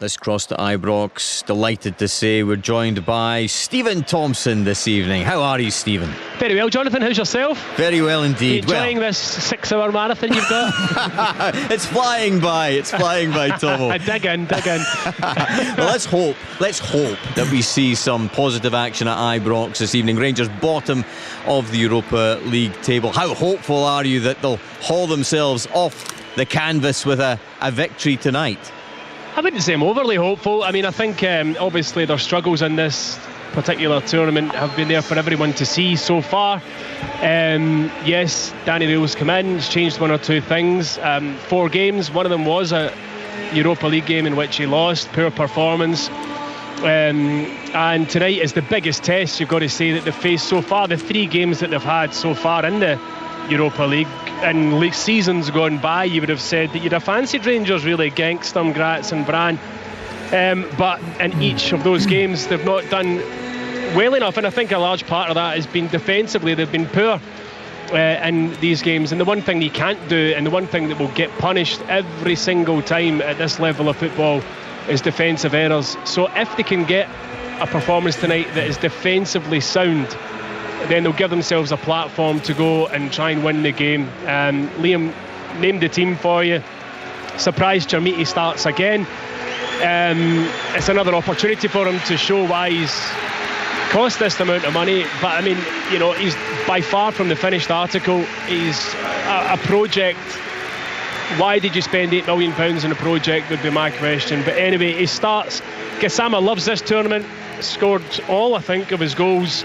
Let's cross to Ibrox. Delighted to say we're joined by Stephen Thompson this evening. How are you, Stephen? Very well, Jonathan. How's yourself? Very well indeed. Enjoying this 6-hour marathon you've got? It's flying by. It's flying by, Tomo. Dig in. Well, let's hope that we see some positive action at Ibrox this evening. Rangers bottom of the Europa League table. How hopeful are you that they'll haul themselves off the canvas with a victory tonight? I wouldn't say I'm overly hopeful. I mean, I think obviously their struggles in this particular tournament have been there for everyone to see so far. Yes, Danny Rale's come in, he's changed one or two things. 4 games, one of them was a Europa League game in which he lost, poor performance. And tonight is the biggest test, you've got to say, that they've faced so far. The 3 games that they've had so far in the Europa League, in seasons gone by, you would have said that you'd have fancied Rangers really, Genk, Sturm Graz and Brann, but in each of those games they've not done well enough, and I think a large part of that has been defensively. They've been poor in these games, and the one thing you can't do, and the one thing that will get punished every single time at this level of football, is defensive errors. So if they can get a performance tonight that is defensively sound, then they'll give themselves a platform to go and try and win the game. Liam named the team for you. Surprised Chermiti starts again. It's another opportunity for him to show why he's cost this amount of money. But I mean, you know, he's by far from the finished article. He's a project. Why did you spend £8 million on a project would be my question. But anyway, he starts. Gassama loves this tournament. Scored all, I think, of his goals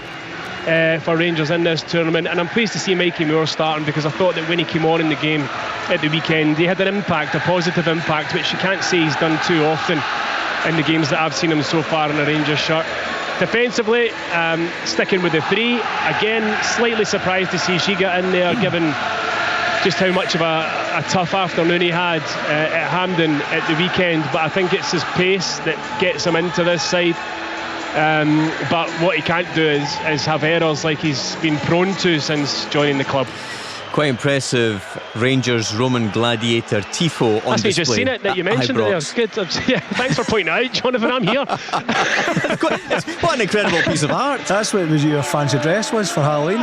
for Rangers in this tournament, and I'm pleased to see Mikey Moore starting, because I thought that when he came on in the game at the weekend, he had an impact, a positive impact, which you can't say he's done too often in the games that I've seen him so far in a Rangers shirt. Defensively, sticking with the 3 again. Slightly surprised to see Shiga in there, given just how much of a tough afternoon he had at Hampden at the weekend, but I think it's his pace that gets him into this side. But what he can't do is have errors like he's been prone to since joining the club. Quite impressive Rangers Roman gladiator tifo on display. I've just seen it that you mentioned it there. It's good. Yeah, thanks for pointing it out, Jonathan. I'm here. What an incredible piece of art. That's what your fancy dress was for Halloween.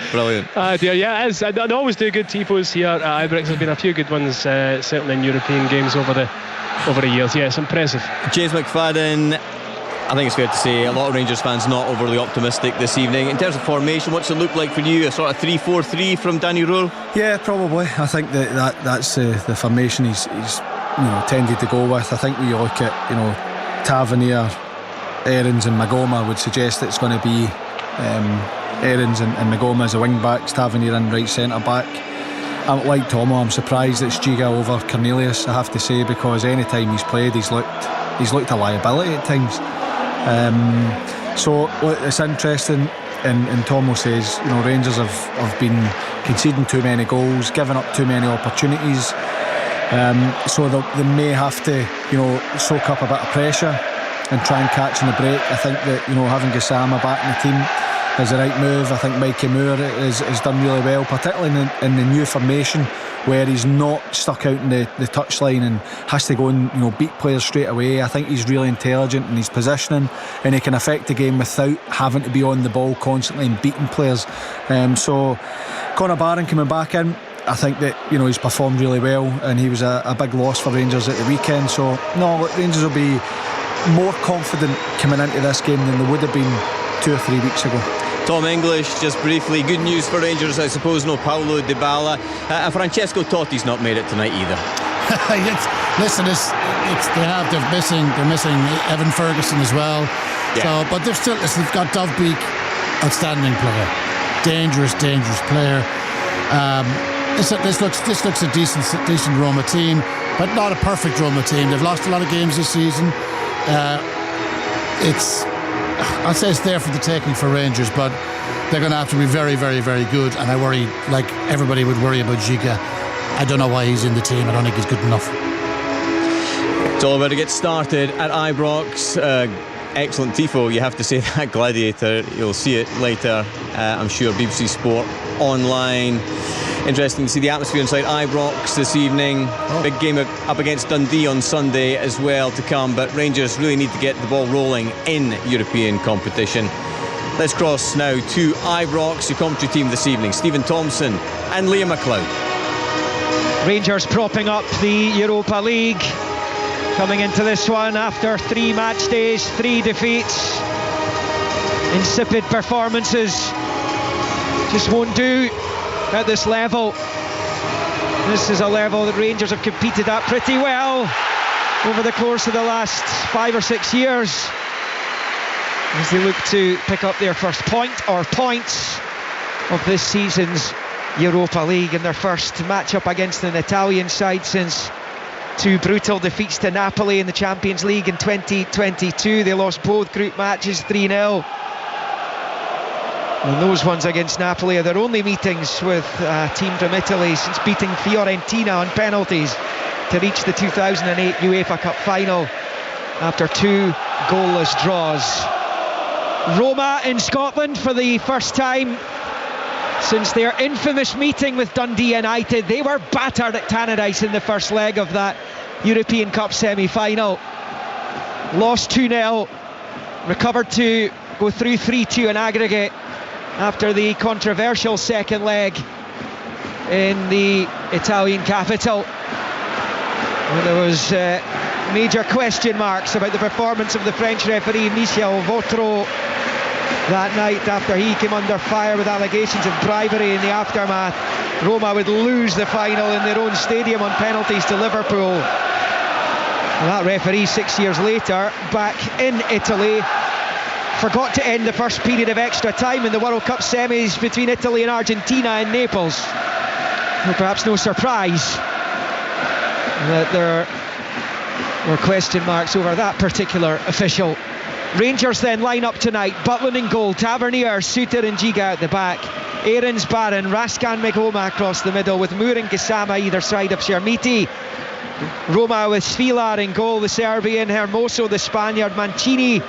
Brilliant. Dear, yeah, it is. I always do good tifos here at Ibrox. There's been a few good ones, certainly in European games over the years. Yeah, it's impressive. James McFadden, I think it's fair to say a lot of Rangers fans not overly optimistic this evening. In terms of formation, what's it look like for you? A sort of 3-4-3 from Danny Rule? Yeah, probably. I think that's the formation he's tended to go with. I think when you look at Tavernier, Aarons and Magoma, would suggest that it's going to be Aarons and Magoma as the wing backs, Tavernier in right centre back. I'm like Tomo, I'm surprised it's Giga over Cornelius, I have to say, because any time he's played he's looked a liability at times. So it's interesting, and Tomo says, Rangers have been conceding too many goals, giving up too many opportunities, so they may have to soak up a bit of pressure and try and catch in the break. I think that having Gassama back in the team is the right move. I think Mikey Moore has done really well, particularly in the new formation, where he's not stuck out in the touchline and has to go and beat players straight away. I think he's really intelligent in his positioning, and he can affect the game without having to be on the ball constantly and beating players. So Conor Barron coming back in, I think that he's performed really well, and he was a big loss for Rangers at the weekend. So no, Rangers will be more confident coming into this game than they would have been 2 or 3 weeks ago. Tom English, just briefly, good news for Rangers, I suppose. No Paulo Dybala, and Francesco Totti's not made it tonight either. They're missing Evan Ferguson as well. Yeah. So, but they've got Dovbeek, outstanding player, dangerous player. This looks a decent Roma team, but not a perfect Roma team. They've lost a lot of games this season. I'd say it's there for the taking for Rangers, but they're going to have to be very, very, very good. And I worry, like everybody would worry about Giga. I don't know why he's in the team. I don't think he's good enough. It's all about to get started at Ibrox. Excellent tifo, you have to say that. Gladiator, you'll see it later, I'm sure, BBC Sport Online. Interesting to see the atmosphere inside Ibrox this evening. Big game up against Dundee on Sunday as well to come, but Rangers really need to get the ball rolling in European competition. Let's cross now to Ibrox. Your commentary team this evening, Stephen Thompson and Liam McLeod. Rangers propping up the Europa League, coming into this one after 3 match days, 3 defeats, insipid performances. Just won't do at this level. This is a level that Rangers have competed at pretty well over the course of the last 5 or 6 years, as they look to pick up their first point or points of this season's Europa League in their first match-up against an Italian side since 2 brutal defeats to Napoli in the Champions League in 2022. They lost both group matches 3-0. And those ones against Napoli are their only meetings with a team from Italy since beating Fiorentina on penalties to reach the 2008 UEFA Cup final after 2 goalless draws. Roma in Scotland for the first time since their infamous meeting with Dundee United. They were battered at Tannadice in the first leg of that European Cup semi-final. Lost 2-0, recovered to go through 3-2 in aggregate after the controversial second leg in the Italian capital, where there was major question marks about the performance of the French referee Michel Vautreau that night after he came under fire with allegations of bribery in the aftermath. Roma would lose the final in their own stadium on penalties to Liverpool. And that referee 6 years later, back in Italy, forgot to end the first period of extra time in the World Cup semis between Italy and Argentina in Naples. Well, perhaps no surprise that there were question marks over that particular official. Rangers then line up tonight: Butland in goal, Tavernier, Suter and Giga at the back, Aarons, Barron, Raskan, Megoma across the middle, with Moore and Gassama either side of Shermiti. Roma with Svilar in goal, the Serbian, Hermoso the Spaniard, Mancini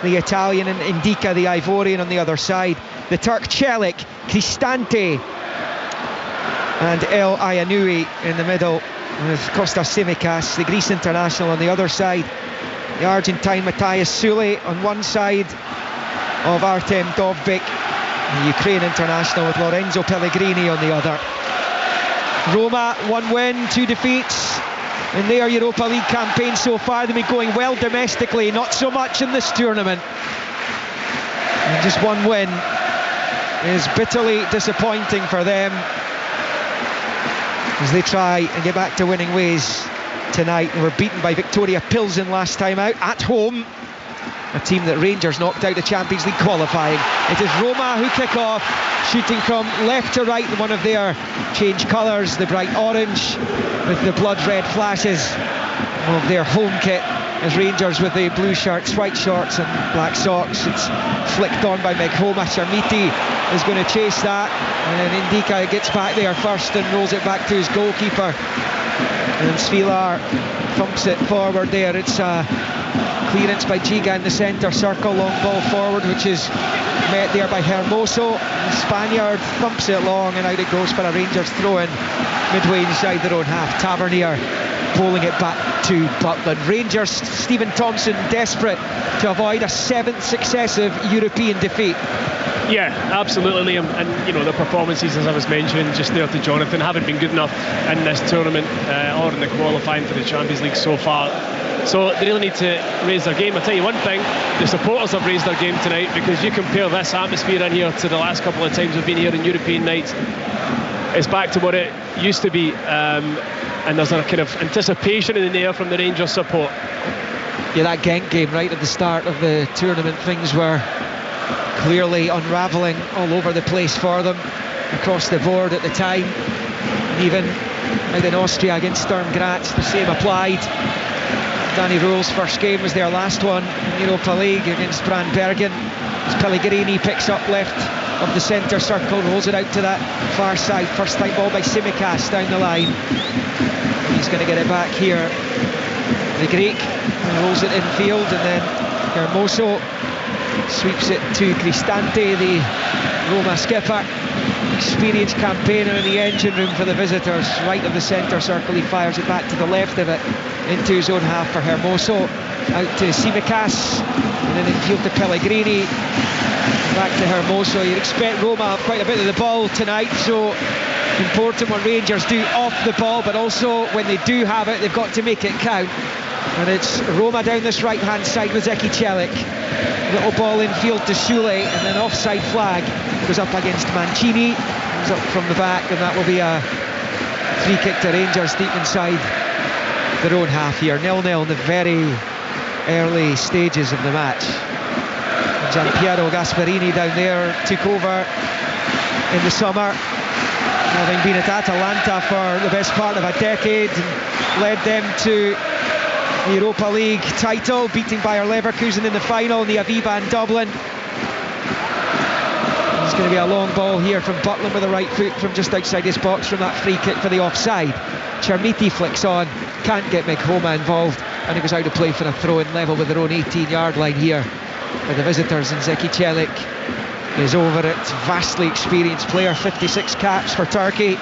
the Italian, and Indica the Ivorian on the other side. The Turk Celik, Cristante and El Ayanui in the middle, with Kostas Tsimikas, the Greece international, on the other side. The Argentine Matthias Sule on one side of Artem Dovbyk, the Ukraine international, with Lorenzo Pellegrini on the other. Roma, 1 win, 2 defeats in their Europa League campaign so far. They've been going well domestically, not so much in this tournament. And just 1 win is bitterly disappointing for them as they try and get back to winning ways tonight. They were beaten by Victoria Pilsen last time out at home, a team that Rangers knocked out the Champions League qualifying. It is Roma who kick off, shooting from left to right in one of their change colours, the bright orange with the blood red flashes of their home kit, as Rangers with the blue shirts, white shorts and black socks. It's flicked on by Meghoma. Sharmiti is going to chase that, and then Indica gets back there first and rolls it back to his goalkeeper, and Svilar thumps it forward there. It's a clearance by Giga in the centre circle, long ball forward, which is met there by Hermoso. The Spaniard thumps it long, and out it goes for a Rangers throw-in midway inside their own half. Tavernier bowling it back to Butland. Rangers, Stephen Thompson, desperate to avoid a 7th successive European defeat. Yeah, absolutely, Liam. And, you know, the performances, as I was mentioning just there to Jonathan, haven't been good enough in this tournament or in the qualifying for the Champions League so far. So they really need to raise their game. I'll tell you one thing, the supporters have raised their game tonight, because you compare this atmosphere in here to the last couple of times we've been here in European nights. It's back to what it used to be, and there's a kind of anticipation in the air from the Rangers support. Yeah, that Genk game right at the start of the tournament, things were clearly unravelling all over the place for them, across the board at the time. And even out in Austria against Sturm Graz, the same applied. Danny Rule's first game was their last one in Europa League against Brandbergen, as Pellegrini picks up left of the centre circle, rolls it out to that far side. First time ball by Tsimikas down the line. He's going to get it back here, the Greek, and rolls it infield, and then Hermoso sweeps it to Cristante, the Roma skipper. experienced campaigner in the engine room for the visitors, right of the centre circle. He fires it back to the left of it into his own half for Hermoso, out to Simicas, and then infield to Pellegrini, back to Hermoso. You'd expect Roma have quite a bit of the ball tonight, so important what Rangers do off the ball, but also when they do have it, they've got to make it count. And it's Roma down this right hand side with Zeki Celik. Little ball in field to Sule, and then offside flag goes up against Mancini, comes up from the back, and that will be a free kick to Rangers deep inside their own half here. 0-0 in the very early stages of the match. Gianpiero Gasperini down there took over in the summer, having been at Atalanta for the best part of a decade, and led them to the Europa League title, beating Bayer Leverkusen in the final in the Aviva in Dublin. There's going to be a long ball here from Butland with the right foot from just outside his box from that free kick for the offside. Chermiti flicks on, can't get Mekhoma involved, and it goes out of play for a throw-in level with their own 18-yard line here for the visitors. And Zeki Celik is over it, vastly experienced player, 56 caps for Turkey,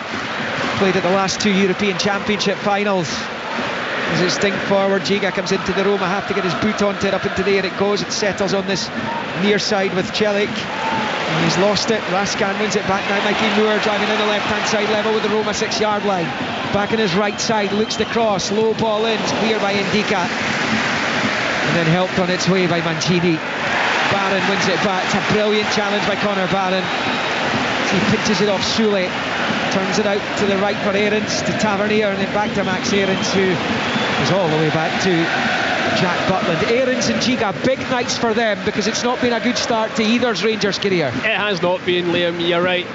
played at the last 2 European Championship finals. As it's stinked forward, Giga comes into the Roma, have to get his boot onto it, up into the air it goes, it settles on this near side with Celik, and he's lost it. Raskan wins it back now. Mikey Moore driving in the left hand side level with the Roma 6-yard line, back on his right side, looks to cross, low ball in, it's cleared by Ndika, and then helped on its way by Mancini. Barron wins it back. It's a brilliant challenge by Connor Barron. He pitches it off Sule, turns it out to the right for Aarons, to Tavernier, and then back to Max Aarons, who is all the way back to Jack Butland. Aarons and Giga, big nights for them, because it's not been a good start to either's Rangers career. It has not been, Liam, you're right.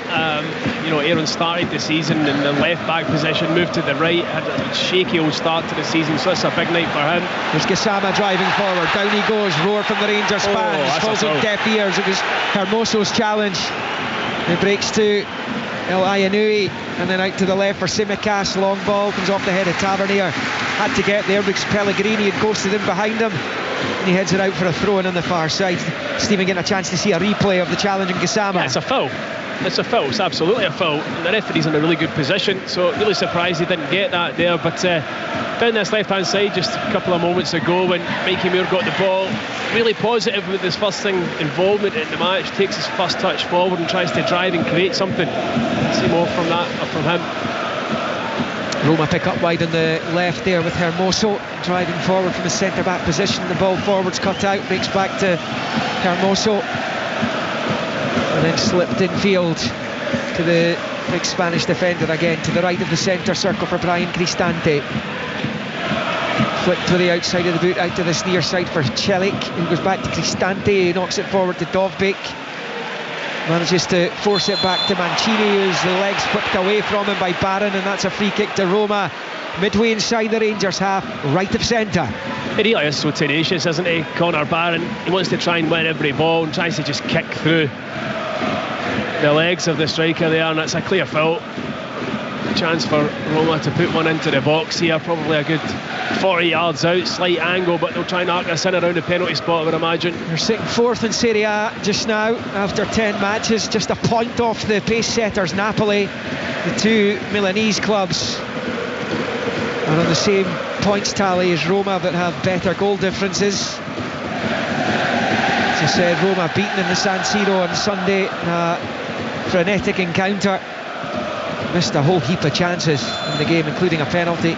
Aaron started the season in the left back position, moved to the right, had a shaky old start to the season, so it's a big night for him. There's Gassama driving forward, down he goes, roar from the Rangers fans, falls on deaf ears. It was Hermoso's challenge. It breaks to El Ayanui, and then out to the left for Simicas. Long ball comes off the head of Tavernier. Had to get there because Pellegrini had ghosted him behind him, and he heads it out for a throw-in on the far side. Stephen getting a chance to see a replay of the challenge in Gassama. Yeah, it's a foul. It's a foul. It's absolutely a foul. And the referee's in a really good position, so really surprised he didn't get that there. But down this left-hand side just a couple of moments ago, when Mikey Moore got the ball, really positive with his first thing involvement in the match, takes his first touch forward and tries to drive and create something. See more from that, from him. Roma pick up wide on the left there with Hermoso driving forward from the centre-back position. The ball forwards cut out, breaks back to Hermoso, and then slipped infield to the big Spanish defender again, to the right of the centre circle for Brian Cristante. Flicked to the outside of the boot, out to this near side for Celik, who goes back to Cristante, he knocks it forward to Dovbyk, manages to force it back to Mancini, whose legs whipped away from him by Barron, and that's a free kick to Roma, midway inside the Rangers half, right of centre. He really is so tenacious, isn't he, Connor Barron? He wants to try and win every ball and tries to just kick through the legs of the striker there, and that's a clear foul. Chance for Roma to put one into the box here, probably a good 40 yards out, slight angle, but they'll try and arc this in around the penalty spot, I would imagine. They're sitting fourth in Serie A just now after 10 matches, just a point off the pace setters Napoli. The two Milanese clubs are on the same points tally as Roma, but have better goal differences. As I said, Roma beaten in the San Siro on Sunday, frenetic encounter. Missed a whole heap of chances in the game, including a penalty.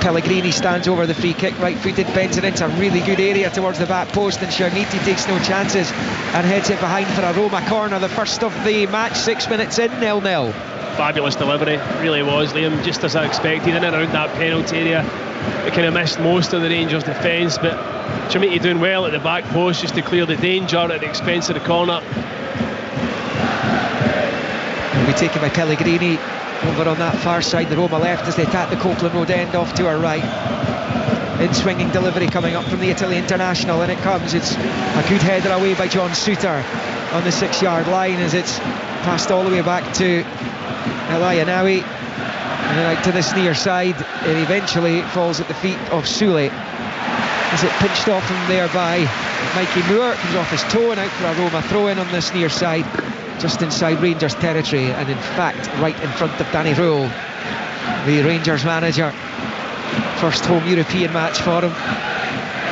Pellegrini stands over the free kick, right-footed, bends it into a really good area towards the back post, and Chermiti takes no chances and heads it behind for a Roma corner. The first of the match, 6 minutes in, 0-0. Fabulous delivery, really was, Liam, just as I expected, in and around that penalty area. They kind of missed most of the Rangers' defence, but Chermiti doing well at the back post just to clear the danger at the expense of the corner. Will be taken by Pellegrini over on that far side, the Roma left, as they attack the Copeland Road end off to our right. In-swinging delivery coming up from the Italy international, and it comes. It's a good header away by John Suter on the 6-yard line, as it's passed all the way back to El Ayanui, and then out to this near side. It eventually falls at the feet of Sule. As it pinched off from there by Mikey Moore, comes off his toe and out for a Roma throw-in on this near side. just inside Rangers territory, and in fact right in front of Danny Rule, the Rangers manager. First home European match for him.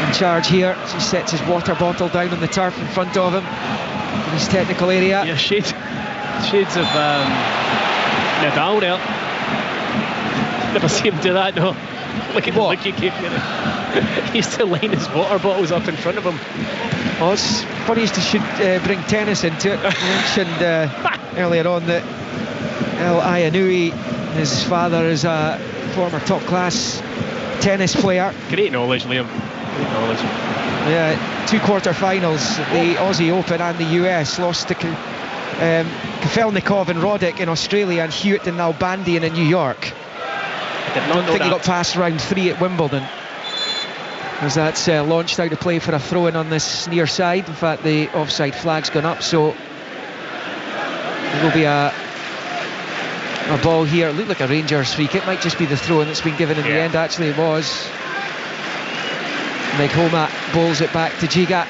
In charge here, he sets his water bottle down on the turf in front of him in his technical area. Yeah, shades of Nadal there. Never seen him do that, no. Look at the look he gave me there. He used to line his water bottles up in front of him. Oh, it's funny you should bring tennis into it. I mentioned earlier on that El Ayanui, his father, is a former top-class tennis player. Great knowledge, Liam. Great knowledge. Yeah, 2 quarter-finals, the Aussie Open and the US, lost to Kafelnikov and Roddick in Australia and Hewitt and Nalbandian in New York. Did not know he got past round 3 at Wimbledon, as that's launched out of play for a throw-in on this near side. In fact, the offside flag's gone up, so there will be a ball here. It looked like a Rangers free kick. Might just be the throw-in that's been given in the end. Actually, it was. Meg Homa bowls it back to Giga,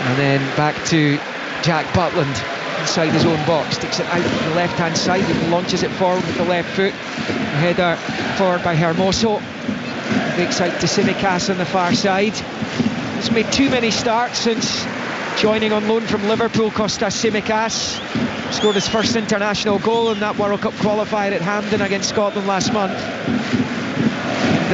and then back to Jack Butland inside his own box. Sticks it out to the left-hand side. He launches it forward with the left foot. A header forward by Hermoso. Breaks out to Tsimikas on the far side. He's made too many starts since joining on loan from Liverpool. Kostas Tsimikas scored his first international goal in that World Cup qualifier at Hampden against Scotland last month.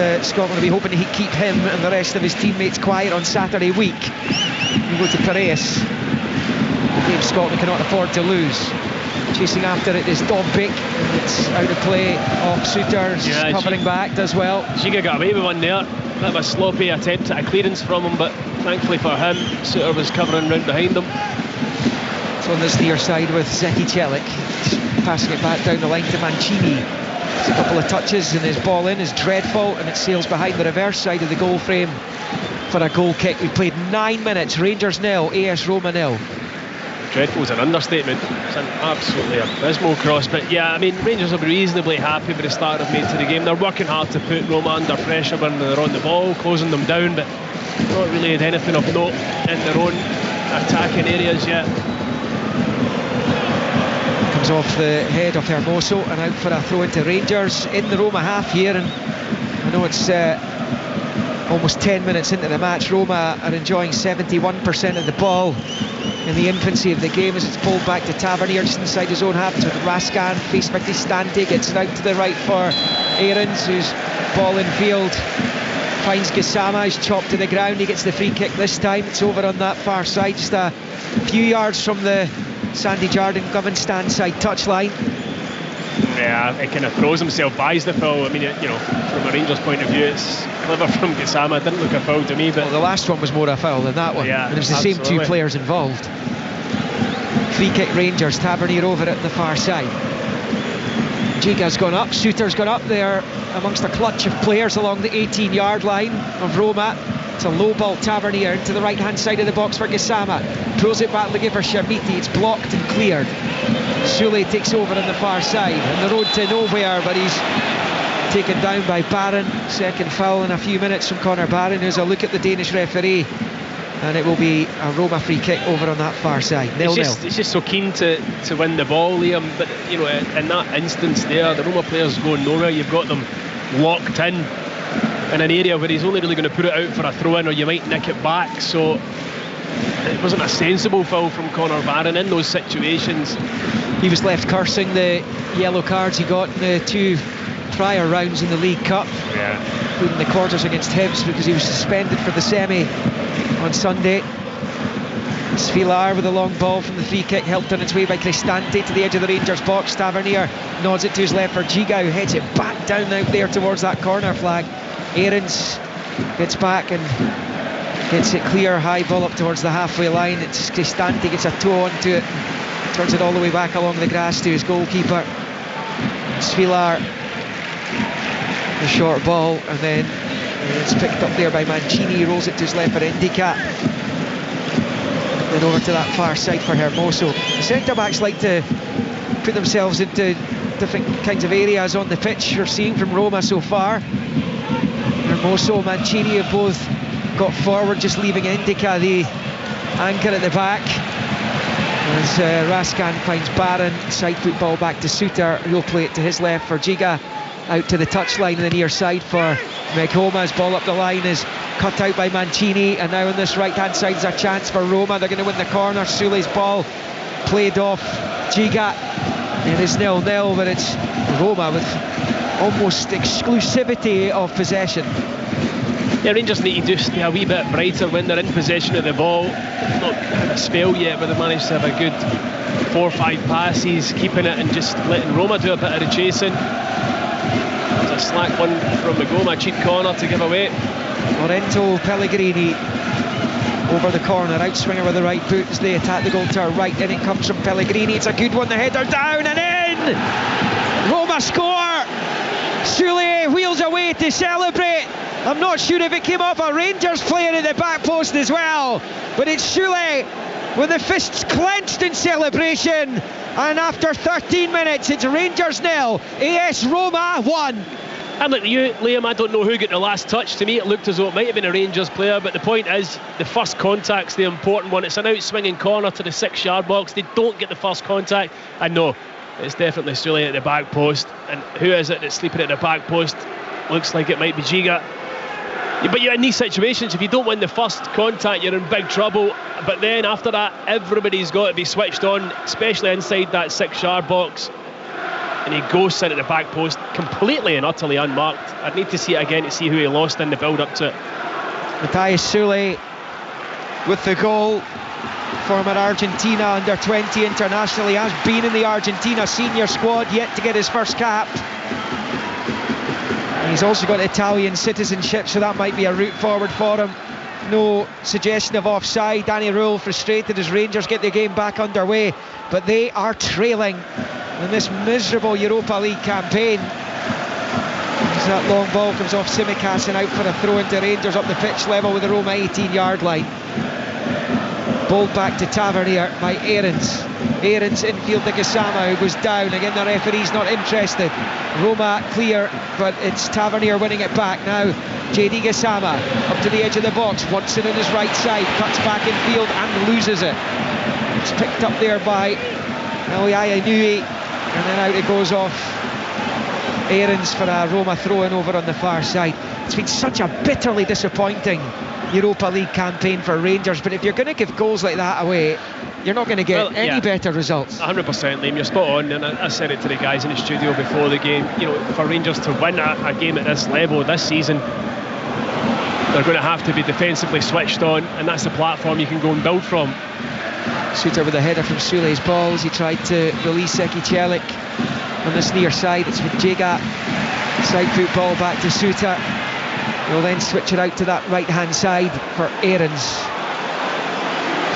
And Scotland will be hoping to keep him and the rest of his teammates quiet on Saturday week. We go to Piraeus, the game Scotland cannot afford to lose. Chasing after it is Dobbik. It's out of play off Souttar, covering back, does well. Giga got away with one there. Bit of a sloppy attempt at a clearance from him, but thankfully for him, Souttar was covering round behind him. So on this near side with Zeki Celik, passing it back down the line to Mancini. It's a couple of touches and his ball in is dreadful, and it sails behind the reverse side of the goal frame for a goal kick. We played 9 minutes. Rangers 0, AS Roma 0. Dreadful is an understatement. It's an absolutely abysmal cross, but yeah, I mean, Rangers will be reasonably happy with the start they've made to the game. They're working hard to put Roma under pressure when they're on the ball, closing them down, but not really had anything of note in their own attacking areas yet. Comes off the head of Hermoso and out for a throw into Rangers in the Roma half here, and I know it's almost 10 minutes into the match. Roma are enjoying 71% of the ball in the infancy of the game as it's pulled back to Tavernier just inside his own half with Raskan faced by Cristante. Gets it out to the right for Aarons, who's ball in field finds Gassama, he's chopped to the ground. He gets the free kick this time. It's over on that far side, just a few yards from the Sandy Jardine Govan stand side touchline. Yeah, it kind of throws himself, buys the foul. I mean, you know, from a Rangers point of view, it's clever from Gassama. It didn't look a foul to me, but the last one was more a foul than that one. Yeah, and it was the same 2 players involved. Free kick Rangers, Tavernier over at the far side. Giga's gone up, Souttar's gone up there amongst a clutch of players along the 18-yard line of Roma. It's a low ball, Tavernier into the right-hand side of the box for Gassama. Pulls it back looking for Shamiti. It's blocked and cleared. Sule takes over on the far side, and the road to nowhere, but he's taken down by Barron. Second foul in a few minutes from Connor Barron, who's a look at the Danish referee, and it will be a Roma free kick over on that far side. 0-0. He's just so keen to win the ball, Liam, but you know, in that instance there, the Roma players going nowhere. You've got them locked in an area where he's only really going to put it out for a throw-in, or you might nick it back. So it wasn't a sensible foul from Connor Barron in those situations. He was left cursing the yellow cards he got in the 2 prior rounds in the League Cup, including the quarters against Hibs, because he was suspended for the semi on Sunday. Svilar with a long ball from the free kick, helped on its way by Cristante to the edge of the Rangers box. Tavernier nods it to his left for Giga, who heads it back down out there towards that corner flag. Aarons gets back and gets it clear, high ball up towards the halfway line. It's Cristante gets a toe onto it, turns it all the way back along the grass to his goalkeeper. Svilar, the short ball, and then it's picked up there by Mancini. Rolls it to his left for Indica. Then over to that far side for Hermoso. The centre-backs like to put themselves into different kinds of areas on the pitch. You're seeing from Roma so far. Hermoso, Mancini have both got forward, just leaving Indica the anchor at the back. As Raskan finds Barron, side foot ball back to Suter, who'll play it to his left for Giga. Out to the touchline on the near side for Meghoma's ball up the line is cut out by Mancini, and now on this right hand side is a chance for Roma. They're going to win the corner. Sule's ball played off Giga. It is 0-0, but it's Roma with almost exclusivity of possession. Yeah, Rangers need to just be a wee bit brighter when they're in possession of the ball. They've not had a spell yet, but they've managed to have a good 4 or 5 passes, keeping it and just letting Roma do a bit of the chasing. There's a slack one from Megoma, cheap corner to give away. Lorenzo Pellegrini over the corner, outswinger with the right boot as they attack the goal to our right. In it comes from Pellegrini, it's a good one, the header down and in! Roma score! Sule wheels away to celebrate. I'm not sure if it came off a Rangers player at the back post as well, but it's Sule with the fists clenched in celebration, and after 13 minutes it's Rangers 0, AS Roma 1. I'm like you, Liam, I don't know who got the last touch. To me it looked as though it might have been a Rangers player, but the point is the first contact's the important one. It's an out-swinging corner to the 6-yard box. They don't get the first contact, and no, it's definitely Sule at the back post. And who is it that's sleeping at the back post? Looks like it might be Giga. But you're in these situations, if you don't win the first contact, you're in big trouble. But then after that, everybody's got to be switched on, especially inside that 6-yard box. And he goes in at the back post, completely and utterly unmarked. I'd need to see it again to see who he lost in the build-up to it. Matthias Sule with the goal. Former Argentina under-20 international. He has been in the Argentina senior squad, yet to get his first cap. He's also got Italian citizenship, so that might be a route forward for him. No suggestion of offside. Danny Rule frustrated as Rangers get the game back underway, but they are trailing in this miserable Europa League campaign. As that long ball comes off Tsimikas and out for a throw into Rangers up the pitch level with the Roma 18-yard line. Bowled back to Tavernier by Aarons. Aarons infield to Gassama, who goes down. Again, the referee's not interested. Roma clear, but it's Tavernier winning it back now. JD Gassama up to the edge of the box, wants it on his right side, cuts back infield and loses it. It's picked up there by Eliaya Nui, and then out it goes off Aarons for a Roma throw-in over on the far side. It's been such a bitterly disappointing Europa League campaign for Rangers, but if you're going to give goals like that away, you're not going to get any better results. 100%, Liam, you're spot on, and I said it to the guys in the studio before the game. You know, for Rangers to win a game at this level this season, they're going to have to be defensively switched on, and that's the platform you can go and build from. Suter with a header from Sule's balls. He tried to release Eki Celik on this near side. It's with Giga. Side foot ball back to Suter. He'll then switch it out to that right hand side for Aarons.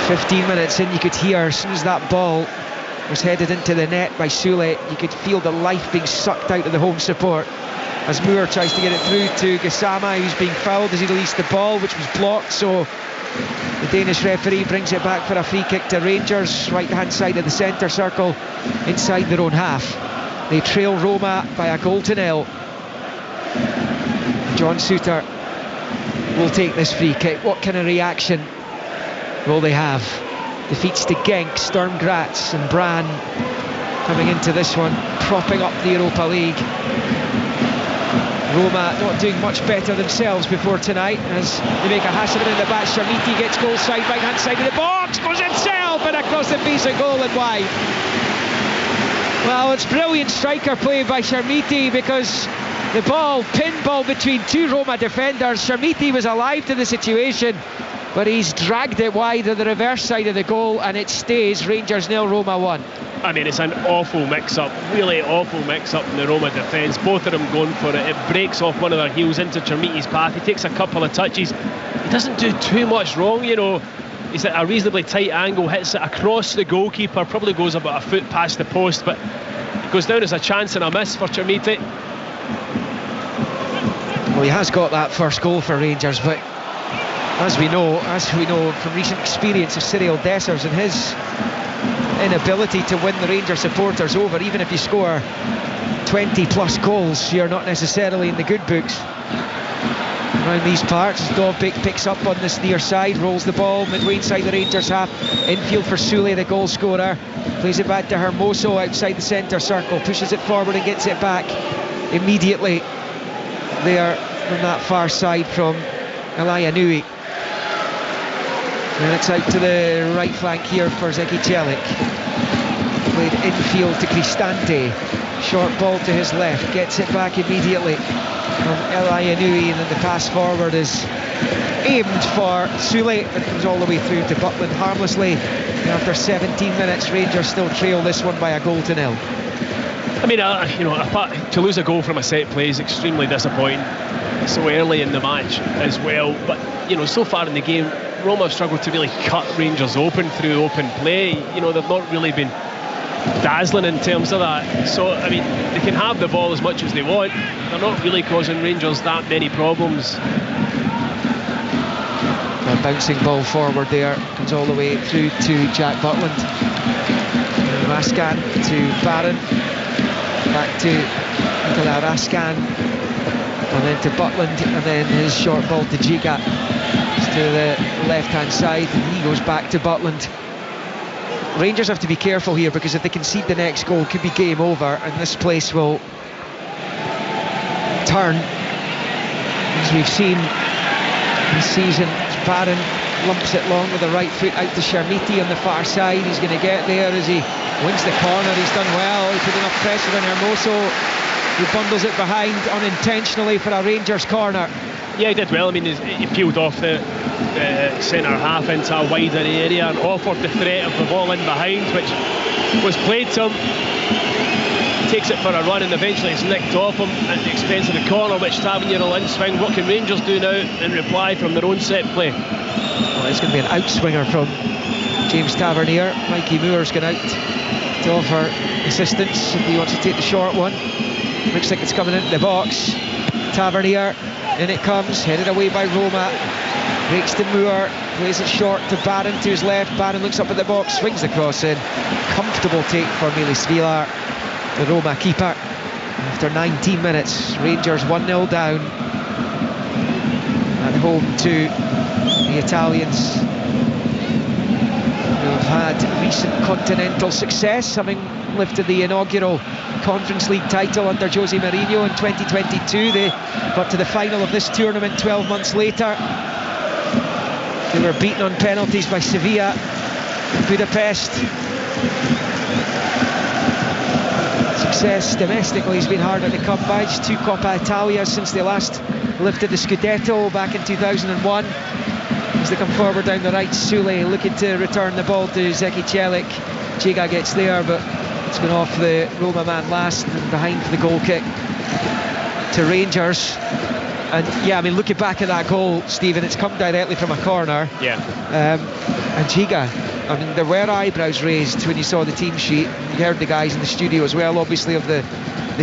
15 minutes in, you could hear as soon as that ball was headed into the net by Sule, you could feel the life being sucked out of the home support as Moore tries to get it through to Gassama, who's being fouled as he released the ball, which was blocked. So the Danish referee brings it back for a free kick to Rangers, right hand side of the centre circle, inside their own half. They trail Roma by a goal to 0. John Suter will take this free kick. What kind of reaction will they have? Defeats to Genk, Sturm Graz and Brann coming into this one, propping up the Europa League. Roma not doing much better themselves before tonight as they make a hash of it in the back. Sharmiti gets goal side, right hand side of the box, goes himself and across the piece of goal and wide. Well, it's brilliant striker play by Sharmiti because the ball, pinball between two Roma defenders. Sharmiti was alive to the situation, but he's dragged it wide on the reverse side of the goal, and it stays Rangers 0, Roma 1. I mean, it's an awful mix-up, really awful mix-up in the Roma defence. Both of them going for it. It breaks off one of their heels into Chermiti's path. He takes a couple of touches. He doesn't do too much wrong, you know. He's at a reasonably tight angle, hits it across the goalkeeper, probably goes about a foot past the post, but it goes down as a chance and a miss for Chermiti. Well, he has got that first goal for Rangers, but as we know from recent experience of Cyril Dessers and his inability to win the Rangers supporters over, even if you score 20 plus goals, you're not necessarily in the good books. around these parts. Dovbyk picks up on this near side, rolls the ball midway inside the Rangers half. Infield for Sule, the goal scorer. Plays it back to Hermoso outside the centre circle, pushes it forward and gets it back immediately there from that far side from Elayanui. And it's out to the right flank here for Zeki Celik. Played infield to Cristante. Short ball to his left, gets it back immediately from Elayanui, and then the pass forward is aimed for Sule, but it comes all the way through to Butland harmlessly. And after 17 minutes, Rangers still trail this one by a goal to nil. I mean, to lose a goal from a set play is extremely disappointing so early in the match as well. But, so far in the game, Roma have struggled to really cut Rangers open through open play. They've not really been dazzling in terms of that. So, I mean, they can have the ball as much as they want. They're not really causing Rangers that many problems. A bouncing ball forward there, comes all the way through to Jack Butland. Raskan to Barron. Back to Nicola Raskan. And then to Butland, and then his short ball to Giga. To the left-hand side, and he goes back to Butland. Rangers have to be careful here, because if they concede the next goal, it could be game over, and this place will turn, as we've seen this season. Barron lumps it long with the right foot out to Shermiti on the far side. He's going to get there as he wins the corner. He's done well. He put enough pressure on Hermoso, who bundles it behind unintentionally for a Rangers corner. Yeah, he did well. I mean, he peeled off the centre half into a wider area and offered the threat of the ball in behind, which was played to him. Takes it for a run, and eventually it's nicked off him at the expense of the corner, which Tavernier will in-swing. What can Rangers do now in reply from their own set play? Well, it's going to be an outswinger from James Tavernier. Mikey Moore's gone out to offer assistance if he wants to take the short one. Looks like it's coming into the box. Tavernier, in it comes, headed away by Roma. Breaks to Moore, plays it short to Barron to his left. Barron looks up at the box, swings the cross in. Comfortable take for Milis Vilar, the Roma keeper. After 19 minutes, Rangers 1-0 down at home to the Italians, who have had recent continental success, having lifted the inaugural Conference League title under Jose Mourinho in 2022. They got to the final of this tournament 12 months later. They were beaten on penalties by Sevilla in Budapest. Success domestically has been harder to come by. Just 2 Coppa Italia since they last lifted the Scudetto back in 2001. As they come forward down the right, Sule looking to return the ball to Zeki Celik. Giga gets there, but it's gone off the Roma man last, and behind for the goal kick to Rangers. And yeah, I mean, looking back at that goal, Stephen, it's come directly from a corner. Yeah. And Giga, I mean, there were eyebrows raised when you saw the team sheet. You heard the guys in the studio as well, obviously, of the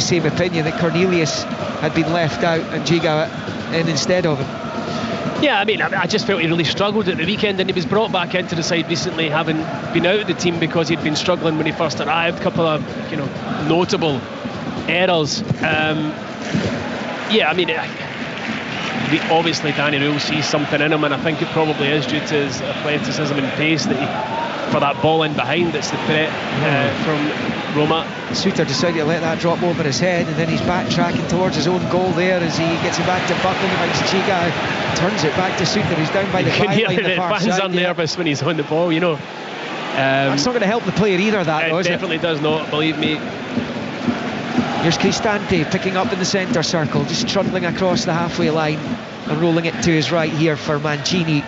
same opinion, that Cornelius had been left out and Giga in instead of him. Yeah, I mean, I just felt he really struggled at the weekend, and he was brought back into the side recently, having been out of the team because he'd been struggling when he first arrived. A couple of, notable errors. Yeah, I mean, obviously Danny Rule sees something in him, and I think it probably is due to his athleticism and pace that for that ball in behind. It's the threat from Roma. Suter decided to let that drop over his head, and then he's backtracking towards his own goal there as he gets it back to Butland, finds Giga, turns it back to Suter. He's down by the byline, the far fans side. are nervous when he's on the ball, That's not going to help the player either, that though, is it? Definitely does not, believe me. Here's Cristante picking up in the centre circle, just trundling across the halfway line and rolling it to his right here for Mancini.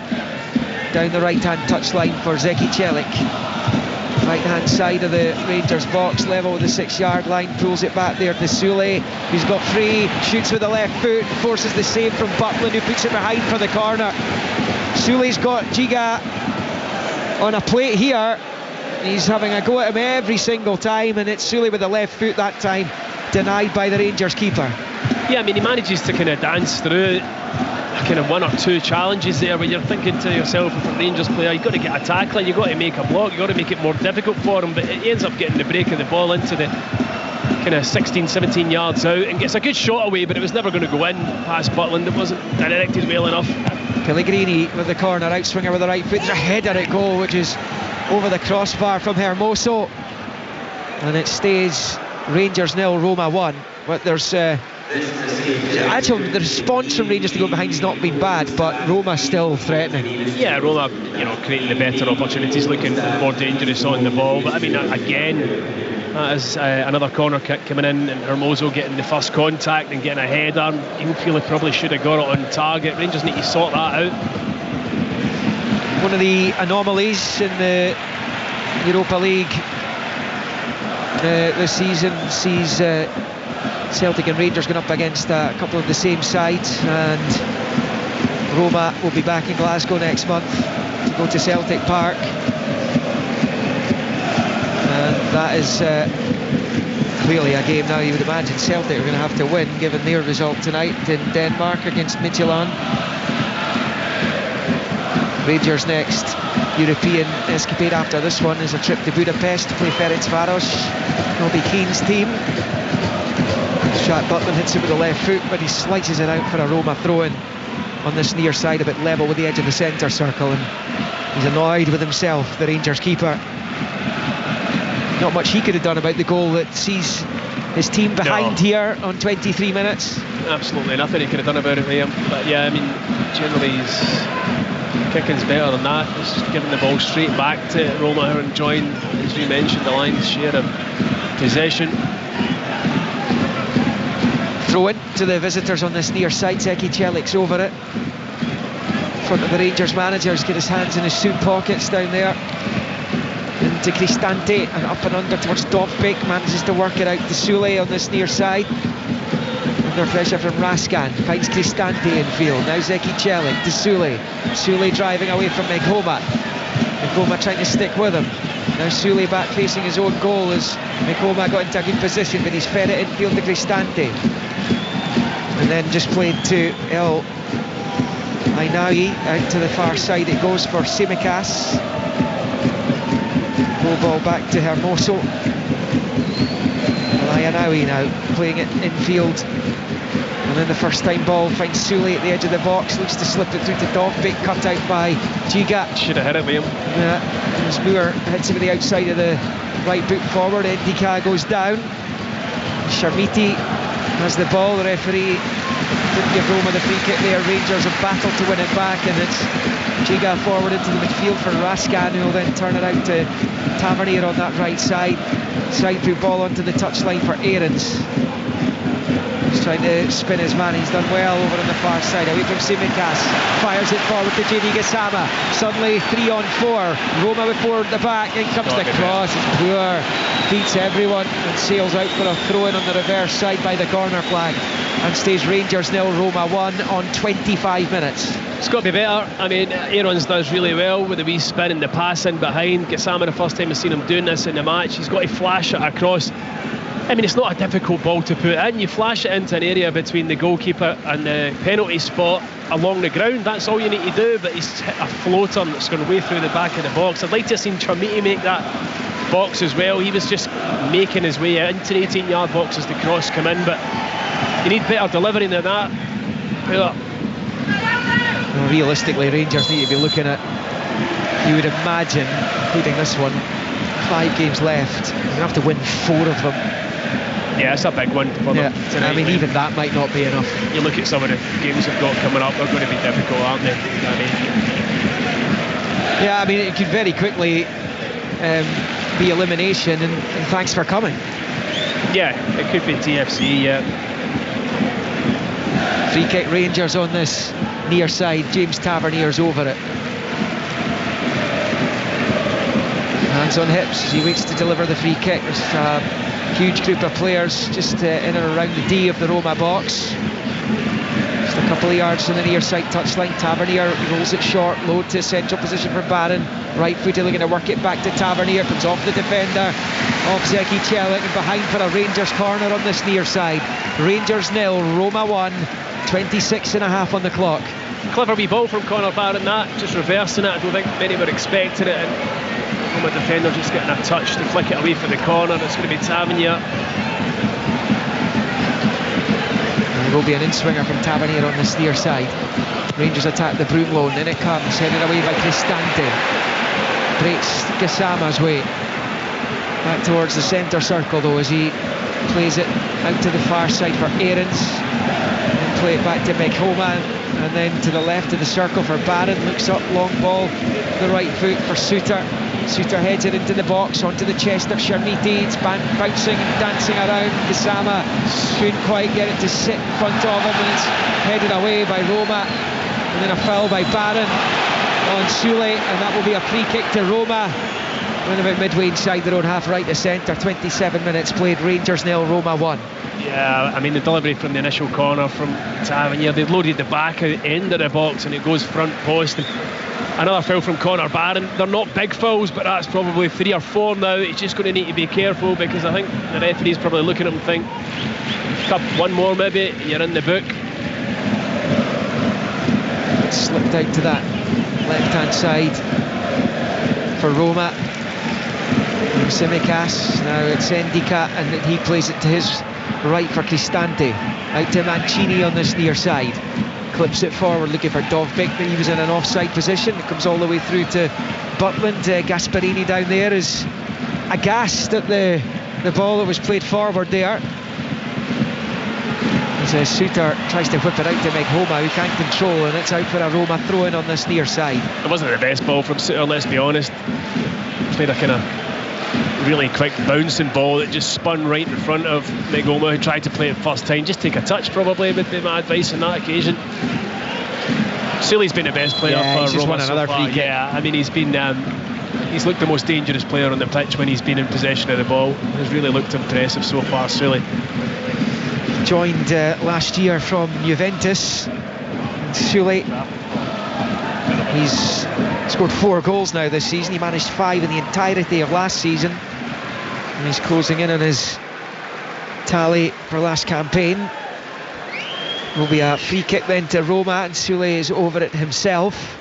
Down the right-hand touchline for Zeki Celik. Right-hand side of the Rangers box, level with the 6-yard line, pulls it back there to Sule, who's got free, shoots with the left foot, forces the save from Butland, who puts it behind for the corner. Sule's got Giga on a plate here. He's having a go at him every single time, and it's Sule with the left foot that time, denied by the Rangers keeper. Yeah, I mean, he manages to kind of dance through kind of 1 or 2 challenges there where you're thinking to yourself, if a Rangers player, you've got to get a tackle, you've got to make a block, you've got to make it more difficult for him, but he ends up getting the break of the ball into the kind of 16, 17 yards out and gets a good shot away, but it was never going to go in past Butland. It wasn't directed well enough. Pellegrini with the corner, outswinger with the right foot. There's a header at goal, which is over the crossbar from Hermoso, and it stays Rangers 0, Roma 1. But there's actually the response from Rangers to go behind has not been bad, but Roma still threatening. Yeah, Roma, creating the better opportunities, looking more dangerous on the ball. But I mean, again, that is another corner kick coming in, and Hermoso getting the first contact and getting a header. He'll feel he probably should have got it on target. Rangers need to sort that out. One of the anomalies in the Europa League this season sees Celtic and Rangers going up against a couple of the same sides, and Roma will be back in Glasgow next month to go to Celtic Park, and that is clearly a game now you would imagine Celtic are going to have to win, given their result tonight in Denmark against Midtjylland. Rangers' next European escapade after this one is a trip to Budapest to play Ferencváros, Robbie Keane's team. Shot Butland hits it with the left foot, but he slices it out for a Roma throw-in on this near side, a bit level with the edge of the centre circle, and he's annoyed with himself, the Rangers keeper. Not much he could have done about the goal that sees his team behind here on 23 minutes. Absolutely nothing he could have done about it, Liam. But yeah, I mean, generally his kicking's better than that. Just giving the ball straight back to Roma, who are enjoying, as you mentioned, the lion's share of possession. Throw in to the visitors on this near side. Zeki Celik's over it. In front of the Rangers manager, he's got his hands in his suit pockets down there. Into Cristante and up and under towards Dovbyk, manages to work it out to Sule on this near side. Under pressure from Raskan, finds Cristante in field. Now Zeki Celik to Sule. Sule driving away from Meghoma. Meghoma trying to stick with him. Now Sule back facing his own goal as Meghoma got into a good position, but he's fed it infield to Cristante. And then just played to El Ainaoui, out to the far side it goes for Tsimikas. Low ball back to Hermoso. El Ainaoui now playing it infield. And then the first time ball finds Sule at the edge of the box, looks to slip it through to Dovbyk, cut out by Giga. Should have hit it, Liam. Yeah, as Moore hits it with the outside of the right boot forward. Endika goes down. Sharmiti has the ball. The referee didn't give Roma the free kick there. Rangers have battled to win it back, and it's Giga forward into the midfield for Raskan, who will then turn it out to Tavernier on that right side. Side through ball onto the touchline for Aarons. He's trying to spin his man. He's done well over on the far side. Away from Tsimikas. Fires it forward to JD Gassama. Suddenly 3 on 4. Roma with 4 at the back. In comes the cross. It's poor. Beats everyone and sails out for a throw-in on the reverse side by the corner flag. And stays Rangers 0, Roma 1 on 25 minutes. It's got to be better. I mean, Aarons does really well with the wee spin and the pass in behind. Gassama, the first time I've seen him doing this in the match. He's got to flash it across. I mean, it's not a difficult ball to put in. You flash it into an area between the goalkeeper and the penalty spot along the ground. That's all you need to do. But he's hit a floater that's gone way through the back of the box. I'd like to have seen Chermiti make that box as well. He was just making his way into the 18-yard box as the cross come in. But you need better delivery than that. Well, realistically, Rangers need to be looking at, you would imagine, including this one, 5 games left. They're going to have to win 4 of them. Yeah, it's a big one for them tonight. I mean, even that might not be enough. You look at some of the games they've got coming up, they're going to be difficult, aren't they? I mean, it could very quickly be elimination, and thanks for coming. Yeah, it could be TFC, yeah. Free kick Rangers on this near side. James Tavernier's over it. Hands on hips as he waits to deliver the free kick. There's a huge group of players just in and around the D of the Roma box. Just a couple of yards from the near side touchline. Tavernier rolls it short, low to central position for Barron. Right footed, looking to work it back to Tavernier. Comes off the defender of Zeki Celik and behind for a Rangers corner on this near side. Rangers 0, Roma 1, 26 and a half on the clock. Clever wee ball from Conor Barron, that just reversing it. I don't think many were expecting it, and Roma defender just getting a touch to flick it away for the corner. It's going to be Tavernier There will be an in-swinger from Tavernier on this near side. Rangers attack the Broomloan, in it comes, headed away by Cristante. Breaks Gassama's way. Back towards the centre circle though, as he plays it out to the far side for Aarons. And play it back to Mekhoma, and then to the left of the circle for Barron. Looks up, long ball, the right foot for Suter. Suter heads it into the box, onto the chest of Chermiti. It's bouncing and dancing around. Gassama couldn't quite get it to sit in front of him, and it's headed away by Roma. And then a foul by Barron on Sule, and that will be a free kick to Roma. When about midway inside their own half, right to centre. 27 minutes played, Rangers 0, Roma 1. Yeah, I mean the delivery from the initial corner from Tavernier, they've loaded the back end of the box and it goes front post. And another foul from Connor Barron. They're not big fouls, but that's probably 3 or 4 now. He's just going to need to be careful, because I think the referee's probably looking at him and think, one more maybe, you're in the book. It's slipped out to that left-hand side for Roma. Simicas, now it's Endika, and he plays it to his right for Cristante. Out to Mancini on this near side. Clips it forward, looking for Dovbyk, but he was in an offside position. It comes all the way through to Butland. Gasparini down there is aghast at the ball that was played forward there. As Suter tries to whip it out to Mekhoma, who can't control, and it's out for a Roma throw-in on this near side. It wasn't the best ball from Suter, let's be honest. Played a kind of really quick bouncing ball that just spun right in front of Mekhoma, who tried to play it first time. Just take a touch probably would be my advice on that occasion. Sule's been the best player for he's just Roma won another so far. free kick. Yeah, I mean he's been he's looked the most dangerous player on the pitch when he's been in possession of the ball. He's really looked impressive so far, Sule. Joined last year from Juventus. Sule, he's scored 4 goals now this season. He managed 5 in the entirety of last season, and he's closing in on his tally for last campaign. Will be a free kick then to Roma, and Sule is over it himself.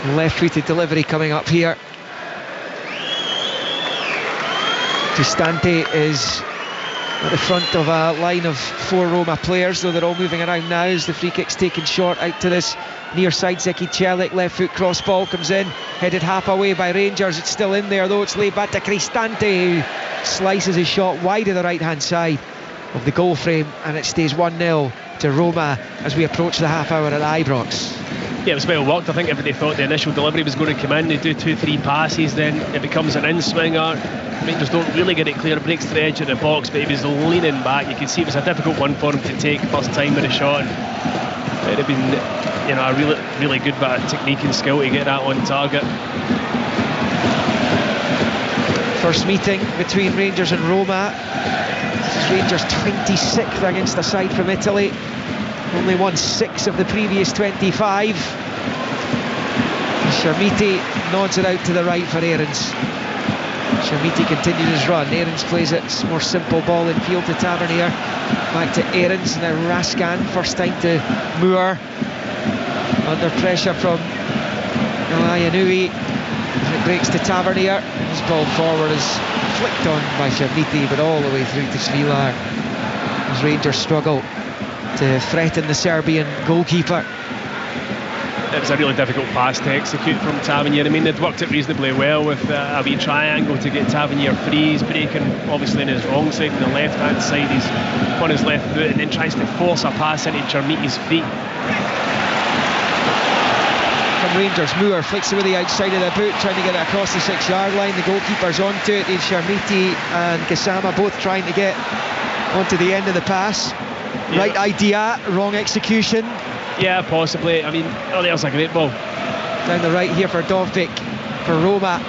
Left-footed delivery coming up here. Cristante is at the front of a line of 4 Roma players, though they're all moving around now as the free kick's taken short out to this near side. Zeki Celik, left foot cross ball comes in, headed half away by Rangers. It's still in there though. It's laid back to Cristante, who slices his shot wide of the right hand side of the goal frame, and it stays 1-0 to Roma as we approach the half hour at Ibrox. Yeah, it was well worked. I think everybody thought the initial delivery was going to come in. They do 2-3 passes, then it becomes an in-swinger. Rangers don't really get it clear, breaks to the edge of the box, but he was leaning back. You could see it was a difficult one for him to take first time with a shot. It would have been, a really good bit of technique and skill to get that on target. First meeting between Rangers and Roma. This is Rangers 26th against a side from Italy. Only won 6 of the previous 25. Chermiti nods it out to the right for Aarons. Chermiti continues his run. Aarons plays it, more simple ball in field to Tavernier. Back to Aarons, now Raskan, first time to Moore. Under pressure from Elayanui. It breaks to Tavernier. His ball forward is flicked on by Chermiti, but all the way through to Svilar. As Rangers struggle to threaten the Serbian goalkeeper. It was a really difficult pass to execute from Tavernier. I mean, they'd worked it reasonably well with a wee triangle to get Tavernier free. He's breaking obviously on his wrong side, on the left hand side. He's on his left foot and then tries to force a pass into Chermiti's feet. From Rangers, Moore flicks it with the outside of the boot, trying to get it across the 6-yard line. The goalkeeper's onto it. It's Chermiti and Gassama both trying to get onto the end of the pass. Yeah. Right idea, wrong execution. Yeah, possibly. I mean, there's a great ball. Down the right here for Dovbyk, for Roma.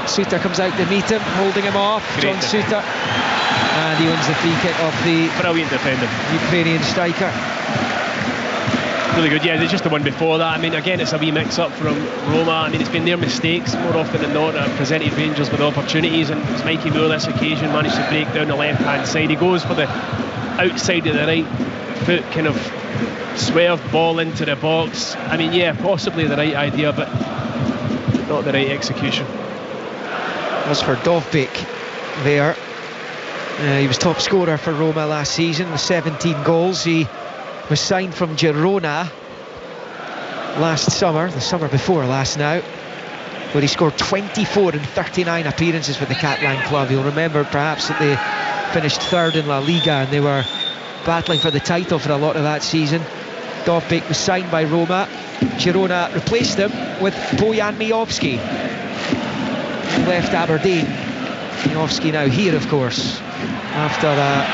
Suter comes out to meet him, holding him off. Great John Suter. And he wins the free kick off the brilliant defender, Ukrainian striker. Really good, yeah, just the one before that. I mean, again, it's a wee mix-up from Roma. I mean, it's been their mistakes more often than not that have presented Rangers with opportunities, and it's Mikey Moore this occasion managed to break down the left-hand side. He goes for the outside of the right foot, kind of swerve ball into the box. I mean, yeah, possibly the right idea, but not the right execution. As for Dovbyk there, He was top scorer for Roma last season with 17 goals. He was signed from Girona last summer, the summer before last now, where he scored 24 in 39 appearances for the Catalan club. You'll remember perhaps that they finished third in La Liga and they were battling for the title for a lot of that season. Dovbyk was signed by Roma. Girona replaced him with Bojan Miovski, who left Aberdeen. Miovski now here, of course, after a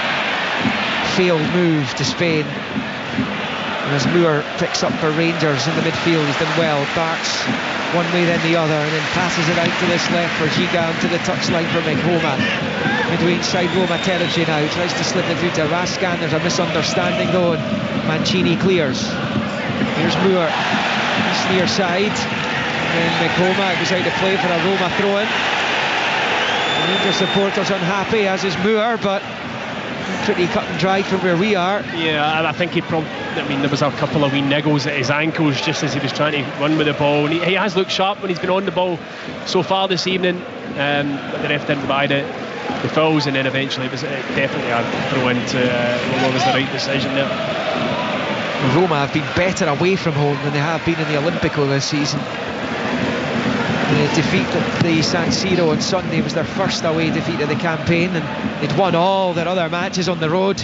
failed move to Spain. And as Moore picks up for Rangers in the midfield, he's done well. Darts one way then the other, and then passes it out to this left for Giga onto the touchline for Meghoma. Midway inside Roma territory now, tries to slip it through to Raskan. There's a misunderstanding though, and Mancini clears. Here's Moore, he's near side, and Meghoma goes out to play for a Roma throw-in. Rangers supporters unhappy, as is Moore, but pretty cut and dried from where we are. Yeah, I think there was a couple of wee niggles at his ankles just as he was trying to run with the ball, and he has looked sharp when he's been on the ball so far this evening, but the ref didn't buy the fouls, and then eventually it was definitely a throw into what was the right decision there. Roma have been better away from home than they have been in the Olimpico this season. The defeat at the San Siro on Sunday was their first away defeat of the campaign, and they'd won all their other matches on the road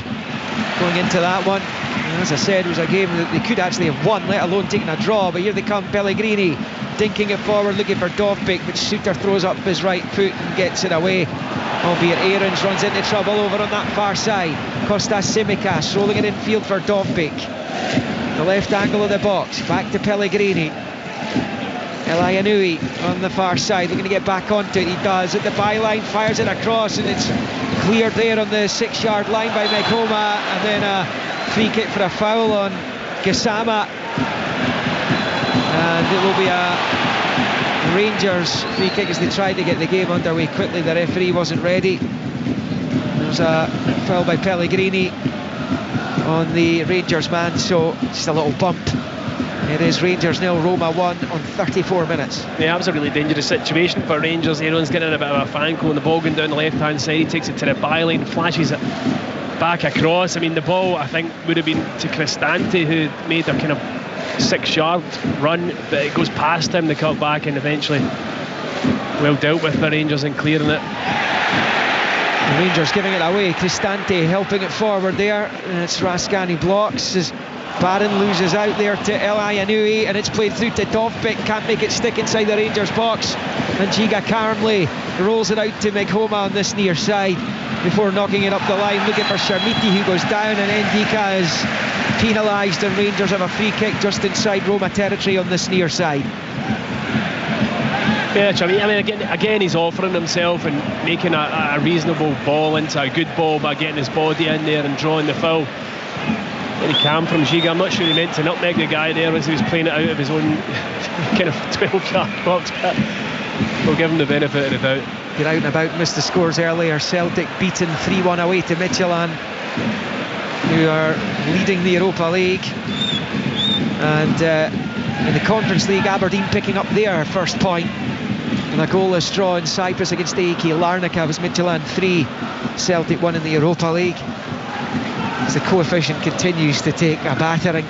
going into that one. And as I said, it was a game that they could actually have won, let alone taken a draw, but here they come, Pellegrini dinking it forward, looking for Dovbyk, but Suter throws up his right foot and gets it away, albeit Aarons runs into trouble over on that far side. Kostas Tsimikas rolling it in field for Dovbyk, the left angle of the box, back to Pellegrini. Elayanui on the far side, looking to get back onto it. He does at the byline, fires it across, and it's cleared there on the 6-yard line by Meghoma, and then a free kick for a foul on Gassama, and it will be a Rangers free kick as they tried to get the game underway quickly. The referee wasn't ready. There's a foul by Pellegrini on the Rangers man, so just a little bump. It is Rangers 0, Roma 1 on 34 minutes. Yeah, that was a really dangerous situation for Rangers. Aaron's getting in a bit of a fanco, and the ball going down the left-hand side. He takes it to the byline, flashes it back across. I mean, the ball, I think, would have been to Cristante, who made a kind of 6-yard run, but it goes past him, the cut back, and eventually well dealt with by Rangers in clearing it. The Rangers giving it away. Cristante helping it forward there, and it's Rascani blocks as Barron loses out there to Elayanui, and it's played through to Dovbyk, can't make it stick inside the Rangers box, and Giga calmly rolls it out to Meghoma on this near side before knocking it up the line, looking for Sharmiti, who goes down, and Ndika is penalised, and Rangers have a free kick just inside Roma territory on this near side. Yeah, I mean, again he's offering himself and making a reasonable ball into a good ball by getting his body in there and drawing the foul. Very calm from Giga. I'm not sure he meant to nutmeg the guy there as he was playing it out of his own kind of 12-yard box, but we'll give him the benefit of the doubt. Get out and about, missed the scores earlier. Celtic beaten 3-1 away to Midtjylland, who are leading the Europa League, and in the Conference League, Aberdeen picking up their first point and a goalless draw in Cyprus against AEK Larnaca. Was Midtjylland 3, Celtic 1 in the Europa League. As the coefficient continues to take a battering,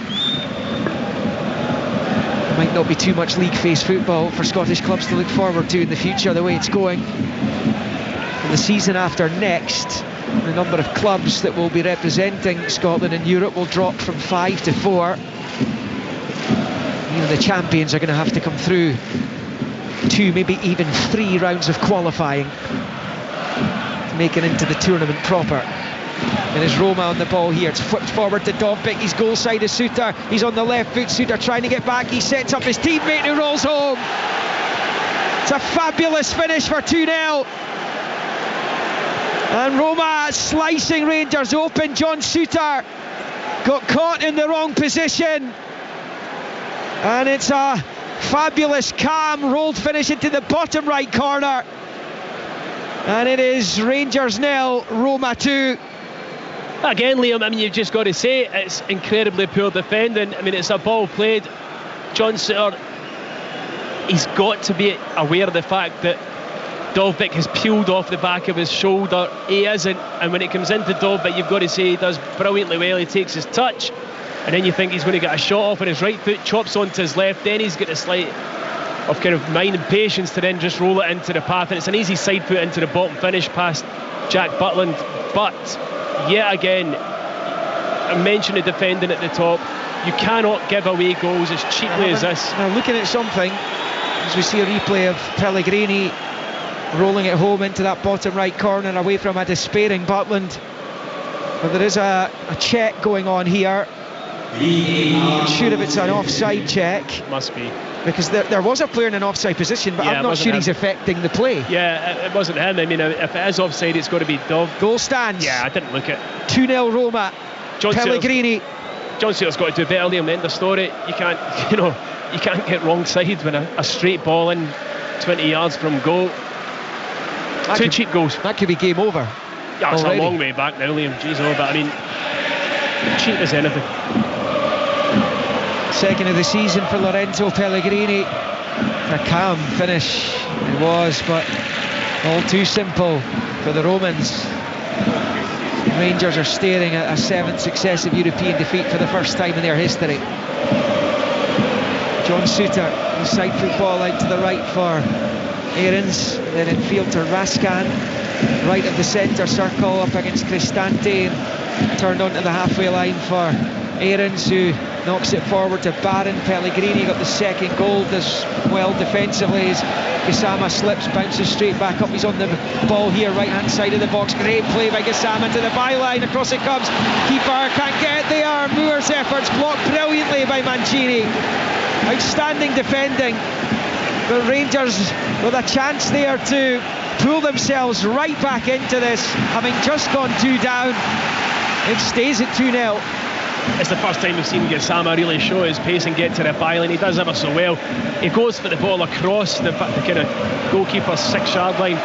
there might not be too much league phase football for Scottish clubs to look forward to in the future, the way it's going. And the season after next, the number of clubs that will be representing Scotland in Europe will drop from 5 to 4. Even the champions are going to have to come through 2, maybe even 3 rounds of qualifying to make it into the tournament proper. And it's Roma on the ball here. It's flipped forward to Dovbyk. His goal side is Suter. He's on the left foot. Suter trying to get back. He sets up his teammate who rolls home. It's a fabulous finish for 2-0. And Roma slicing Rangers open. John Suter got caught in the wrong position. And it's a fabulous, calm, rolled finish into the bottom right corner. And it is Rangers 0, Roma 2. Again, Liam, I mean, you've just got to say it's incredibly poor defending. I mean, it's a ball played. John Suter, he's got to be aware of the fact that Dovbyk has peeled off the back of his shoulder. He isn't, and when it comes into Dovbyk, you've got to say he does brilliantly well. He takes his touch, and then you think he's going to get a shot off on his right foot, chops onto his left, then he's got a slight of kind of mind and patience to then just roll it into the path, and it's an easy side foot into the bottom finish past Jack Butland. But yet again, I mentioned the defending at the top. You cannot give away goals as cheaply as this. Now looking at something, as we see a replay of Pellegrini rolling it home into that bottom right corner away from a despairing Butland. But there is a check going on here. I'm sure if it's an offside check. Must be. Because there was a player in an offside position, but I'm not sure he's affecting the play. Yeah, it wasn't him. I mean, if it is offside, it's got to be Dove. Goal stands. Yeah, I didn't look at 2-0 Roma. Pellegrini. John Searle's got to do better. Liam, end of story. You can't get wrong side when a straight ball in 20 yards from goal. Two cheap goals. That could be game over. Yeah, it's already. A long way back now, Liam. Jeez, but I mean, cheap as anything. Second of the season for Lorenzo Pellegrini. A calm finish it was, but all too simple for the Romans. Rangers are staring at a 7th successive European defeat for the first time in their history. John Suter, inside football out to the right for Aarons, then in field to Raskan, right of the centre circle up against Cristante, and turned onto the halfway line for Aarons, who knocks it forward to Barron. Pellegrini got the second goal, does well defensively as Gassama slips, bounces straight back up. He's on the ball here, right hand side of the box. Great play by Gassama to the byline, across it comes. Keeper can't get it there. Moore's efforts blocked brilliantly by Mancini. Outstanding defending. The Rangers with a chance there to pull themselves right back into this, having just gone 2 down. It stays at 2-0. It's the first time we've seen Gassama really show his pace and get to the byline. He does ever so well. He goes for the ball across the kind of goalkeeper's 6-yard line,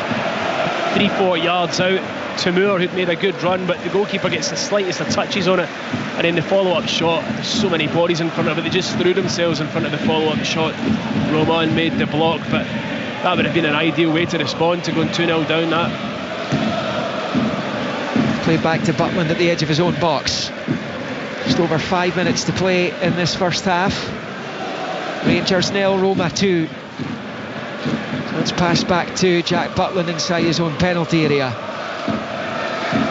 3-4 yards out to Moore, who'd made a good run, but the goalkeeper gets the slightest of touches on it, and then the follow-up shot, there's so many bodies in front of it, they just threw themselves in front of the follow-up shot. Roman made the block, but that would have been an ideal way to respond to going 2-0 down. That played back to Butland at the edge of his own box. Just over 5 minutes to play in this first half. Rangers 0, Roma 2. So it's passed back to Jack Butland inside his own penalty area.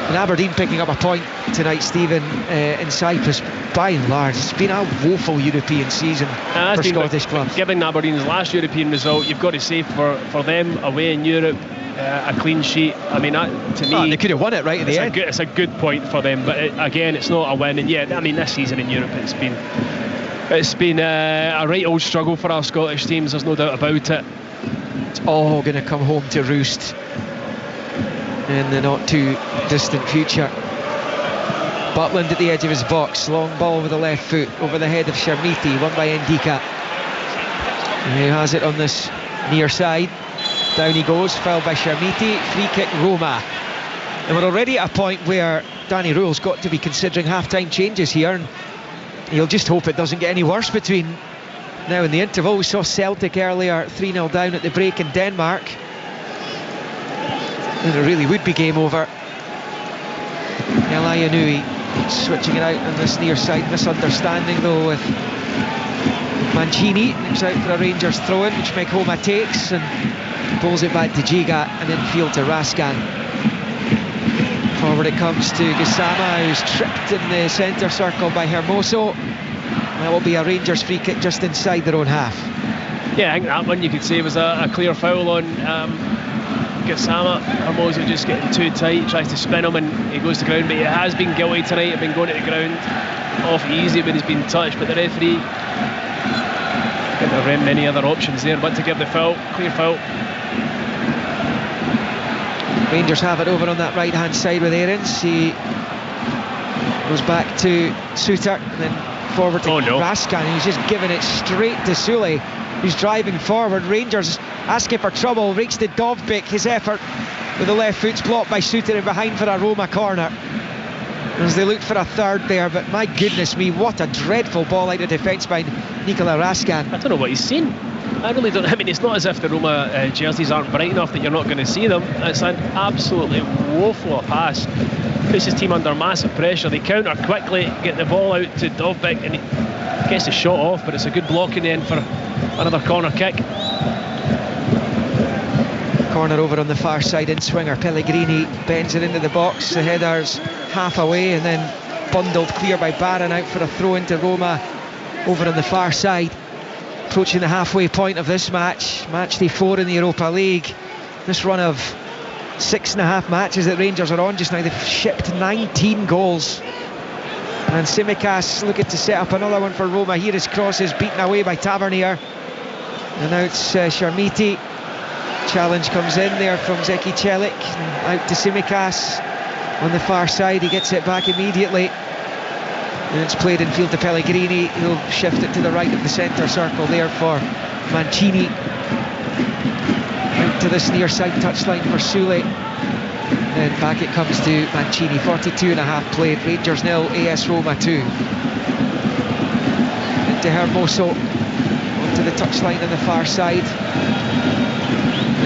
And Aberdeen picking up a point tonight, Stephen, in Cyprus. By and large, it's been a woeful European season for Scottish clubs. Given Aberdeen's last European result, you've got to say for them away in Europe, a clean sheet. I mean, that, to me, they could have won it right at the end. It's a good point for them, but again, it's not a win. And yeah, I mean, this season in Europe, it's been a right old struggle for our Scottish teams. There's no doubt about it. It's all going to come home to roost in the not too distant future. Butland at the edge of his box, long ball with the left foot over the head of Sharmiti, won by Ndika, who has it on this near side. Down he goes, fouled by Sharmiti, free kick Roma. And we're already at a point where Danny Rule's got to be considering half-time changes here, and he'll just hope it doesn't get any worse between now and the interval. We saw Celtic earlier 3-0 down at the break in Denmark, and it really would be game over. El Ayanui switching it out on this near side, misunderstanding though with Mancini. Looks out for a Rangers throw-in, which Mekhoma takes and pulls it back to Giga, and in field to Raskan. Forward it comes to Gassama, who's tripped in the centre circle by Hermoso. That will be a Rangers free kick just inside their own half. Yeah, I think that one you could say was a clear foul on Gassama. Hermoso just getting too tight, tries to spin him and he goes to ground, but he has been guilty tonight. He's been going to the ground off easy when he's been touched, but the referee couldn't have run many other options there but to give the foul, clear foul. Rangers have it over on that right hand side with Aarons. He goes back to Suter and then forward to Raskan, who's just giving it straight to Sule, who's driving forward. Rangers asking for trouble, reeks to Dovbyk, his effort with the left foot's blocked by Suter and behind for a Roma corner as they looked for a third there, but my goodness me, what a dreadful ball out of defence by Nikola Raskan. I don't know what he's seen. I really don't. I mean, it's not as if the Roma jerseys aren't bright enough that you're not going to see them. It's an absolutely woeful pass. Puts his team under massive pressure. They counter quickly, get the ball out to Dovbyk, and he gets the shot off, but it's a good block in the end for another corner kick. Corner over on the far side in swinger. Pellegrini bends it into the box. The header's half away and then bundled clear by Barron out for a throw into Roma over on the far side. Approaching the halfway point of this match day 4 in the Europa League. This run of 6.5 matches that Rangers are on just now, they've shipped 19 goals. And Tsimikas looking to set up another one for Roma. Here his cross is beaten away by Tavernier, and now it's Sharmiti. Challenge comes in there from Zeki Celik, out to Tsimikas on the far side. He gets it back immediately, and it's played in field to Pellegrini. He'll shift it to the right of the centre circle there for Mancini. Out to this near side touchline for Sule. Then back it comes to Mancini. 42.5 played. Rangers 0, AS Roma 2. Into Hermoso onto the touchline on the far side.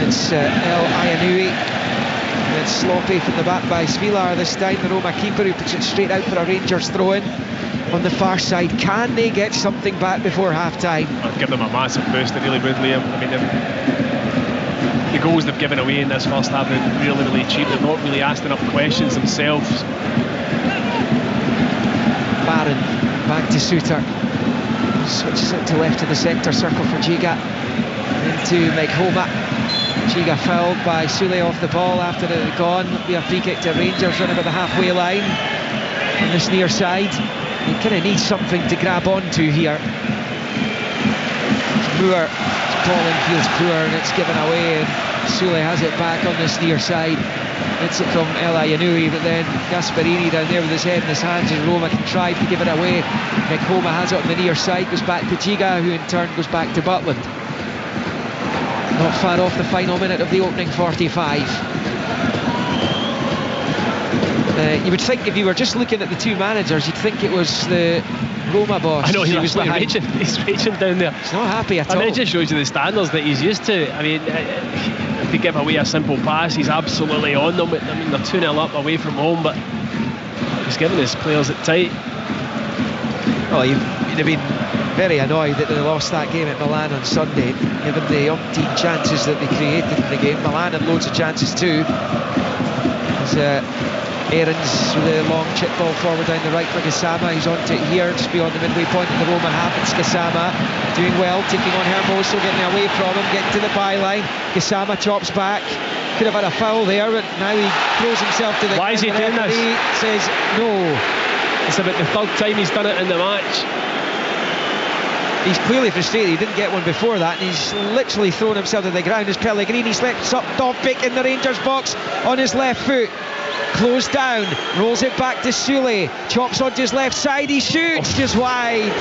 It's El Ayanui. And it's sloppy from the back by Svilar this time, the Roma keeper, who puts it straight out for a Rangers throw-in on the far side. Can they get something back before half-time? I'd give them a massive boost, they really would, Liam. I mean, the goals they've given away in this first half have been really, really cheap. They've not really asked enough questions themselves. Barron back to Suter. Switches it to left of the centre circle for Giga. Into Meghoma. Giga fouled by Sule off the ball after it had gone. It'll be a free kick to Rangers running about the halfway line on this near side. He kind of needs something to grab onto here. Poor. Ball feels poor and it's given away, and Sule has it back on this near side. Hits it from El Ayanui, but then Gasparini down there with his head in his hands, and Roma contrived to give it away. Meghoma has it on the near side, goes back to Giga, who in turn goes back to Butland. Not far off the final minute of the opening 45. You would think, if you were just looking at the two managers, you'd think it was the Roma boss. I know, he was raging. He's raging down there. He's not happy at all. I mean, it just shows you the standards that he's used to. I mean, if they give away a simple pass, he's absolutely on them. I mean, they're 2-0 up away from home, but he's giving his players it tight. Well, you'd have been very annoyed that they lost that game at Milan on Sunday, given the umpteen chances that they created in the game. Milan had loads of chances too. Aarons with a long chip ball forward down the right for Gassama. He's on to it here, just beyond the midway point of the Roma half. It's Gassama doing well, taking on Hermoso, getting away from him, getting to the byline. Gassama chops back. Could have had a foul there, but now he throws himself to the... Why is he doing this? He says no. It's about the third time he's done it in the match. He's clearly frustrated. He didn't get one before that, and he's literally thrown himself to the ground as Pellegrini slips up Dovbyk in the Rangers box on his left foot. Closed down, rolls it back to Sule, chops onto his left side, he shoots just wide.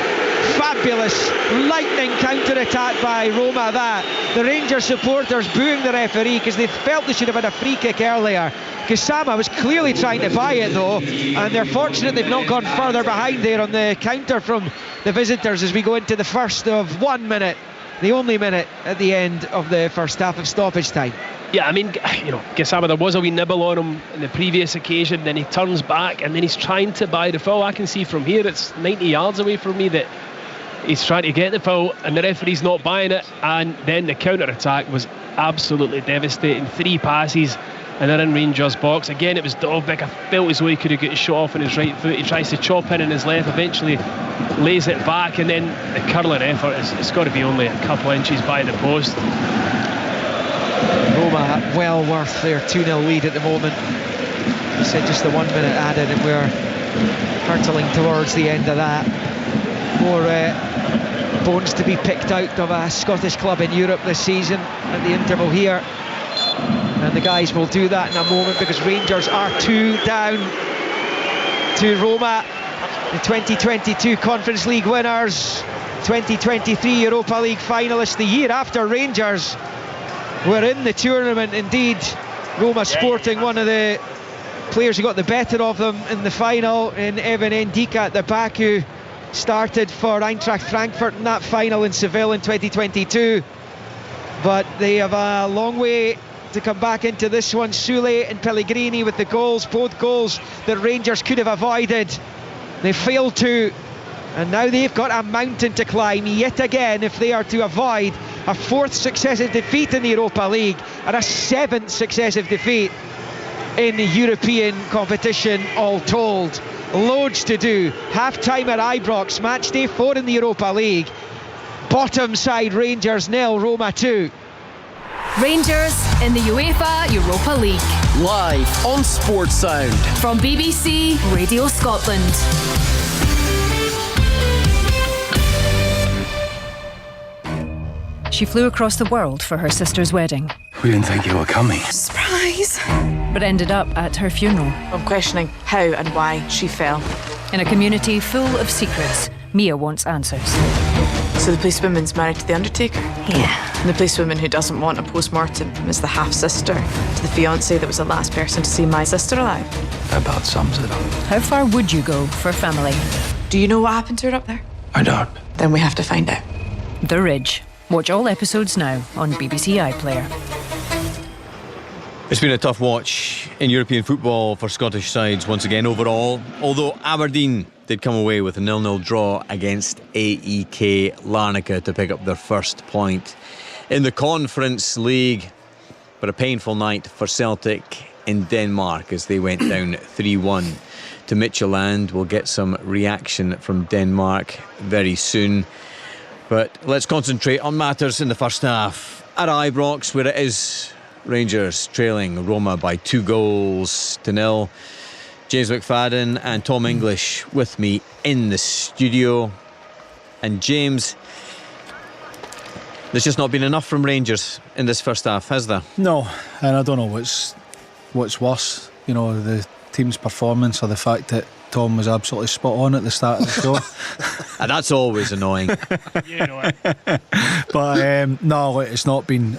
Fabulous lightning counter-attack by Roma. That the Rangers supporters booing the referee because they felt they should have had a free kick earlier. Gassama was clearly trying to buy it though, and they're fortunate they've not gone further behind there on the counter from the visitors as we go into the first of 1 minute, the only minute at the end of the first half of stoppage time. Yeah, I mean, you know, Gassama, there was a wee nibble on him in the previous occasion, then he turns back and then he's trying to buy the foul. I can see from here, it's 90 yards away from me, that he's trying to get the foul and the referee's not buying it, and then the counter-attack was absolutely devastating. 3 passes and they're in Rangers box. Again, it was Dovbyk. I felt as though he could have got a shot off on his right foot. He tries to chop in his left, eventually lays it back, and then the curling effort, it's got to be only a couple inches by the post. Roma well worth their 2-0 lead at the moment. You said just the 1 minute added, and we're hurtling towards the end of that. More bones to be picked out of a Scottish club in Europe this season at the interval here, and the guys will do that in a moment, because Rangers are 2 down to Roma, the 2022 Conference League winners, 2023 Europa League finalists, the year after Rangers were in the tournament. Indeed, Roma sporting one of the players who got the better of them in the final, in Evan Ndika at the back, who started for Eintracht Frankfurt in that final in Seville in 2022, but they have a long way to come back into this one. Sule and Pellegrini with the goals, both goals that Rangers could have avoided. They failed to, and now they've got a mountain to climb yet again if they are to avoid a 4th successive defeat in the Europa League and a 7th successive defeat in European competition, all told. Loads to do. Half-time at Ibrox, match day 4 in the Europa League. Bottom side Rangers 0, Roma 2. Rangers in the UEFA Europa League. Live on Sports Sound. From BBC Radio Scotland. She flew across the world for her sister's wedding. We didn't think you were coming. Surprise! But ended up at her funeral. I'm questioning how and why she fell. In a community full of secrets, Mia wants answers. So the policewoman's married to the undertaker? Yeah. And the policewoman who doesn't want a post-mortem is the half-sister to the fiancé that was the last person to see my sister alive. That about sums it up. How far would you go for family? Do you know what happened to her up there? I don't. Then we have to find out. The Ridge. Watch all episodes now on BBC iPlayer. It's been a tough watch in European football for Scottish sides once again overall, although Aberdeen did come away with a 0-0 draw against AEK Larnaca to pick up their first point in the Conference League. But a painful night for Celtic in Denmark as they went down 3-1 to Midtjylland. We'll get some reaction from Denmark very soon. But let's concentrate on matters in the first half at Ibrox, where it is Rangers trailing Roma by 2-0. James McFadden and Tom English with me in the studio. And James, there's just not been enough from Rangers in this first half, has there? No, and I don't know what's worse, you know, the team's performance or the fact that Tom was absolutely spot on at the start of the show. And that's always annoying. You know it. But no, it's not been.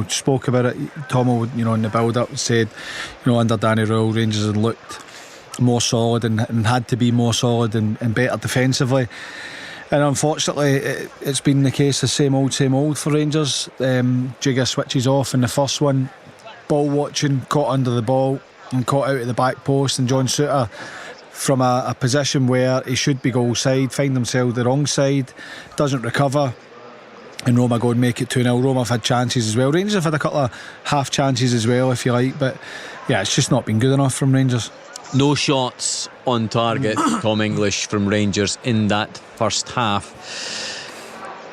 Spoke about it. Tom, in the build-up said, under Danny Rule, Rangers had looked more solid and had to be more solid and better defensively. And unfortunately, it's been the case, the same old for Rangers. Jigger switches off in the first one, ball watching, caught under the ball and caught out at the back post, and John Souttar, from a position where he should be goal side, find himself the wrong side, doesn't recover, and Roma go and make it 2-0. Roma have had chances as well. Rangers have had a couple of half chances as well, if you like, but yeah, it's just not been good enough from Rangers. No shots on target, Tom English, from Rangers in that first half.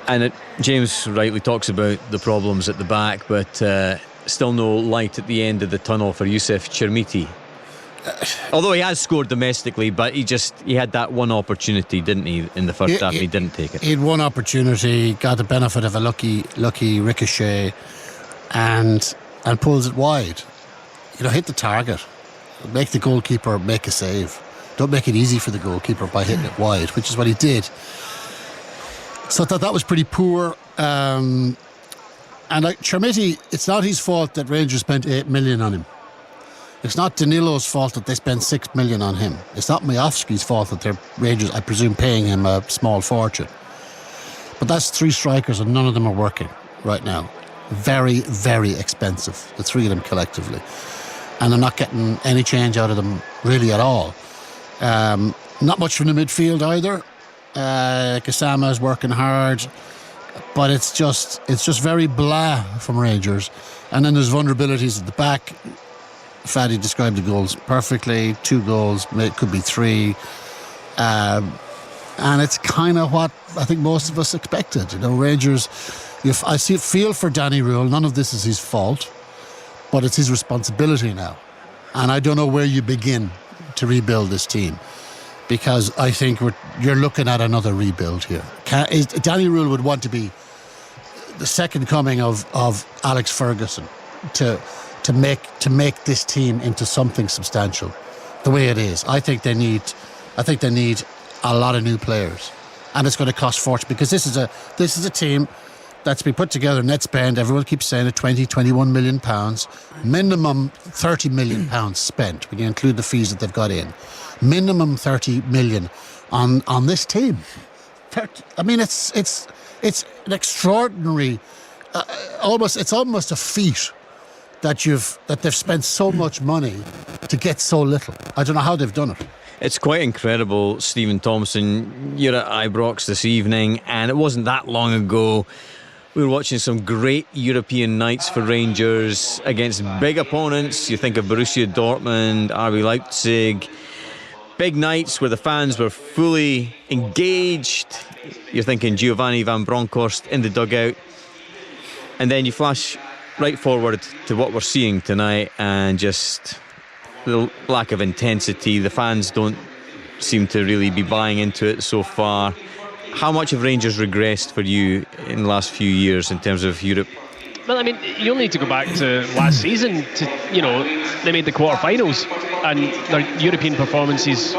And James rightly talks about the problems at the back, but still no light at the end of the tunnel for Youssef Chermiti. Although he has scored domestically, but he had that one opportunity, didn't he, in the first half, and he didn't take it. He had one opportunity, got the benefit of a lucky ricochet, and pulls it wide. Hit the target, make the goalkeeper make a save. Don't make it easy for the goalkeeper by hitting it wide, which is what he did. So I thought that was pretty poor. And Chermiti, it's not his fault that Rangers spent 8 million on him. It's not Danilo's fault that they spent 6 million on him. It's not Majowski's fault that they're Rangers, I presume, paying him a small fortune. But that's 3 strikers and none of them are working right now. Very, very expensive, the 3 of them collectively. And they're not getting any change out of them really at all. Not much from the midfield either. Gassama is working hard, but it's just very blah from Rangers. And then there's vulnerabilities at the back. Faddy described the goals perfectly. 2 goals, it could be 3, and it's kind of what I think most of us expected. Rangers. I feel for Danny Rule. None of this is his fault, but it's his responsibility now. And I don't know where you begin to rebuild this team, because I think you're looking at another rebuild here. Danny Rule would want to be the second coming of Alex Ferguson to make this team into something substantial, the way it is. I think they need a lot of new players, and it's going to cost fortune, because this is a team that's been put together, net spend, everyone keeps saying it, 21 million pounds, minimum 30 million pounds spent when you include the fees that they've got in, minimum 30 million on this team. I mean, it's an extraordinary, it's almost a feat that they've spent so much money to get so little. I don't know how they've done it. It's quite incredible, Stephen Thompson. You're at Ibrox this evening, and it wasn't that long ago we were watching some great European nights for Rangers against big opponents. You think of Borussia Dortmund, RB Leipzig. Big nights where the fans were fully engaged. You're thinking Giovanni Van Bronckhorst in the dugout. And then you flash right forward to what we're seeing tonight, and just the lack of intensity. The fans don't seem to really be buying into it so far. How much have Rangers regressed for you in the last few years in terms of Europe? Well, I mean, you only need to go back to last season to, they made the quarterfinals and their European performances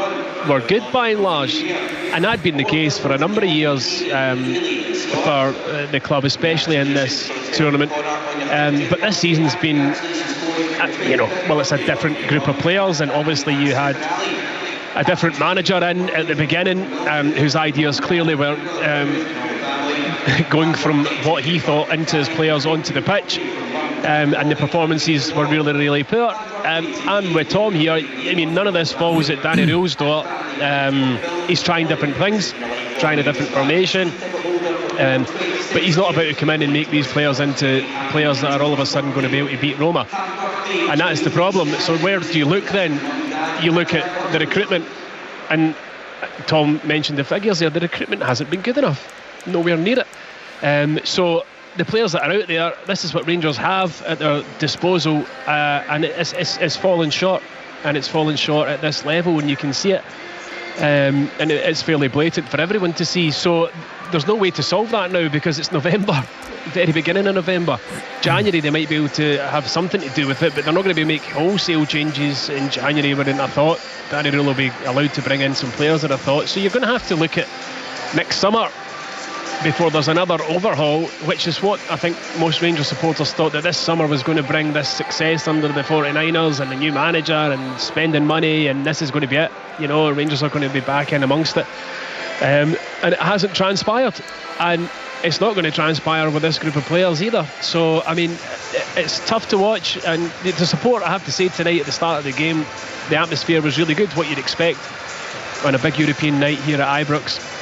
were good by and large, and that had been the case for a number of years for the club, especially in this tournament. But this season's been, it's a different group of players, and obviously you had a different manager in at the beginning, whose ideas clearly were going from what he thought into his players onto the pitch, and the performances were really, really poor. I'm with Tom here. I mean, none of this falls at Danny Röhl's door. He's trying different things, trying a different formation, but he's not about to come in and make these players into players that are all of a sudden going to be able to beat Roma, and that's the problem. So where do you look then? You look at the recruitment, and Tom mentioned the figures there. The recruitment hasn't been good enough, nowhere near it. So the players that are out there, this is what Rangers have at their disposal, and it's fallen short, and it's fallen short at this level, and you can see it, and it's fairly blatant for everyone to see. So there's no way to solve that now, because it's November, very beginning of November. January they might be able to have something to do with it, but they're not going to be making wholesale changes in January. Wherein I thought Danny Röhl will be allowed to bring in some players that I thought. So you're going to have to look at next summer before there's another overhaul, which is what I think most Rangers supporters thought, that this summer was going to bring this success under the 49ers and the new manager and spending money, and this is going to be it. Rangers are going to be back in amongst it, and it hasn't transpired, and it's not going to transpire with this group of players either. So I mean, it's tough to watch, and the support, I have to say, tonight at the start of the game, the atmosphere was really good, what you'd expect on a big European night here at Ibrox.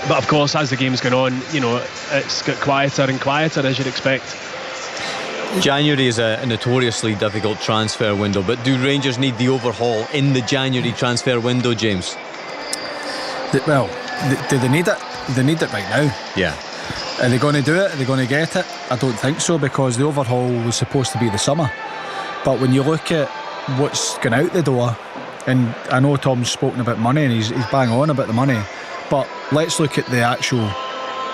But of course, as the game's gone on, it's got quieter and quieter, as you'd expect. January is a notoriously difficult transfer window, but do Rangers need the overhaul in the January transfer window, James? Do they need it? They need it right now. Yeah. Are they going to do it? Are they going to get it? I don't think so, because the overhaul was supposed to be the summer. But when you look at what's going out the door, and I know Tom's spoken about money, and he's bang on about the money, but let's look at the actual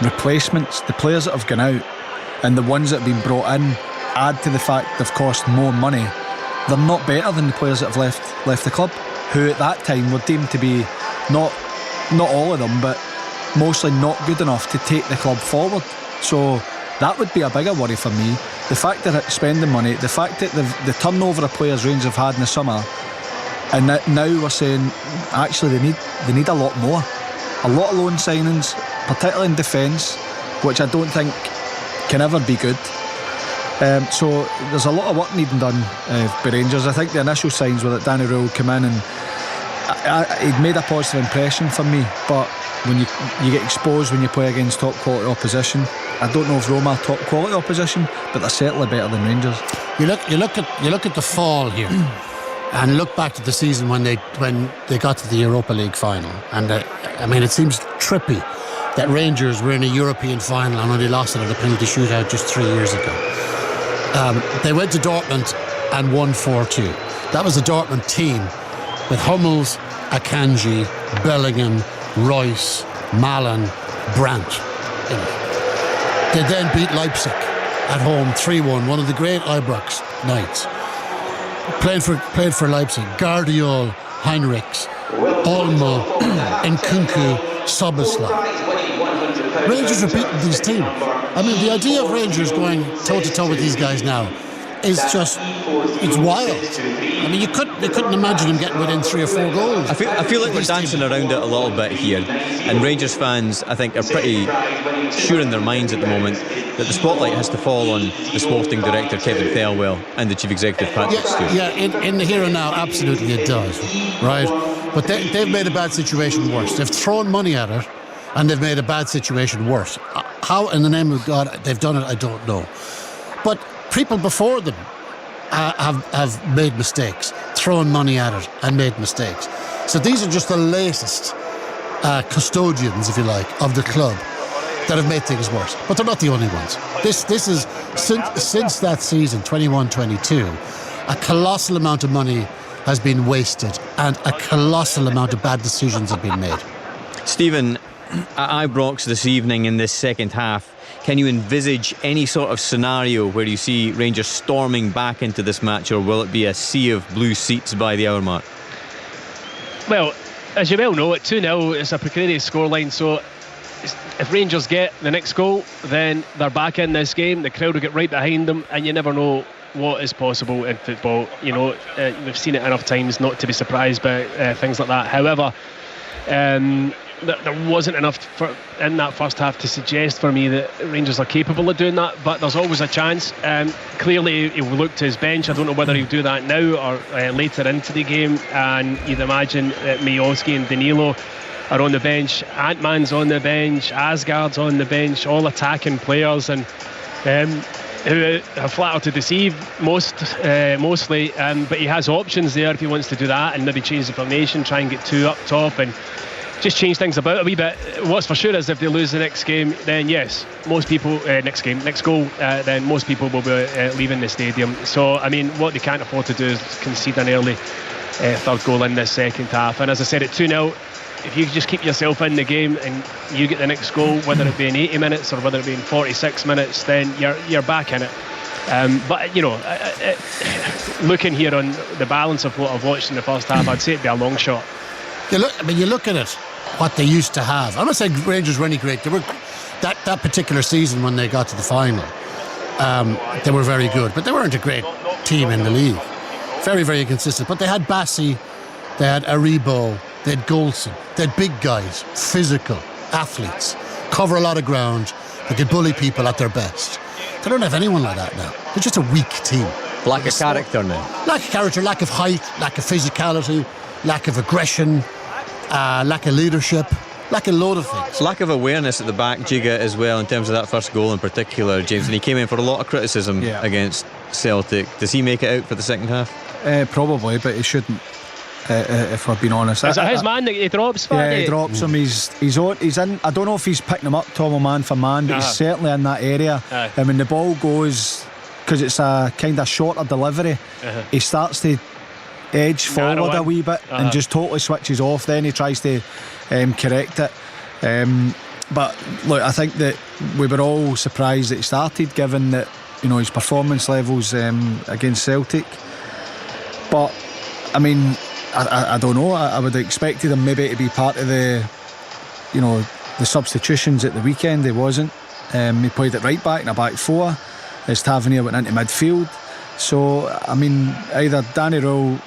replacements. The players that have gone out and the ones that have been brought in, add to the fact they've cost more money. They're not better than the players that have left the club, who at that time were deemed to be not all of them, but mostly not good enough to take the club forward. So that would be a bigger worry for me. The fact that it's spending money, the fact that the turnover of players Rangers have had in the summer, and now we're saying actually they need a lot more. A lot of loan signings, particularly in defence, which I don't think can ever be good. So there's a lot of work needing done by Rangers. I think the initial signs were that Danny Röhl would come in, and he'd made a positive impression for me, but when you get exposed when you play against top quality opposition, I don't know if Roma are top quality opposition, but they're certainly better than Rangers. You look at the fall here, and look back to the season when they got to the Europa League final, and I mean, it seems trippy that Rangers were in a European final and only lost it at a penalty shootout just 3 years ago. They went to Dortmund and won 4-2. That was a Dortmund team with Hummels, Akanji, Bellingham, Royce, Malen, Brandt. They then beat Leipzig at home 3-1, one of the great Ibrox nights. Playing for Leipzig, Guardiola, Heinrichs, Olmo, Nkunku, Soboslai. Rangers are beating these teams. I mean, the idea of Rangers going toe-to-toe with these guys now is just, it's wild. I mean, you couldn't imagine him getting within 3 or 4 goals. I feel like we're dancing around it a little bit here, and Rangers fans, I think, are pretty sure in their minds at the moment that the spotlight has to fall on the sporting director Kevin Thelwell and the chief executive Patrick Stewart. Yeah, in the here and now, absolutely it does, right? But they've made a bad situation worse. They've thrown money at it, and they've made a bad situation worse. How, in the name of God, they've done it, I don't know. But people before them have made mistakes, thrown money at it and made mistakes. So these are just the latest custodians, if you like, of the club that have made things worse. But they're not the only ones. This is, since that season, 21-22, a colossal amount of money has been wasted and a colossal amount of bad decisions have been made. Stephen, at Ibrox this evening in this second half, can you envisage any sort of scenario where you see Rangers storming back into this match, or will it be a sea of blue seats by the hour mark? Well, as you well know, at 2-0 it's a precarious scoreline, so if Rangers get the next goal, then they're back in this game. The crowd will get right behind them, and you never know what is possible in football. You know, we've seen it enough times not to be surprised by things like that. However, there wasn't enough in that first half to suggest for me that Rangers are capable of doing that, but there's always a chance. Clearly he'll look to his bench. I don't know whether he'll do that now or later into the game, and you'd imagine that Miovski and Danilo are on the bench, Ant-Man's on the bench, Asgard's on the bench, all attacking players, and who are flatter to deceive mostly, but he has options there if he wants to do that and maybe change the formation, try and get 2 up top and just change things about a wee bit. What's for sure is if they lose the next game, then yes, most people next goal, then most people will be leaving the stadium. So I mean, what they can't afford to do is concede an early third goal in this second half. And as I said, at 2-0, if you just keep yourself in the game and you get the next goal, whether it be in 80 minutes or whether it be in 46 minutes, then you're back in it. But you know, looking here on the balance of what I've watched in the first half, I'd say it'd be a long shot. You look at it, what they used to have. I'm not saying Rangers were any great. They were that particular season when they got to the final. They were very good, but they weren't a great team in the league. Very, very inconsistent. But they had Bassi, they had Aribo, they had Goldson, they had big guys, physical athletes, cover a lot of ground. They could bully people at their best. They don't have anyone like that now. They're just a weak team. Lack of character now. Lack of character, lack of height, lack of physicality, lack of aggression, lack of leadership, lack of a load of things. Lack of awareness at the back, Giga, as well, in terms of that first goal in particular, James. And he came in for a lot of criticism against Celtic. Does he make it out for the second half? Probably, but he shouldn't. If we're being honest, is it his man that he drops? Yeah, he drops him. He's in. I don't know if he's picking him up, Tomo, man for man, but he's certainly in that area. And when the ball goes, because it's a kind of shorter delivery, he starts to edge forward a wee bit and just totally switches off. Then he tries to correct it. But look, I think that we were all surprised that he started, given that, you know, his performance levels against Celtic. But I mean, I don't know. I would have expected him maybe to be part of the substitutions at the weekend. He wasn't. He played at right back in a back four as Tavernier went into midfield. So I mean, either Danny Rowell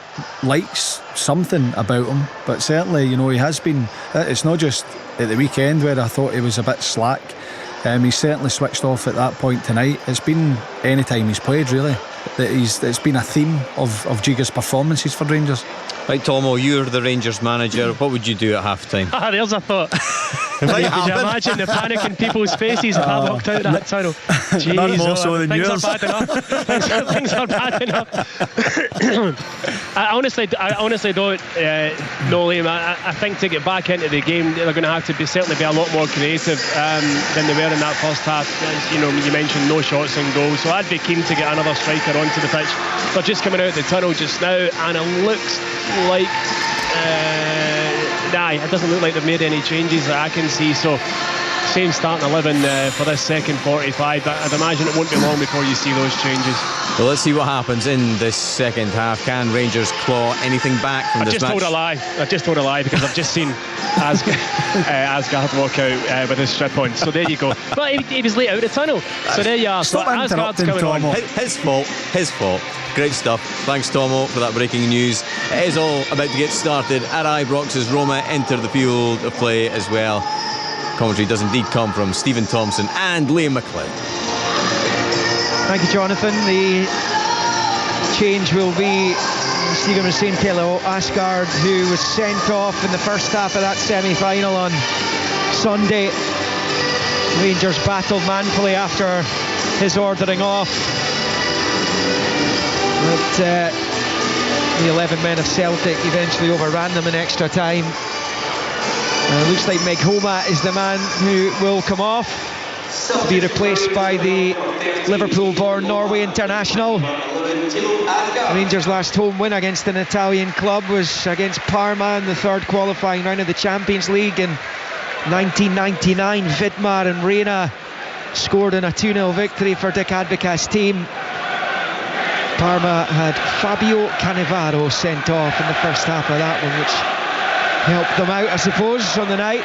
likes something about him, but certainly, you know, he has been. It's not just at the weekend where I thought he was a bit slack. He's certainly switched off at that point tonight. It's been any time he's played, really, that it's been a theme of Giga's performances for Rangers. Right, Tomo, you're the Rangers manager. What would you do at half time? There's a thought. Could you imagine the panic in people's faces if I walked out that tunnel? Jeez, none more so than yours. Things are bad enough. I honestly don't know, Liam. I think to get back into the game, they're going to have to certainly be a lot more creative than they were in that first half. You know, you mentioned no shots and goals, so I'd be keen to get another striker onto the pitch. They're just coming out of the tunnel just now, and it looks like it doesn't look like they've made any changes that I can see. So same starting 11 for this second 45. I'd imagine it won't be long before you see those changes. Well, let's see what happens in this second half. Can Rangers claw anything back from this match? I've just told a lie because I've just seen Asgard walk out with his strip on. So there you go. But he was late out of the tunnel. So there you are. So Asgard's coming on. His fault. Great stuff. Thanks, Tomo, for that breaking news. It is all about to get started at Ibrox as Roma enter the field of play as well. Commentary does indeed come from Stephen Thompson and Liam McLeod. Thank you, Jonathan. The change will be Stephen Hussein-Kelo Asgard, who was sent off in the first half of that semi-final on Sunday. Rangers battled manfully after his ordering off. But the 11 men of Celtic eventually overran them in extra time. Looks like Meg Homa is the man who will come off, to be replaced by the Liverpool-born Norway international. Rangers' last home win against an Italian club was against Parma in the third qualifying round of the Champions League in 1999. Vidmar and Reina scored in a 2-0 victory for Dick Advocaat's team. Parma had Fabio Cannavaro sent off in the first half of that one, which helped them out, I suppose, on the night.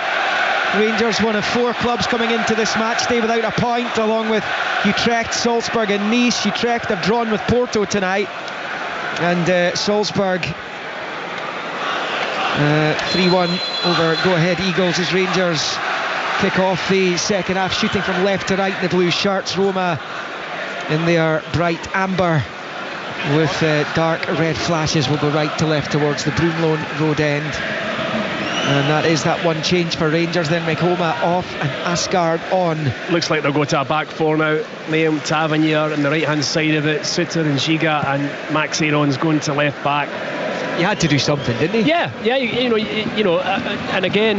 Rangers, one of 4 clubs coming into this match day without a point, along with Utrecht, Salzburg and Nice. Utrecht have drawn with Porto tonight, and Salzburg 3-1 over go-ahead Eagles as Rangers kick off the second half, shooting from left to right in the blue shirts. Roma in their bright amber with dark red flashes will go right to left towards the Broomloan Road end. And that is that one change for Rangers. Then Makoma off and Asgard on. Looks like they'll go to a back 4 now. Liam, Tavernier on the right hand side of it, Suter and Giga, and Max Aaron's going to left back. You had to do something, didn't he? Yeah. You know, and again,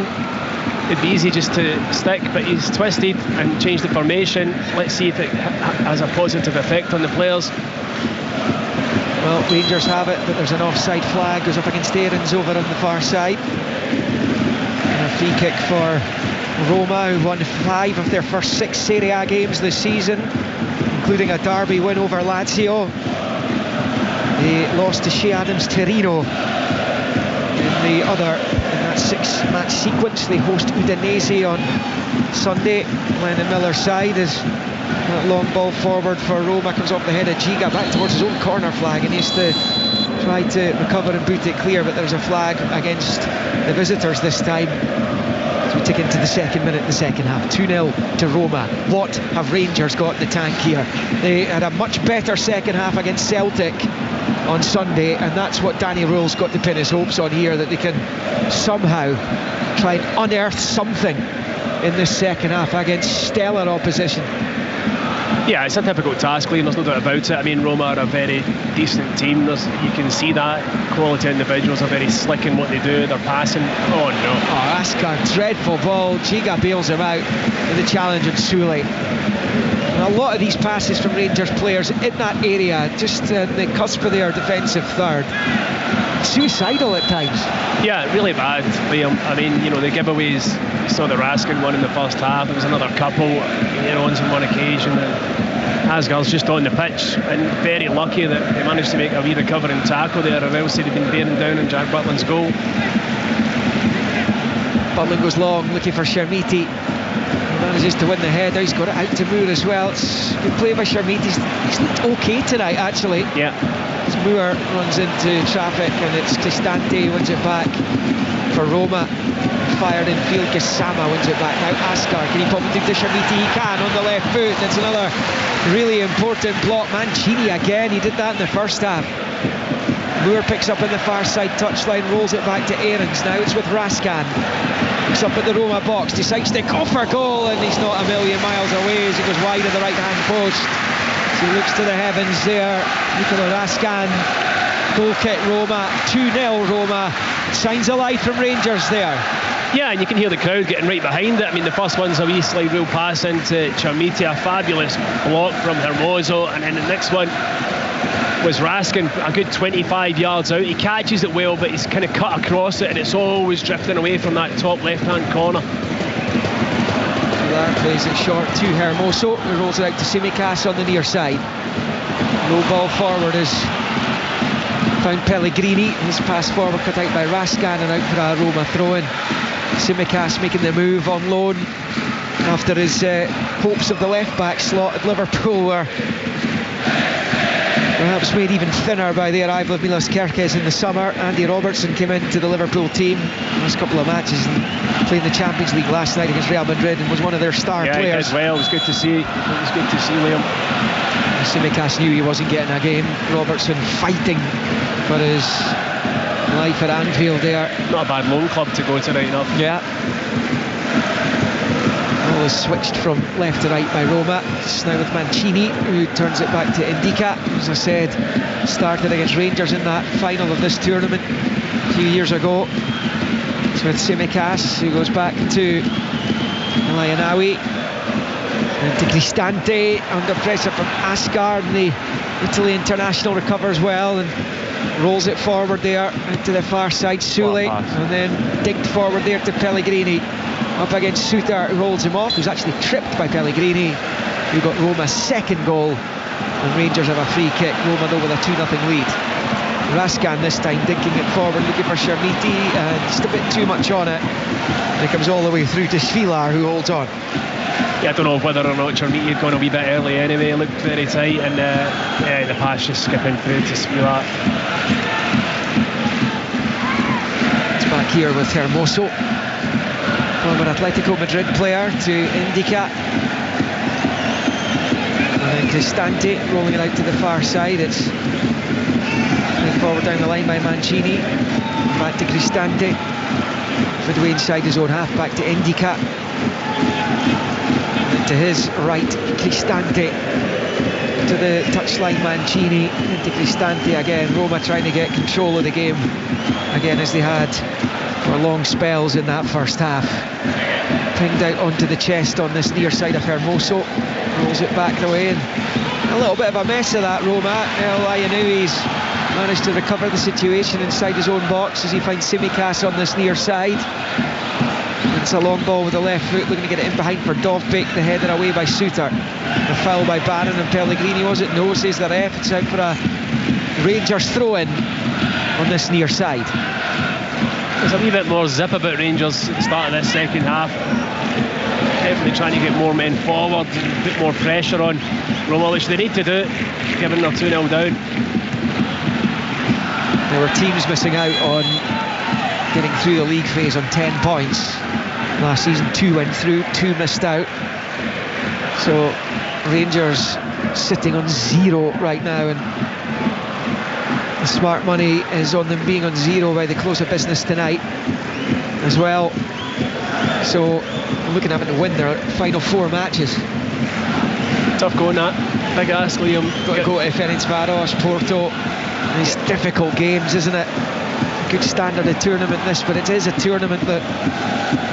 it'd be easy just to stick, but he's twisted and changed the formation. Let's see if it has a positive effect on the players. Well, Rangers have it, but there's an offside flag, goes up against Aarons over on the far side. And a free kick for Roma, who won 5 of their first 6 Serie A games this season, including a derby win over Lazio. They lost to Shea Adams Torino in that 6-match sequence. They host Udinese on Sunday. Lennon Miller's side is that long ball forward for Roma, comes off the head of Giga back towards his own corner flag, and he has to try to recover and boot it clear, but there's a flag against the visitors this time. As we tick into the second minute in the second half. 2-0 to Roma. What have Rangers got in the tank here? They had a much better second half against Celtic on Sunday, and that's what Danny Röhl's got to pin his hopes on here, that they can somehow try and unearth something in this second half against stellar opposition. Yeah, it's a difficult task, Liam, there's no doubt about it. I mean, Roma are a very decent team. You can see that. Quality individuals are very slick in what they do. They're passing. Oh, no. Oh, Ascar, dreadful ball. Giga bails him out with the challenge on Souley. And a lot of these passes from Rangers players in that area, just the cusp of their defensive third. Suicidal at times. Yeah, really bad, Liam. I mean, you know, the giveaways, you saw the Raskin one in the first half. There was another couple, on one occasion. And Asgard's just on the pitch, and very lucky that they managed to make a wee recovering tackle there, or else he'd have been bearing down on Jack Butland's goal. Butland goes long, looking for Shermiti. Manages to win the header. He's got it out to Moore as well. It's good play by Shermiti. He's looked okay tonight, actually. Yeah. As Moore runs into traffic, and it's Cristante wins it back for Roma. Fired in field, Gassama wins it back. Now Ascar, can he pop it into Shermiti? He can on the left foot. That's another really important block. Mancini again, he did that in the first half. Moore picks up in the far side touchline, rolls it back to Aarons. Now it's with Raskan. Looks up at the Roma box, decides to go for goal, and he's not a million miles away as it goes wide of the right hand post. So he looks to the heavens there. Nicola Raskan, goal kick Roma, 2-0 Roma. Signs of life from Rangers there. Yeah, and you can hear the crowd getting right behind it. I mean, the first one's a wee slide rule pass into Chermiti, a fabulous block from Hermoso, and then the next one was Raskin, a good 25 yards out. He catches it well, but he's kind of cut across it, and it's always drifting away from that top left-hand corner. Aguilar plays it short to Hermoso, who rolls it out to Tsimikas on the near side. Low ball forward is found Pellegrini. His pass forward cut out by Raskan and out for a Roma throw-in. Tsimikas making the move on loan after his hopes of the left-back slot at Liverpool were perhaps made even thinner by the arrival of Milos Kerkez in the summer. Andy Robertson came into the Liverpool team last couple of matches and played in the Champions League last night against Real Madrid and was one of their star players. He did well. It was good to see. It was good to see Liam. Tsimikas knew he wasn't getting a game. Robertson fighting for his life at Anfield there. Not a bad loan club to go to, right enough. Yeah. Ball is switched from left to right by Roma. It's now with Mancini, who turns it back to Indica. As I said, started against Rangers in that final of this tournament a few years ago. It's with Tsimikas, who goes back to Elyanawi. And to Cristante, under pressure from Asgard. The Italy international recovers well and rolls it forward there into the far side. Sule, and then digged forward there to Pellegrini. Up against Suter, who holds him off, who's actually tripped by Pellegrini, who got Roma's second goal. And Rangers have a free kick. Roma though with a 2-0 lead. Raskan this time dinking it forward, looking for Chermiti, and just a bit too much on it. And it comes all the way through to Svilar, who holds on. Yeah, I don't know whether or not Chermiti had gone a wee bit early anyway. It looked very tight, and the pass just skipping through to Svilar. It's back here with Hermoso, former Atletico Madrid player, to Indica. And then Cristante rolling it out to the far side. It's played forward down the line by Mancini. Back to Cristante. Midway inside his own half, back to Indica. And to his right, Cristante. To the touchline, Mancini. Into Cristante again. Roma trying to get control of the game again, as they had for long spells in that first half. Pinged out onto the chest on this near side of Hermoso. Rolls it back the way, and a little bit of a mess of that, Roma. Elyanawi's managed to recover the situation inside his own box as he finds Tsimikas on this near side. It's a long ball with the left foot, looking to get it in behind for Dovbyk. The header away by Suter. The foul by Barron and Pellegrini, was it? No, says the ref. It's out for a Rangers throw-in on this near side. There's a wee bit more zip about Rangers at the start of this second half. Definitely trying to get more men forward and put more pressure on Roma, which they need to do, given they're 2-0 down. There were teams missing out on getting through the league phase on 10 points. Last season 2 went through, 2 missed out. So Rangers sitting on 0 right now, and the smart money is on them being on 0 by the close of business tonight as well. So looking at having to win their final 4 matches. Tough going, that. Big ask, Liam. Got to go to Ferencváros, Porto. These difficult games, isn't it? Good standard of tournament this, but it is a tournament that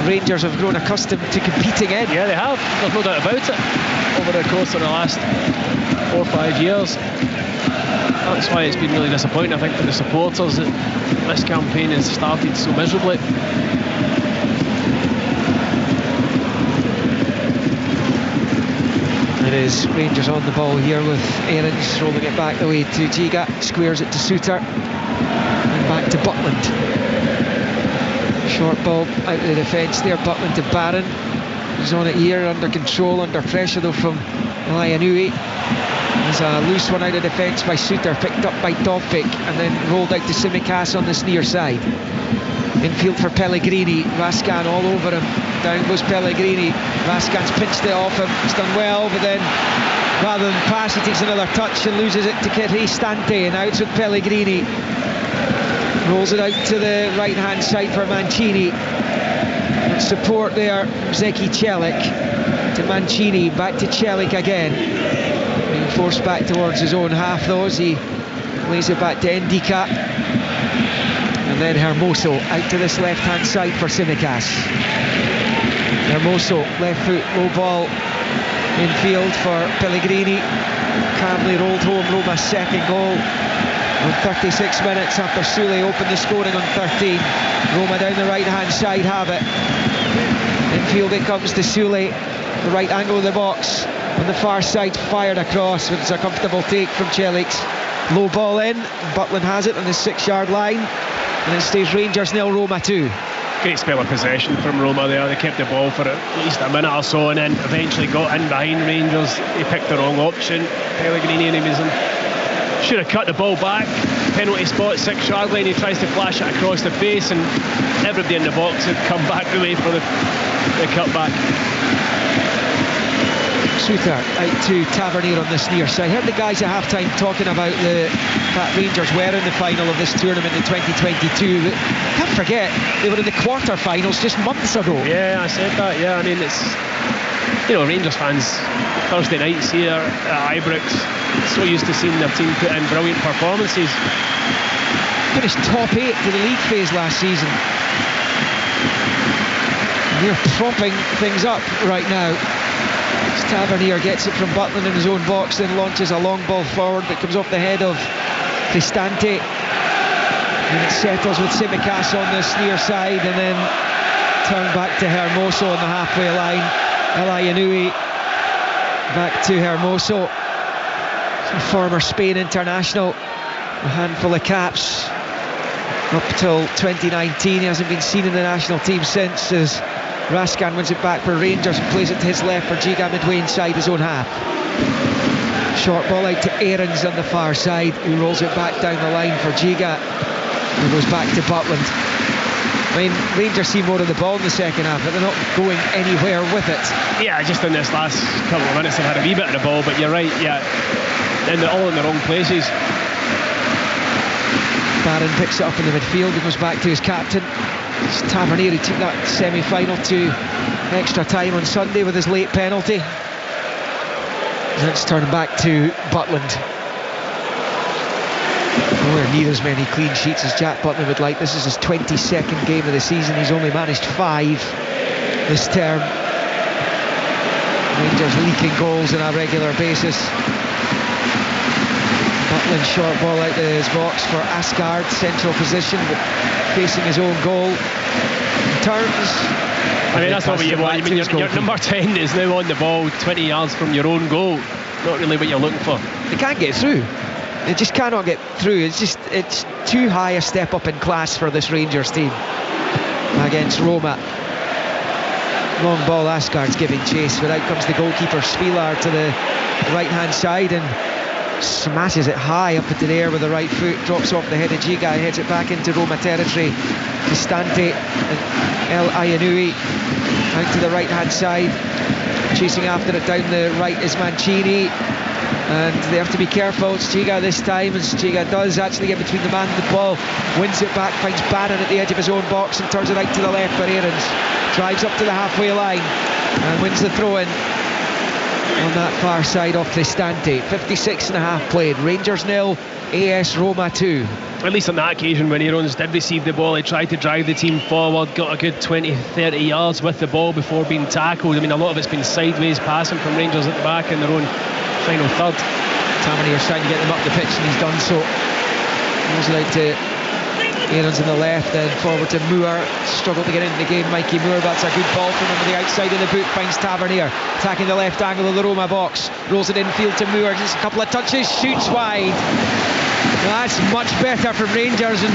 Rangers have grown accustomed to competing in. Yeah, they have. There's no doubt about it. Over the course of the last 4 or 5 years. That's why it's been really disappointing, I think, for the supporters that this campaign has started so miserably. It is Rangers on the ball here with Aarons rolling it back the way to Giga, squares it to Suter, and back to Butland. Short ball out of the defence there, Butland to Barron. He's on it here, under control, under pressure though from Elyanawi. There's a loose one out of defence by Suter, picked up by Dovbyk, and then rolled out to Tsimikas on this near side. Infield for Pellegrini, Raskan all over him. Down goes Pellegrini. Raskan's pinched it off him. He's done well, but then rather than pass, he takes another touch and loses it to Cristante. And now it's with Pellegrini. Rolls it out to the right-hand side for Mancini. And support there, Zeki Celik to Mancini. Back to Celik again. Being forced back towards his own half, though, as he lays it back to Indica. And then Hermoso out to this left-hand side for Tsimikas. Hermoso, left foot, low ball infield for Pellegrini. Calmly rolled home Roma's second goal on 36 minutes after Sule opened the scoring on 13. Roma down the right-hand side have it. Infield it comes to Sule. the right angle of the box on the far side, fired across, but it's a comfortable take from Celic. Low ball in, Butland has it on the 6-yard line, and it stays Rangers 0, Roma 2. Great spell of possession from Roma there. They kept the ball for at least a minute or so, and then eventually got in behind Rangers. They picked the wrong option. Pellegrini, and he was in, should have cut the ball back. Penalty spot, 6-yard line. He tries to flash it across the face, and everybody in the box had come back to wait for the cut back. Suter out to Tavernier on this near side. Heard the guys at half-time talking about that Rangers were in the final of this tournament in 2022. But can't forget, they were in the quarter-finals just months ago. Yeah, I said that, yeah. I mean, it's, you know, Rangers fans, Thursday nights here at Ibrox, so used to seeing their team put in brilliant performances. Finished top 8 to the league phase last season. They're propping things up right now. Tavernier gets it from Butland in his own box, then launches a long ball forward that comes off the head of Cristante, and it settles with Tsimikas on this near side, and then turned back to Hermoso on the halfway line. El Ayanui back to Hermoso, former Spain international, a handful of caps up till 2019. He hasn't been seen in the national team since, as Raskan wins it back for Rangers and plays it to his left for Giga midway inside his own half. Short ball out to Aarons on the far side, who rolls it back down the line for Giga, who goes back to Butland. I mean, Rangers see more of the ball in the second half, but they're not going anywhere with it. Yeah, just in this last couple of minutes they've had a wee bit of the ball, but you're right, yeah, and they're all in the wrong places. Barron picks it up in the midfield, he goes back to his captain. It's Tavernier, who took that semi-final to extra time on Sunday with his late penalty. And it's turned back to Butland. Nowhere near as many clean sheets as Jack Butland would like. This is his 22nd game of the season. He's only managed 5 this term. Rangers leaking goals on a regular basis. Butland short ball out of his box for Asgard, central position, but facing his own goal. Turns. I mean, that's not what you want. I mean, your number 10 is now on the ball 20 yards from your own goal. Not really what you're looking for. They can't get through. They just cannot get through. It's too high a step up in class for this Rangers team against Roma. Long ball, Asgard's giving chase, but out comes the goalkeeper Spilar to the right hand side and smashes it high up into the air with the right foot, drops off the head of Giga, heads it back into Roma territory. Cristante and El Ayanui out to the right hand side, chasing after it down the right is Mancini, and they have to be careful. It's Giga this time, as Giga does actually get between the man and the ball, wins it back, finds Bannon at the edge of his own box and turns it out to the left for Aarons, drives up to the halfway line and wins the throw-in on that far side of Cristante. 56.5 played. Rangers 0, AS Roma 2. At least on that occasion when Aarons did receive the ball, he tried to drive the team forward, got a good 20-30 yards with the ball before being tackled. I mean, a lot of it's been sideways passing from Rangers at the back in their own final third. Tavernier's trying to get them up the pitch, and he's done so. Goes it out to Aarons on the left, then forward to Moore. Struggled to get into the game, Mikey Moore. That's a good ball from him on the outside of the boot. Finds Tavernier attacking the left angle of the Roma box. Rolls it infield to Moore. Just a couple of touches, shoots wide. That's much better from Rangers and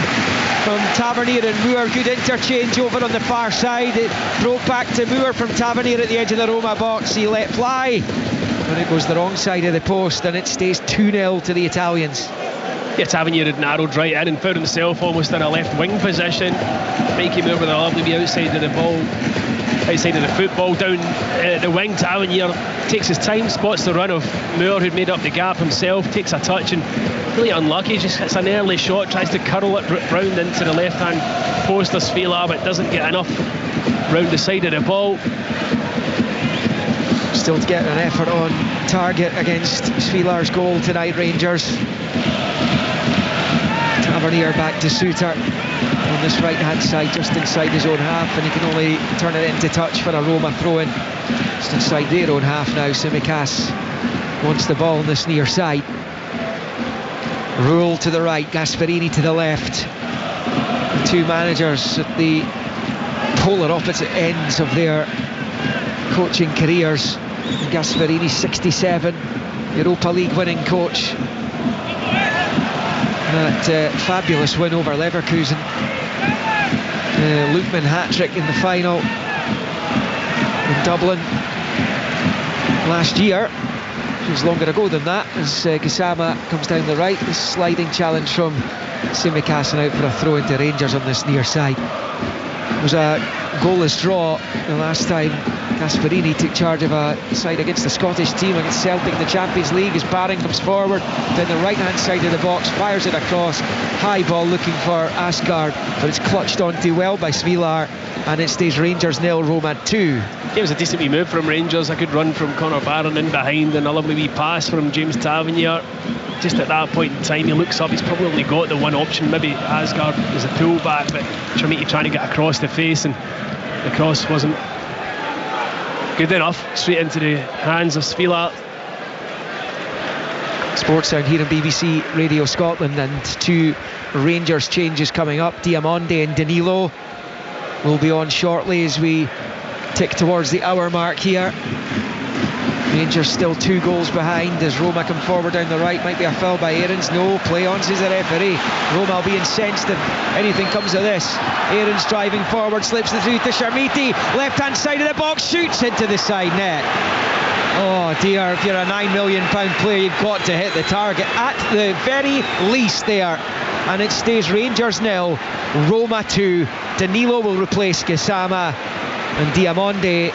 from Tavernier and Moore. Good interchange over on the far side. It broke back to Moore from Tavernier at the edge of the Roma box. He let fly, but it goes the wrong side of the post, and it stays 2-0 to the Italians. Yeah, Tavernier had narrowed right in and found himself almost in a left wing position. Mikey Moore with a lovely wee outside of the ball, outside of the football down the wing. Tavernier takes his time, spots the run of Moore, who'd made up the gap himself, takes a touch and really unlucky, just hits an early shot, tries to curl it round into the left hand post of Svila, but doesn't get enough round the side of the ball. Still to get an effort on target against Svilar's goal tonight, Rangers. Tavernier back to Suter on this right hand side, just inside his own half, and he can only turn it into touch for a Roma throw-in. Just inside their own half now. Tsimikas wants the ball on this near side. Rule to the right, Gasperini to the left. The two managers at the polar opposite ends of their coaching careers. Gasparini's 67, Europa League winning coach. That fabulous win over Leverkusen. Lookman hat-trick in the final in Dublin last year. It was longer ago than that, as Gassama comes down the right. This sliding challenge from Tsimikas out for a throw into Rangers on this near side. It was a goalless draw the last time Gasparini took charge of a side against the Scottish team against Celtic in the Champions League. As Barron comes forward down the right hand side of the box, fires it across, high ball looking for Asgard, but it's clutched onto well by Svilar, and it stays Rangers 0, Roma 2. It was a decent wee move from Rangers. A good run from Conor Barron in behind, and a lovely wee pass from James Tavernier. Just at that point in time, he looks up, he's probably only got the one option, maybe Asgard as a pullback, but Chermiti trying to get across the face, and the cross wasn't good enough. Straight into the hands of Svilar. Sports Sound here on BBC Radio Scotland, and 2 Rangers changes coming up. Diamonde and Danilo will be on shortly as we tick towards the hour mark here. Rangers still 2 goals behind as Roma come forward down the right. Might be a foul by Aarons. No, play on, says the referee. Roma will be incensed if anything comes of this. Aarons driving forward, slips it through to Chermiti. Left hand side of the box, shoots into the side net. Oh dear, if you're a £9 million player, you've got to hit the target at the very least there. And it stays Rangers 0, Roma 2. Danilo will replace Gassama, and Diamonde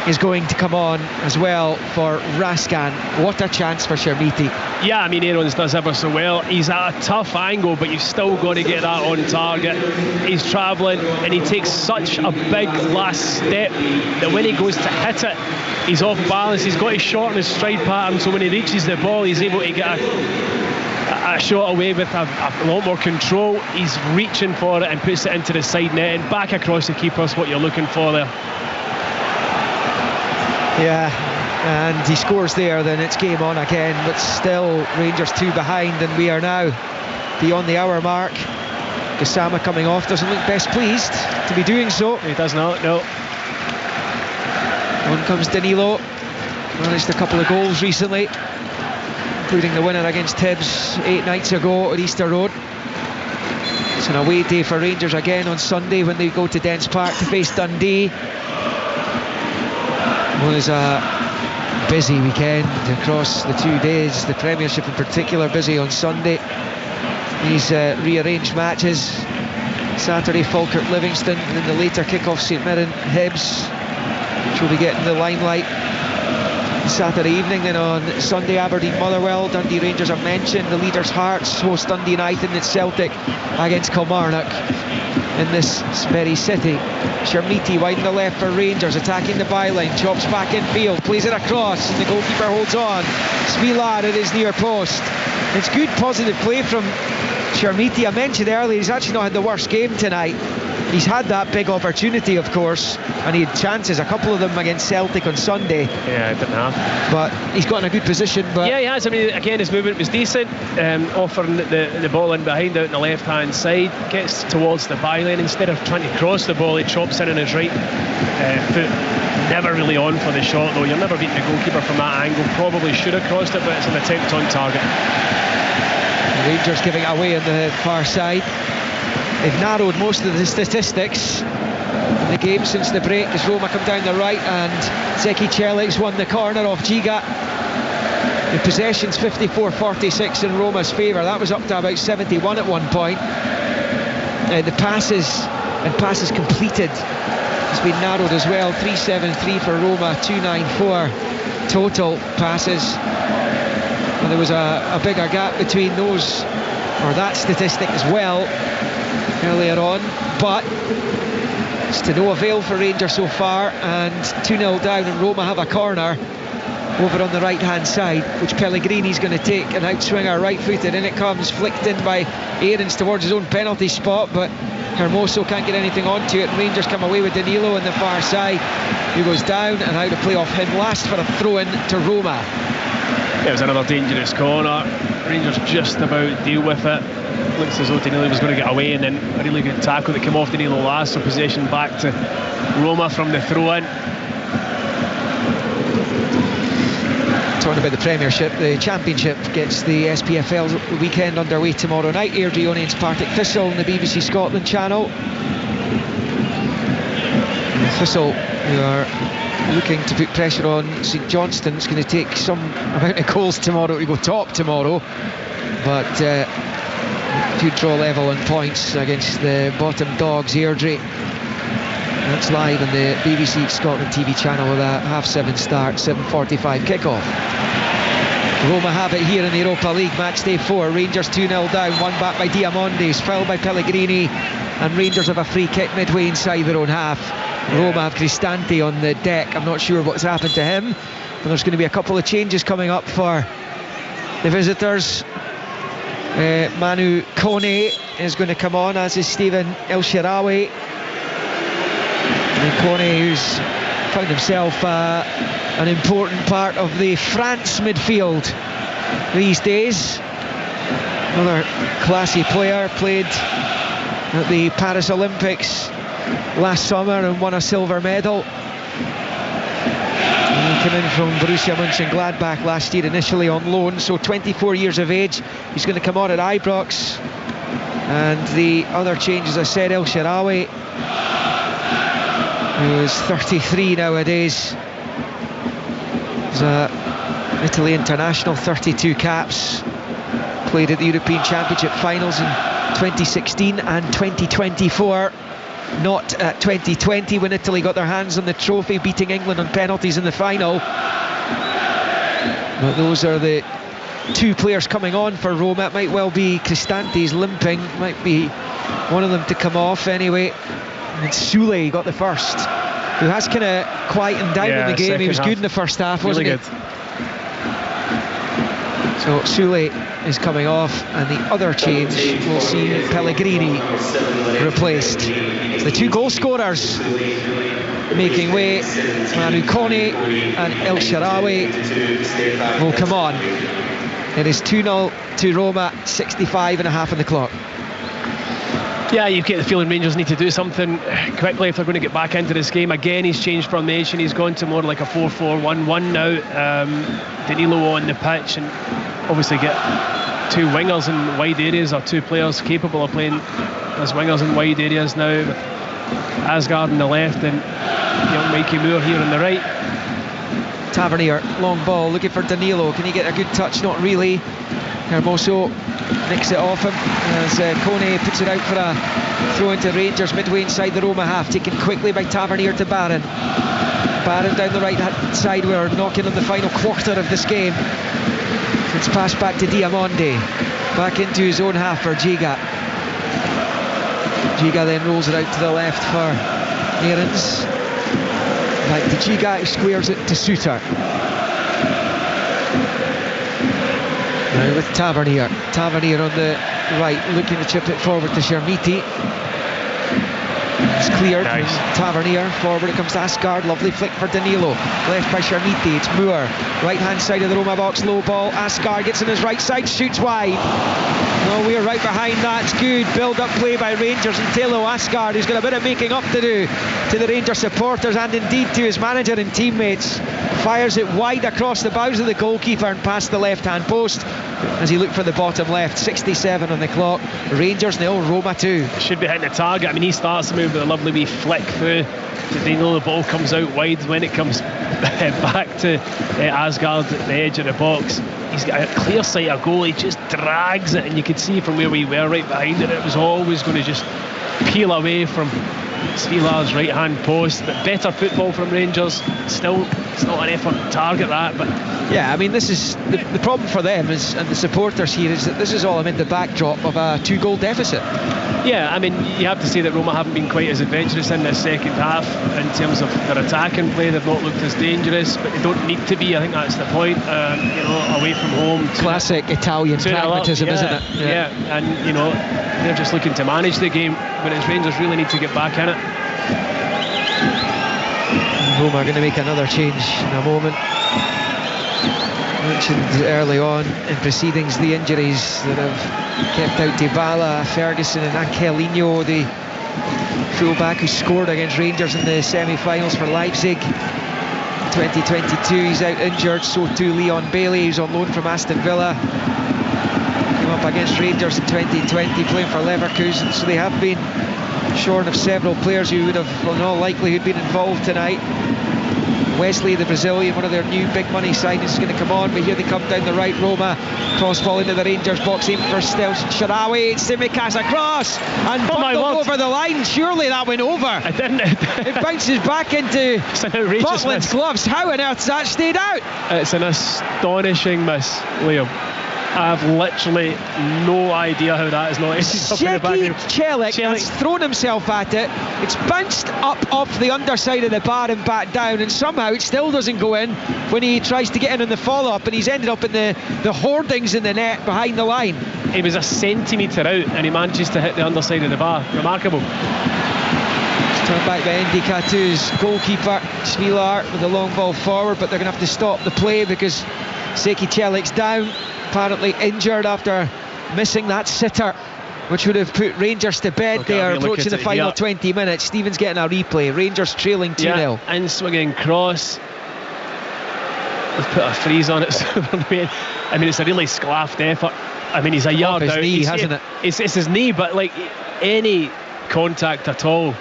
is going to come on as well for Raskan. What a chance for Chermiti. Yeah, I mean, Aarons does ever so well. He's at a tough angle, but you've still got to get that on target. He's travelling, and he takes such a big last step that when he goes to hit it, he's off balance. He's got his short in his stride pattern, so when he reaches the ball, he's able to get a shot away with a lot more control. He's reaching for it and puts it into the side net and back across the keeper's what you're looking for there. Yeah, and he scores there, then it's game on again, but still Rangers 2 behind, and we are now beyond the hour mark. Gassama coming off, doesn't look best pleased to be doing so. He does not, no. On comes Danilo, managed a couple of goals recently, including the winner against Hibs 8 nights ago at Easter Road. It's an away day for Rangers again on Sunday when they go to Dens Park to face Dundee. It was a busy weekend across the 2 days, the Premiership in particular busy on Sunday. These rearranged matches. Saturday Falkirk Livingston, and then the later kick-off St Mirren Hibs, which will be getting the limelight Saturday evening. Then on Sunday, Aberdeen Motherwell, Dundee Rangers are mentioned, the leaders Hearts host Dundee United, and it's Celtic against Kilmarnock in this very city. Chermiti wide in the left for Rangers, attacking the byline, chops back in field, plays it across, and the goalkeeper holds on. Svilar at his near post. It's good positive play from Chermiti. I mentioned earlier he's actually not had the worst game tonight. He's had that big opportunity, of course, and he had chances, a couple of them against Celtic on Sunday. Yeah, didn't have. But he's got in a good position. But yeah, he has. I mean, again, his movement was decent, offering the ball in behind out on the left-hand side, gets towards the byline. Instead of trying to cross the ball, he chops in on his right foot. Never really on for the shot, though. You'll never beat the goalkeeper from that angle. Probably should have crossed it, but it's an attempt on target. The Rangers giving it away on the far side. They've narrowed most of the statistics in the game since the break as Roma come down the right, and Zeki Celik's won the corner off Giga. The possession's 54-46 in Roma's favour. That was up to about 71 at one point. The passes completed has been narrowed as well. 373 for Roma, 294 total passes. And there was a bigger gap between those, or that statistic as well, earlier on, but it's to no avail for Rangers so far, and 2-0 down, and Roma have a corner over on the right hand side, which Pellegrini's going to take, an outswinger right footed, in it comes, flicked in by Aarons towards his own penalty spot, but Hermoso can't get anything onto it, and Rangers come away with Danilo on the far side, who goes down, and out of play off him last for a throw in to Roma. It was another dangerous corner. Rangers just about deal with it. Looks as though Danilo was going to get away, and then a really good tackle that came off Danilo last, so possession back to Roma from the throw-in. Talking about the Premiership, the Championship gets the SPFL weekend underway tomorrow night. Airdrie Onion's Partick Thistle on the BBC Scotland channel. Thistle, who are looking to put pressure on St Johnstone. It's going to take some amount of goals tomorrow to go top tomorrow, but good draw level on points against the bottom dogs, Airdrie. That's live on the BBC Scotland TV channel with a 7:30 start, 7:45 kickoff. Roma have it here in the Europa League, match day 4. Rangers 2-0 down, won back by Diamondes, fouled by Pellegrini, and Rangers have a free kick midway inside their own half. Roma have Cristante on the deck. I'm not sure what's happened to him, but there's going to be a couple of changes coming up for the visitors. Manu Kone is going to come on, as is Stephen El Shaarawy. And Kone, who's found himself an important part of the France midfield these days. Another classy player, played at the Paris Olympics last summer and won a silver medal. And he came in from Borussia Mönchengladbach last year, initially on loan, so 24 years of age. He's going to come on at Ibrox. And the other change, as I said, El Shaarawy, who is 33 nowadays. He's an Italy international, 32 caps. Played at the European Championship finals in 2016 and 2024. Not at 2020 when Italy got their hands on the trophy, beating England on penalties in the final. But those are the two players coming on for Roma. It might well be Cristante's limping, might be one of them to come off anyway. And Soule got the first, who has kind of quietened down in the game. He was good in the first half, wasn't he? So Soule is coming off, and the other change will see Pellegrini replaced. The two goal scorers making way, Manu Kone and El Shaarawy, will come on. It is 2-0 to Roma, 65.5 on the clock. Yeah, you get the feeling Rangers need to do something quickly if they're going to get back into this game. Again, he's changed formation. He's gone to more like a 4-4-1-1 now. Danilo on the pitch, and obviously get two wingers in wide areas, or two players capable of playing as wingers in wide areas now. With Asgard on the left and young Mikey Moore here on the right. Tavernier, long ball, looking for Danilo. Can he get a good touch? Not really. Hermoso nicks it off him as Kone puts it out for a throw into Rangers midway inside the Roma half, taken quickly by Tavernier to Barron. Barron down the right side. We're knocking on the final quarter of this game. It's passed back to Diamonde, back into his own half for Giga. Giga then rolls it out to the left for Aarons. Back to Giga, who squares it to Suter. Now with Tavernier on the right, looking to chip it forward to Shermiti. It's cleared. Nice. Tavernier forward, it comes to Asgard. Lovely flick for Danilo, left by Shermiti. It's Moore, right hand side of the Roma box, low ball. Asgard gets in his right side, shoots wide. No, we're right behind that. It's good build up play by Rangers, and Telo Asgard, who's got a bit of making up to do to the Rangers supporters and indeed to his manager and teammates. Fires it wide across the bows of the goalkeeper and past the left hand post as he looked for the bottom left. 67 on the clock. Rangers 0, Roma 2. Should be hitting the target. I mean, he starts the move with a lovely wee flick through to Danilo. The ball comes out wide. When it comes back to Asgard at the edge of the box, he's got a clear sight of goal. He just drags it, and you could see from where we were right behind it, it was always going to just peel away from Svilar's right hand post. But better football from Rangers. Still, it's not an effort to target that, but yeah, I mean, this is the problem for them is, and the supporters here, is that this is all amid the backdrop of a 2-goal deficit. Yeah, I mean, you have to say that Roma haven't been quite as adventurous in this second half in terms of their attacking play. They've not looked as dangerous, but they don't need to be. I think that's the point. Away from home, classic Italian pragmatism, isn't it? Yeah, and they're just looking to manage the game, whereas Rangers really need to get back in it. Roma are going to make another change in a moment. Mentioned early on in proceedings the injuries that have kept out Dybala, Ferguson and Angelino, the fullback who scored against Rangers in the semi-finals for Leipzig. 2022 he's out injured, so too Leon Bailey, who's on loan from Aston Villa. Came up against Rangers in 2020 playing for Leverkusen, so they have been shorn of several players who would have, in all likelihood, been involved tonight. Wesley, the Brazilian, one of their new big money signings, is going to come on, but here they come down the right. Roma cross ball into the Rangers box, aiming for Sharawi. Tsimikas across and bundled over the line. Surely that went over. It didn't. It bounces back into Butland's gloves. How on earth has that stayed out? It's an astonishing miss, Liam. I have literally no idea how that is not. Zeki Celik has thrown himself at it. It's bounced up off the underside of the bar and back down, and somehow it still doesn't go in when he tries to get in on the follow-up, and he's ended up in the hoardings in the net behind the line. He was a centimetre out and he manages to hit the underside of the bar. Remarkable. It's turned back by Ndikatu's goalkeeper, Svilar, with a long ball forward, but they're going to have to stop the play because Zeki Celik's down, apparently injured after missing that sitter, which would have put Rangers to bed. They are approaching the final 20 minutes. Stephen's getting a replay. Rangers trailing 2-0. Yeah, and swinging cross. They've put a freeze on it. I mean, it's a really sclaffed effort. I mean, he's a yard off his out. Knee, hasn't it? It's his knee, but like any contact at all,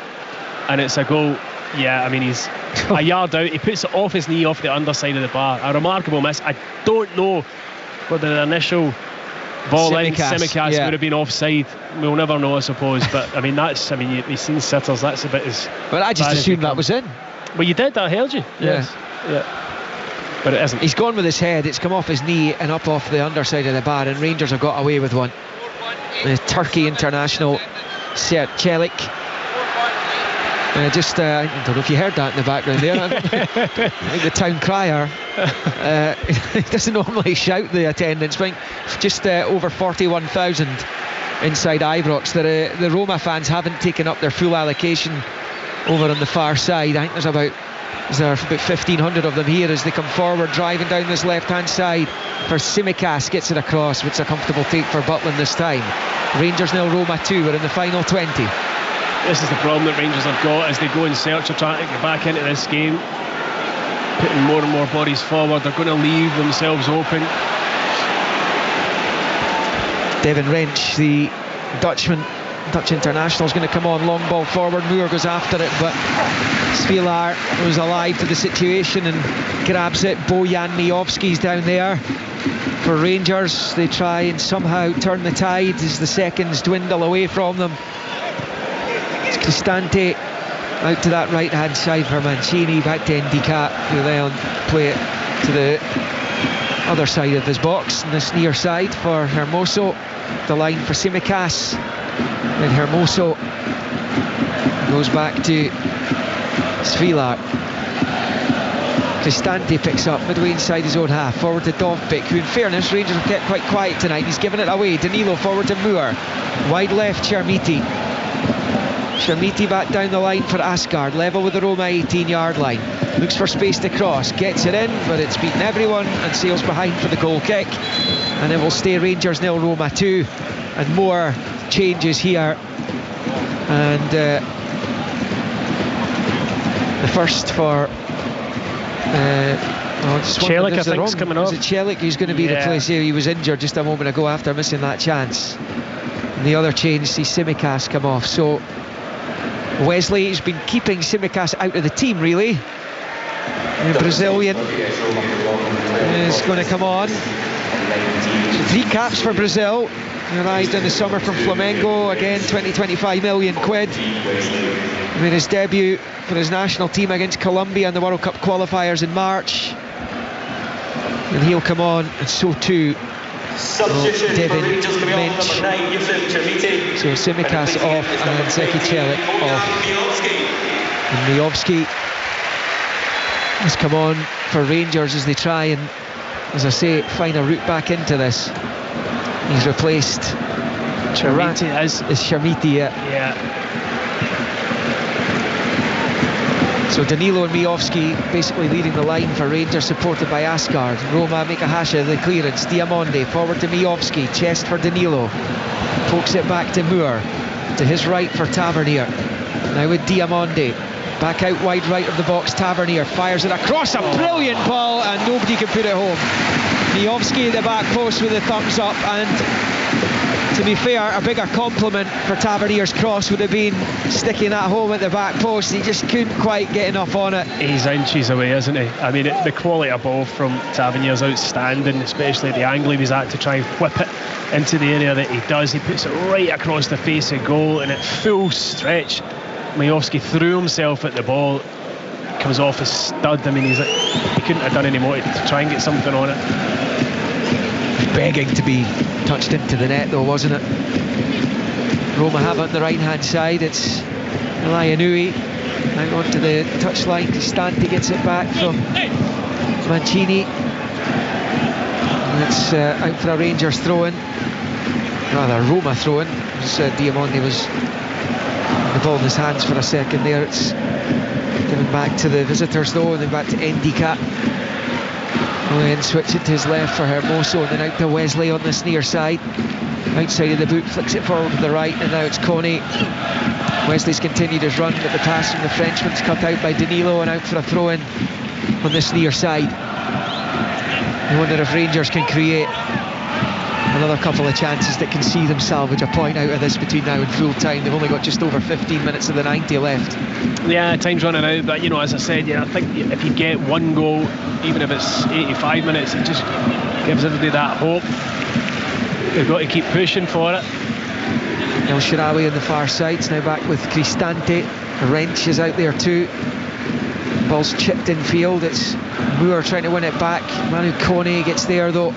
and it's a goal. Yeah, I mean, he's a yard out. He puts it off his knee, off the underside of the bar. A remarkable miss. I don't know whether the initial ball in Tsimikas would have been offside. We'll never know, I suppose. But I mean, you've seen sitters. That's a bit as. Well, I just assumed that was in. Well, you did. I heard you. Yes. Yeah. But it isn't. He's gone with his head. It's come off his knee and up off the underside of the bar, and Rangers have got away with one. The Turkey international Celik. I don't know if you heard that in the background there. I think the town crier he doesn't normally shout the attendance, but just over 41,000 inside Ibrox. The Roma fans haven't taken up their full allocation over on the far side. I think there's about 1,500 of them here as they come forward, driving down this left hand side for Tsimikas. Gets it across, which is a comfortable take for Butland this time. Rangers 0, Roma 2. We're in the final 20. This is the problem that Rangers have got as they go in search of trying to get back into this game, putting more and more bodies forward. They're going to leave themselves open. Devin Wrench, the Dutch international, is going to come on. Long ball forward. Moore goes after it, but Svilar was alive to the situation and grabs it. Bojan Miovski's down there for Rangers. They try and somehow turn the tide as the seconds dwindle away from them. Cristante out to that right hand side for Mancini, back to Ndika, who then play it to the other side of his box, and this near side for Hermoso. The line for Tsimikas, then Hermoso goes back to Svilar. Cristante picks up midway inside his own half, forward to Dovbyk, who in fairness Rangers have kept quite quiet tonight. He's given it away. Danilo forward to Moore, wide left Chermiti back down the line for Asgard, level with the Roma 18-yard line. Looks for space to cross, gets it in, but it's beaten everyone and sails behind for the goal kick. And it will stay Rangers 0, Roma 2. And more changes here. And the first for Celik, I think, is coming off. Is it Celik who's going to be the place here? He was injured just a moment ago after missing that chance. And the other change, see Tsimikas come off. So Wesley has been keeping Tsimikas out of the team, really. The Brazilian is going to come on. So 3 caps for Brazil. He arrived in the summer from Flamengo, again 20-25 million quid. He made his debut for his national team against Colombia in the World Cup qualifiers in March. And he'll come on, and so too Devin Mench. So Tsimikas off and Zeki Celik off. And Miovski has come on for Rangers as they try and, as I say, find a route back into this. He's replaced Chermiti is Chermiti, yeah. So Danilo and Miovski basically leading the line for Rangers, supported by Asgard. Roma make a hash of the clearance. Diamonde forward to Miovski, chest for Danilo, pokes it back to Moore, to his right for Tavernier. Now with Diamonde, Back out wide right of the box, Tavernier fires it across, a brilliant ball, and nobody can put it home. Miovski at the back post with a thumbs up, and to be fair, a bigger compliment for Tavernier's cross would have been sticking that home at the back post. He just couldn't quite get enough on it. He's inches away, isn't he? I mean, the quality of ball from Tavernier's outstanding, especially the angle he was at to try and whip it into the area that he does. He puts it right across the face of goal, and at full stretch, Miovski threw himself at the ball, comes off his stud. I mean, he couldn't have done any more to try and get something on it. Begging to be touched into the net though, wasn't it? Roma have it on the right hand side. It's Lianui out onto the touchline. Cristante gets it back from Mancini, and it's out for a Rangers throw-in, rather Roma throw-in. Diamande was the ball in his hands for a second there. It's given back to the visitors though, and then back to Endika. And switch it to his left for Hermoso, and then out to Wesley on this near side. Outside of the boot, flicks it forward to the right, and now it's Kone. Wesley's continued his run, but the pass from the Frenchman's cut out by Danilo, and out for a throw-in on this near side. I wonder if Rangers can create another couple of chances that can see them salvage a point out of this between now and full time. They've only got just over 15 minutes of the 90 left. Yeah, time's running out, but as I said, I think if you get one goal, even if it's 85 minutes, it just gives everybody that hope. They've got to keep pushing for it. El Shaarawy on the far side's now back with Cristante. Wrench is out there too. Ball's chipped in field. It's Moore trying to win it back. Manu Kone gets there though.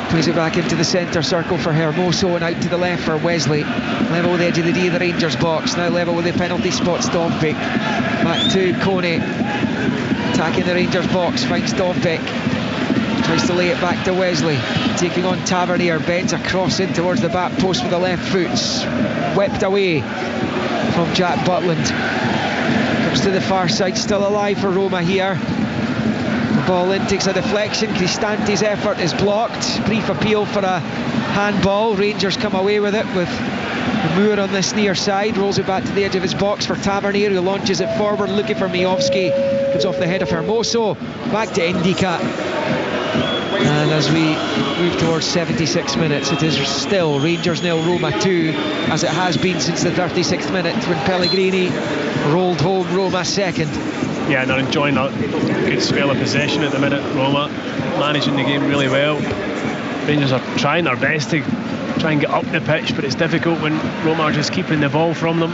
Plays it back into the centre circle for Hermoso, and out to the left for Wesley. Level with the edge of the D of the Rangers box. Now level with the penalty spot, Dovbyk. Back to Kone. Attacking the Rangers box, finds Dovbyk. Tries to lay it back to Wesley. Taking on Tavernier, bends across in towards the back post with the left foot. Swept away from Jack Butland. Comes to the far side, still alive for Roma here. The ball in, takes a deflection. Cristante's effort is blocked. Brief appeal for a handball. Rangers come away with it, with Moore on this near side. Rolls it back to the edge of his box for Tavernier, who launches it forward, looking for Miovski. Comes off the head of Hermoso. Back to Endika. And as we move towards 76 minutes, it is still Rangers 0, Roma 2, as it has been since the 36th minute when Pellegrini rolled home Roma second. Yeah, and they're enjoying a good spell of possession at the minute. Roma managing the game really well. Rangers are trying their best to try and get up the pitch, but it's difficult when Roma are just keeping the ball from them.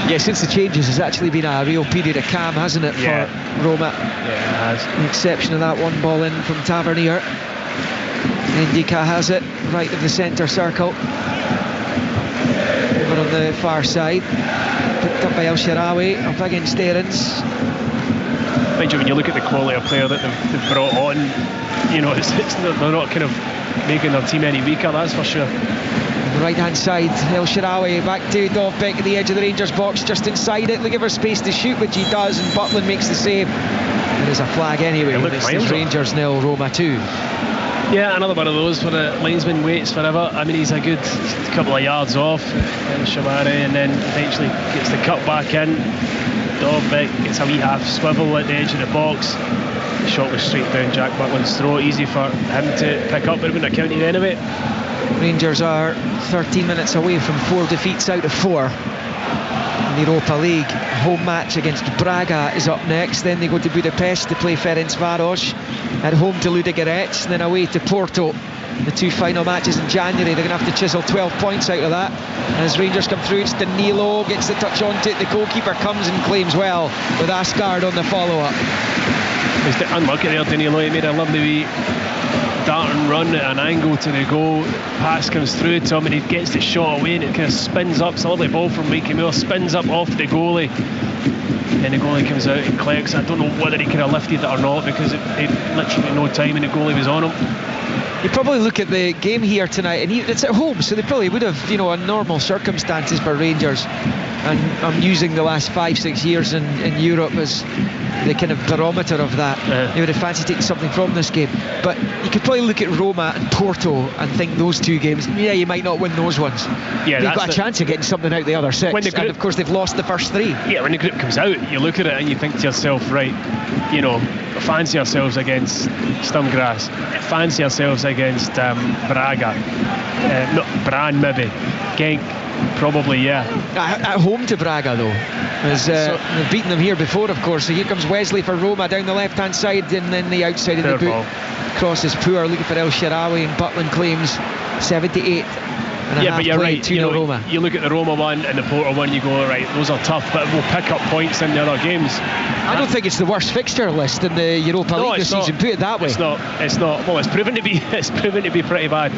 Yeah, since the changes, it's actually been a real period of calm, hasn't it, for Roma? Yeah, it has. With the exception of that one ball in from Tavernier. Endika has it, right of the centre circle. Over on the far side. Picked up by El Shaarawy, up against Aarons. Mind you, when you look at the quality of player that they've brought on, they're not kind of making their team any weaker, that's for sure. Right hand side, El Shaarawy back to Dovbyk at the edge of the Rangers box, just inside it, looking for space to shoot, which he does, and Butland makes the save. There's a flag anyway. This is Rangers 0, Roma 2. Yeah, another one of those where the linesman waits forever. I mean, he's a good couple of yards off, El Shaarawy, and then eventually gets the cut back in. Dovbyk gets a wee half swivel at the edge of the box. The shot was straight down Jack Butland's throat, easy for him to pick up, but it wouldn't have counted anyway. Rangers are 13 minutes away from 4 defeats out of 4 in the Europa League. Home match against Braga is up next. Then they go to Budapest to play Ferencváros. At home to Ludogorets, and then away to Porto. The 2 final matches in January. They're going to have to chisel 12 points out of that. As Rangers come through, it's Danilo, gets the touch onto it. The goalkeeper comes and claims well with Asgard on the follow-up. He's unlucky there, Danilo. He made a lovely wee dart and run at an angle to the goal. Pass comes through to him and he gets the shot away, and it kind of spins up. It's a lovely ball from Mikey Moore, spins up off the goalie, and the goalie comes out and collects. I don't know whether he could have lifted it or not, because it literally no time and the goalie was on him. You probably look at the game here tonight, and it's at home, so they probably would have, in normal circumstances for Rangers, and I'm using the last 5-6 years in Europe as the kind of barometer of that. You would have fancied taking something from this game, but you could probably look at Roma and Porto and think those two games, you might not win those ones. They've got a chance of getting something out the other 6, and of course they've lost the first 3. When the group comes out, you look at it and you think to yourself, right, fancy ourselves against Sturmgras, fancy ourselves against Braga, not Brann maybe, Genk, probably, At home to Braga though, as they've beaten them here before, of course. So here comes Wesley for Roma down the left hand side, and then the outside of the boot. Cross is poor, looking for El Shaarawy, and Butland claims 78. But you're right. 2-0 Roma. You look at the Roma one and the Porto one, you go, right, those are tough, but we'll pick up points in the other games. I don't think it's the worst fixture list in the Europa League this season. Put it that way. It's not. Well, it's proven to be. It's proven to be pretty bad.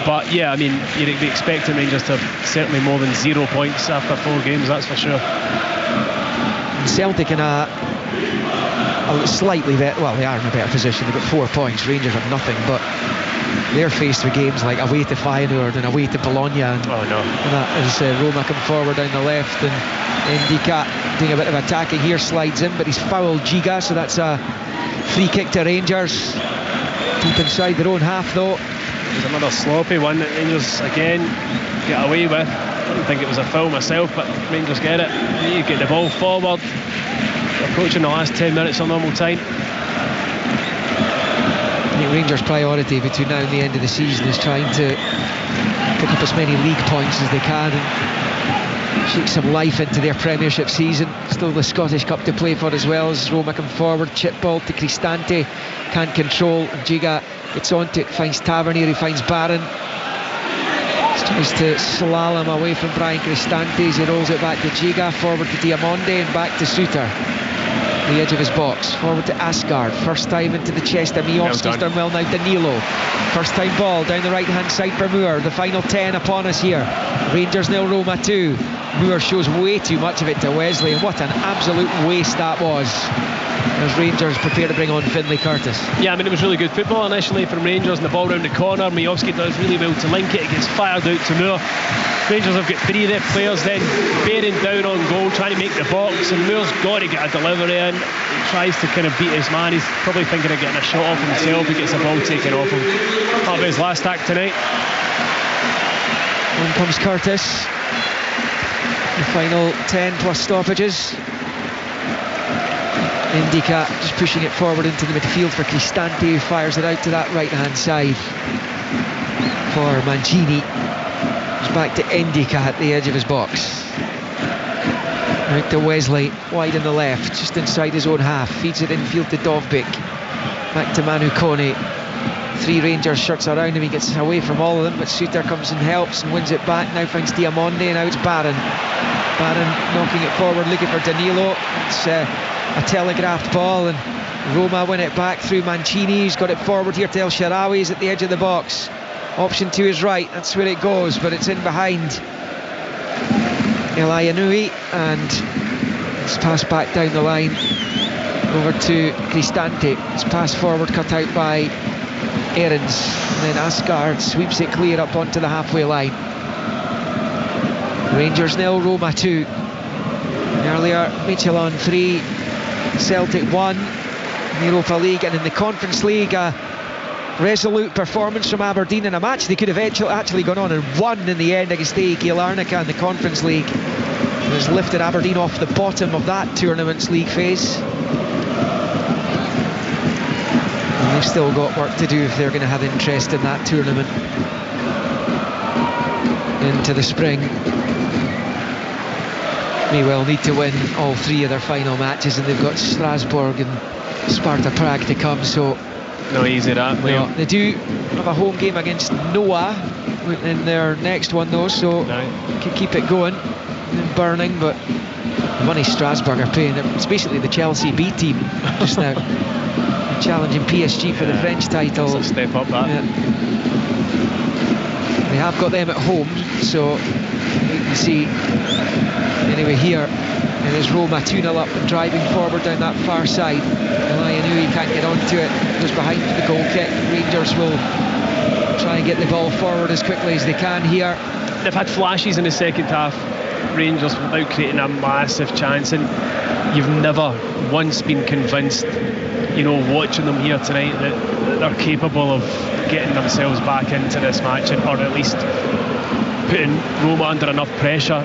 But yeah, I mean, you'd be expecting Rangers to have certainly more than 0 points after 4 games. That's for sure. And Celtic in a slightly better. Well, they are in a better position. They've got 4 points. Rangers have nothing, but they're faced with games like away to Feyenoord and away to Bologna, and that as Roma come forward down the left, and Ndika doing a bit of attacking here, slides in, but he's fouled Giga, so that's a free kick to Rangers deep inside their own half though. There's another sloppy one that Rangers again get away with. I didn't think it was a foul myself, but Rangers get it. You get the ball forward, approaching the last 10 minutes of normal time. I think Rangers' priority between now and the end of the season is trying to pick up as many league points as they can and shake some life into their Premiership season. Still the Scottish Cup to play for as well, as Roma come forward. Chip ball to Cristante, can't control, and Giga gets onto it, finds Tavernier, he finds Barron. Tries to slalom away from Brian Cristante as he rolls it back to Giga, forward to Diamonde and back to Suter. The edge of his box, forward to Asgard, first time into the chest of Miovski's done well now. Danilo, first time ball down the right hand side for Moore. The final 10 upon us here. Rangers 0, Roma 2. Moore shows way too much of it to Wesley, and what an absolute waste that was as Rangers prepare to bring on Finlay Curtis. Yeah, I mean, it was really good football initially from Rangers, and the ball round the corner, Miovski does really well to link it, it gets fired out to Moore. Rangers have got 3 of their players then bearing down on goal, trying to make the box, and Moore's got to get a delivery in. He tries to kind of beat his man. He's probably thinking of getting a shot off himself. He gets a ball taken off him. That'll be his last act tonight. In comes Curtis. The final 10 plus stoppages. Ndika just pushing it forward into the midfield for Cristante, who fires it out to that right hand side for Mancini. Back to Ndika at the edge of his box. Out to Wesley, wide on the left, just inside his own half. Feeds it infield to Dovbyk. Back to Manu Kone. 3 Rangers shirts around him, he gets away from all of them, but Suter comes and helps and wins it back. Now finds Diamonde, and now it's Barron. Barron knocking it forward, looking for Danilo. It's a telegraphed ball, and Roma win it back through Mancini. He's got it forward here to El Shaarawy. He's at the edge of the box. Option to his right, that's where it goes, but it's in behind El Ayanui, and it's passed back down the line over to Cristante. It's passed forward, cut out by Ahrens, and then Asgard sweeps it clear up onto the halfway line. Rangers 0, Roma 2. Earlier, Michelin 3, Celtic 1 in the Europa League, and in the Conference League, resolute performance from Aberdeen in a match they could have actually gone on and won in the end against AEK Larnaca in the Conference League. It has lifted Aberdeen off the bottom of that tournament's league phase, and they've still got work to do if they're going to have interest in that tournament into the spring. May well need to win all 3 of their final matches, and they've got Strasbourg and Sparta Prague to come, so no easy that. No, they do have a home game against Noah in their next one though, so can keep it going and burning. But the money Strasbourg are paying, it's basically the Chelsea B team just now, challenging PSG for the French title. That's a step up that. They have got them at home, so you can see anyway here. It is Roma 2-0 up and driving forward down that far side. Elianui can't get onto it, goes behind for the goal kick. Rangers will try and get the ball forward as quickly as they can here. They've had flashes in the second half. Rangers without creating a massive chance, and you've never once been convinced, watching them here tonight, that they're capable of getting themselves back into this match, or at least putting Roma under enough pressure.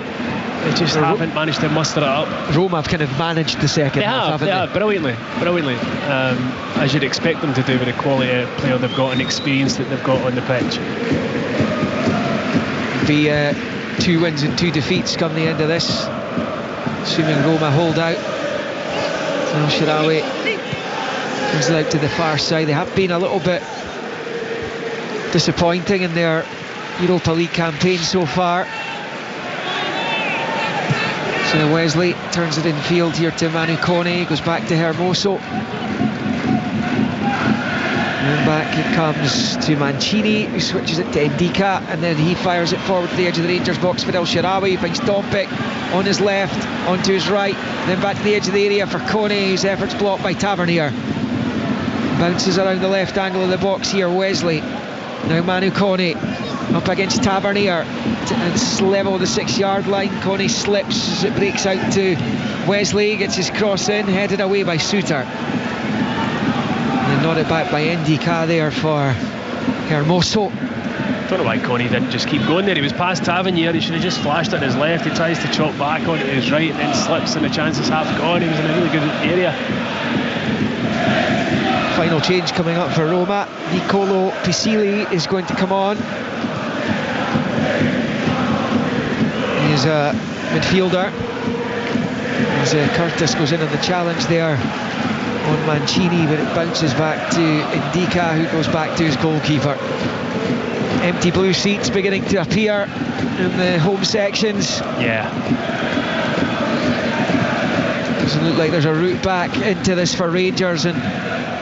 They just haven't managed to muster it up. Roma have kind of managed the second half, haven't they? Yeah, brilliantly. As you'd expect them to do with the quality of player they've got and experience that they've got on the pitch. Be 2 wins and 2 defeats come the end of this, assuming Roma hold out. El Shaarawy comes out to the far side. They have been a little bit disappointing in their Europa League campaign so far. So Wesley turns it in field here to Manu Kone, goes back to Hermoso. And back it comes to Mancini, who switches it to Ndika, and then he fires it forward to the edge of the Rangers box for El Shaarawy. He finds Dompik on his left, onto his right, then back to the edge of the area for Kone, whose efforts blocked by Tavernier. Bounces around the left angle of the box here, Wesley. Now Manu Kone up against Tavernier, it's level the 6-yard line. Kone slips as it breaks out to Wesley, gets his cross in, headed away by Suter. And nodded back by Ndika there for Hermoso. Don't know why Kone didn't just keep going there. He was past Tavernier, he should have just flashed on his left. He tries to chop back onto his right and then slips, and the chance is half gone. He was in a really good area. Final change coming up for Roma. Nicolo Pisili is going to come on. He's a midfielder. As Curtis goes in on the challenge there on Mancini, but it bounces back to Ndika, who goes back to his goalkeeper. Empty blue seats beginning to appear in the home sections. Yeah. Doesn't look like there's a route back into this for Rangers, and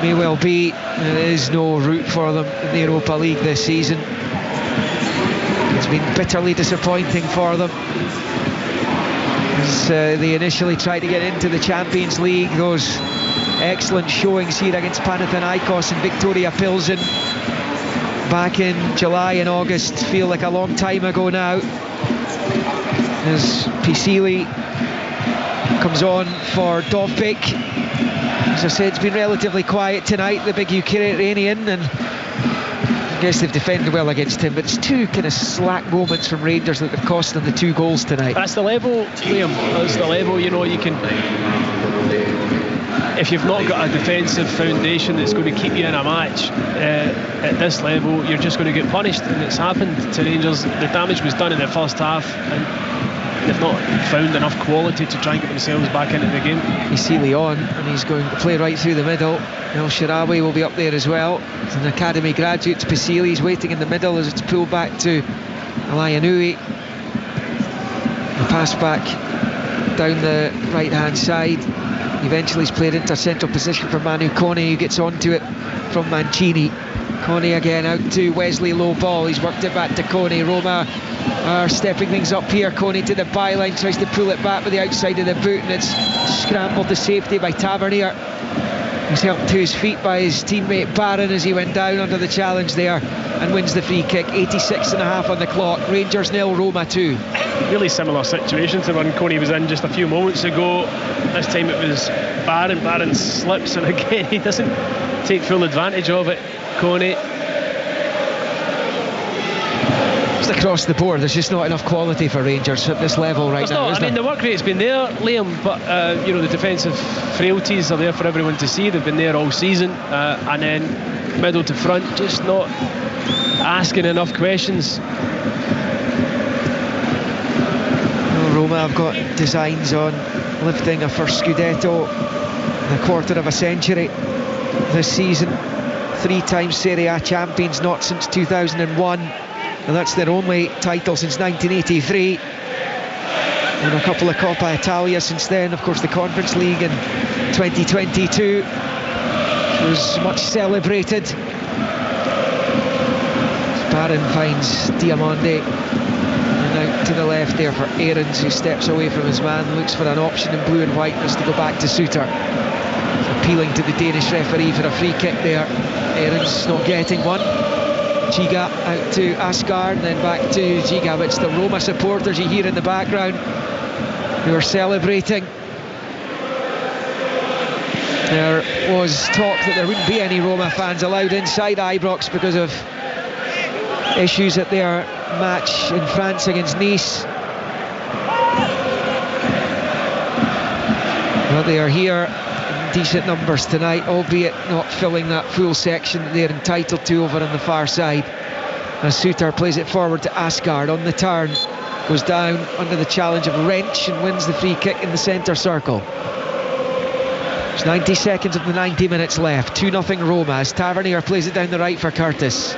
may well be there is no route for them in the Europa League this season. It's been bitterly disappointing for them as they initially tried to get into the Champions League. Those excellent showings here against Panathinaikos and Victoria Pilsen back in July and August feel like a long time ago now, as Pisili comes on for Dovbyk. As I said, it's been relatively quiet tonight, the big Ukrainian, and I guess they've defended well against him, but it's 2 kind of slack moments from Rangers that have cost them the 2 goals tonight. That's the level, Liam. That's the level. You can, if you've not got a defensive foundation that's going to keep you in a match at this level, you're just going to get punished, and it's happened to Rangers. The damage was done in the first half, and they've not found enough quality to try and get themselves back into the game. Pisili on, and he's going to play right through the middle. El Shaarawy will be up there as well. It's an academy graduate. Pisili's waiting in the middle as it's pulled back to Alayanui. The pass back down the right hand side. Eventually he's played into a central position for Manu Kone, who gets onto it from Mancini. Kone again out to Wesley, low ball. He's worked it back to Kone. Roma are stepping things up here. Kone to the byline, tries to pull it back with the outside of the boot, and it's scrambled to safety by Tavernier. He's helped to his feet by his teammate Barron as he went down under the challenge there and wins the free kick. 86.5 on the clock. Rangers 0, Roma 2. Really similar situation to when Kone was in just a few moments ago. This time it was Barron. Barron slips, and again he doesn't take full advantage of it. Kone. Just across the board, there's just not enough quality for Rangers at this level right now. I mean, the work rate's been there, Liam, but the defensive frailties are there for everyone to see. They've been there all season, and then middle to front, just not asking enough questions. Well, Roma have got designs on lifting a first Scudetto in a quarter of a century this season. 3 times Serie A champions, not since 2001, and that's their only title since 1983, and a couple of Coppa Italia since then. Of course, the Conference League in 2022 was much celebrated. Barron finds Diamande, and out to the left there for Aarons, who steps away from his man, looks for an option in blue and white, has to go back to Suter. Appealing to the Danish referee for a free kick there. Aarons not getting one. Giga out to Asgard, and then back to Giga. But it's the Roma supporters you hear in the background who are celebrating. There was talk that there wouldn't be any Roma fans allowed inside Ibrox because of issues at their match in France against Nice. But they are here in decent numbers tonight, albeit not filling that full section that they're entitled to over on the far side. As Suter plays it forward to Asgard on the turn, goes down under the challenge of Wrench and wins the free kick in the centre circle. There's 90 seconds of the 90 minutes left. 2-0 Roma as Tavernier plays it down the right for Curtis.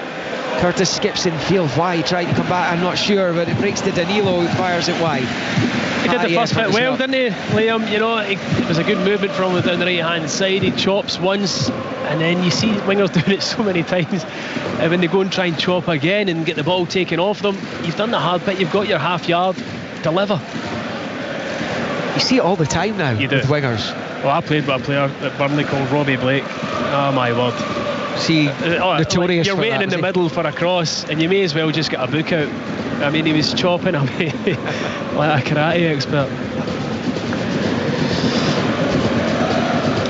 Curtis skips in field wide, trying to come back, I'm not sure, but it breaks to Danilo, who fires it wide. He did the first bit well, didn't he, Liam? You know, it was a good movement from him down the right hand side. He chops once, and then you see wingers doing it so many times. And when they go and try and chop again and get the ball taken off them, you've done the hard bit, you've got your half yard, deliver. You see it all the time now with wingers. Well, I played with a player at Burnley called Robbie Blake. Oh my word. See, notorious. You're waiting in the middle for a cross, and you may as well just get a book out. I mean, he was chopping away like a karate expert.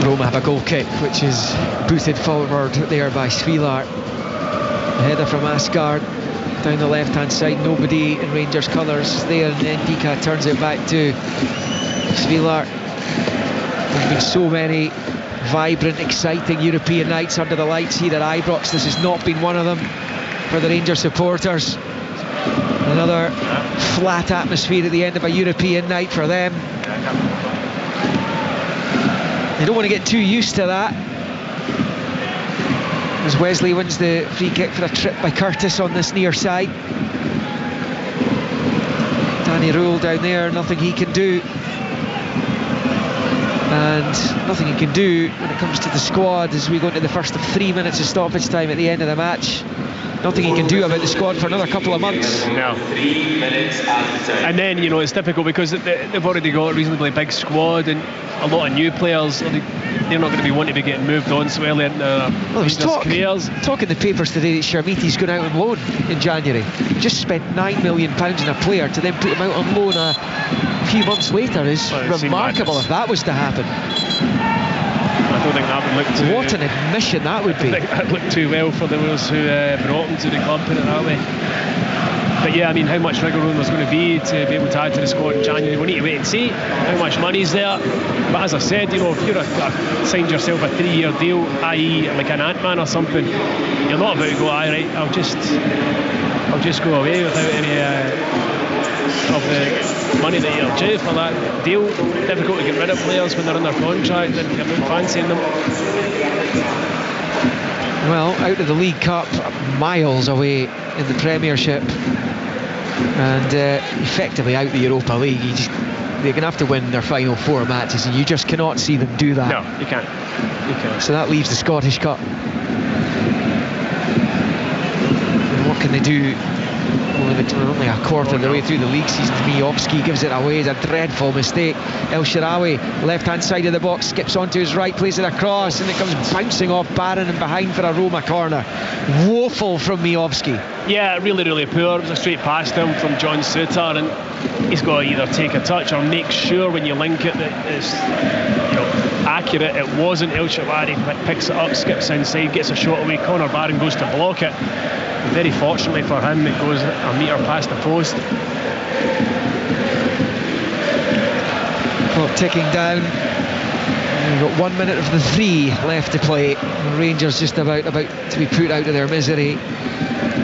Roma have a goal kick, which is booted forward there by Svilar. A header from Asgard down the left-hand side. Nobody in Rangers colours there, and then Dika turns it back to Svilar. There's been so many vibrant, exciting European nights under the lights here at Ibrox. This has not been one of them for the Rangers supporters. Another flat atmosphere at the end of a European night for them. They don't want to get too used to that. As Wesley wins the free kick for a trip by Curtis on this near side. Danny Rule down there, nothing he can do. And nothing he can do when it comes to the squad as we go into the first of 3 minutes of stoppage time at the end of the match. Nothing he can do about the squad for another couple of months. No. And then, you know, it's difficult because they've already got a reasonably big squad and a lot of new players. They're not going to be wanting to be getting moved on so early in their careers. Talk in the papers today that Sharmiti's going out on loan in January. Just spent £9 million on a player to then put him out on loan a few months later is remarkable if that was to happen. I don't think that would look too... What an admission that would be. I think that would look too well for those who brought him to the club, put it that way. But yeah, I mean, how much wiggle room there's going to be able to add to the squad in January, we need to wait and see how much money's there. But as I said, you know, if you're signed yourself a 3-year deal, i.e. like an Ant-Man or something, you're not about to go, right, I'll just go away without any of the money that you're due for that deal. Difficult to get rid of players when they're under contract and you're not fancying them. Well, out of the League Cup, miles away in the Premiership, and effectively out the Europa League. They're going to have to win their final 4 matches, and you just cannot see them do that. No, you can't. So that leaves the Scottish Cup. And what can they do? We're only a quarter of the way through the league season. Miovski gives it away. It's a dreadful mistake. El Shaarawy, left-hand side of the box, skips onto his right, plays it across, and it comes bouncing off Barron and behind for a Roma corner. Woeful from Miovski. Yeah, really, really poor. It was a straight past him from John Suter, and he's got to either take a touch or make sure when you link it that it's accurate. It wasn't. El Shaarawy picks it up, skips inside, gets a shot away. Conor Barron goes to block it. Very fortunately for him, it goes a metre past the post. Clock ticking down. We've got 1 minute of the 3 left to play. Rangers just about to be put out of their misery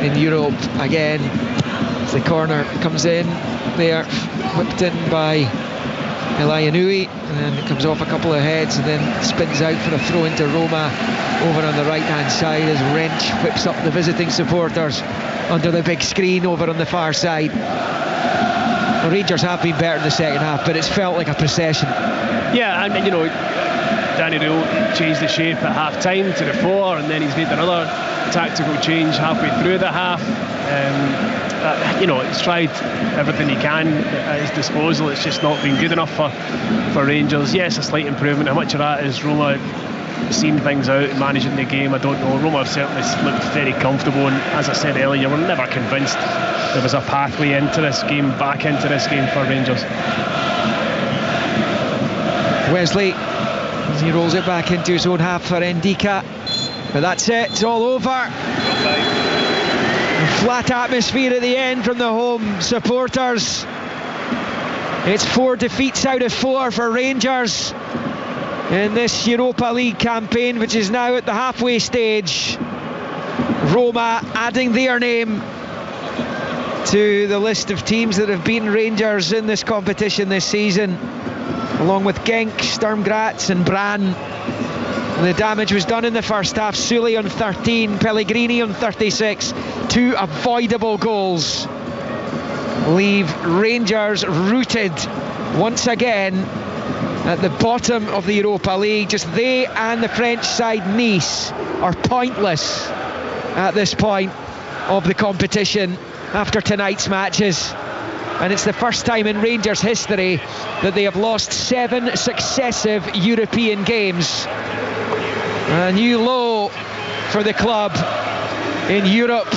in Europe again. The corner comes in there, whipped in by Elianui, and then it comes off a couple of heads and then spins out for a throw into Roma over on the right hand side as Wrench whips up the visiting supporters under the big screen over on the far side. The Rangers have been better in the second half, but it's felt like a procession. Yeah, and you know, Danny Rule changed the shape at half time to the 4, and then he's made another tactical change halfway through the half. You know, he's tried everything he can at his disposal. It's just not been good enough for Rangers. Yes, a slight improvement. How much of that is Roma seen things out and managing the game, I don't know. Roma have certainly looked very comfortable, and as I said earlier, we're never convinced there was a pathway into this game, back into this game for Rangers. Wesley, as he rolls it back into his own half for Ndika, but that's it, it's all over. Flat atmosphere at the end from the home supporters. It's 4 defeats out of 4 for Rangers in this Europa League campaign, which is now at the halfway stage. Roma adding their name to the list of teams that have beaten Rangers in this competition this season, along with Genk, Sturm Graz and Brann. The damage was done in the first half. Sully on 13, Pellegrini on 36. 2 avoidable goals leave Rangers rooted once again at the bottom of the Europa League. Just they and the French side Nice are pointless at this point of the competition after tonight's matches. And it's the first time in Rangers history that they have lost 7 successive European games. A new low for the club in Europe,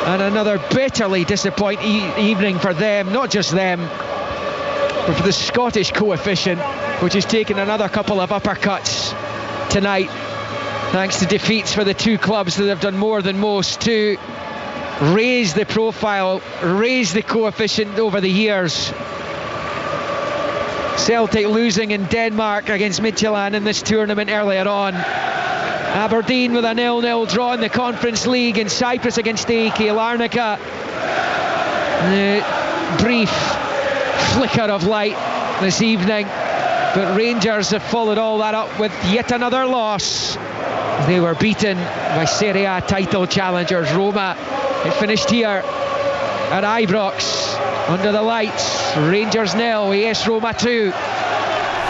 and another bitterly disappointing evening for them, not just them, but for the Scottish coefficient, which has taken another couple of uppercuts tonight, thanks to defeats for the 2 clubs that have done more than most to raise the profile, raise the coefficient over the years. Celtic losing in Denmark against Midtjylland in this tournament earlier on. Aberdeen with a 0-0 draw in the Conference League in Cyprus against AEK Larnaca. The brief flicker of light this evening, but Rangers have followed all that up with yet another loss. They were beaten by Serie A title challengers Roma. It finished here at Ibrox under the lights. Rangers 0, AS Roma 2.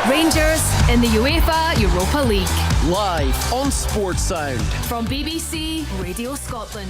Rangers in the UEFA Europa League. Live on Sports Sound From BBC Radio Scotland.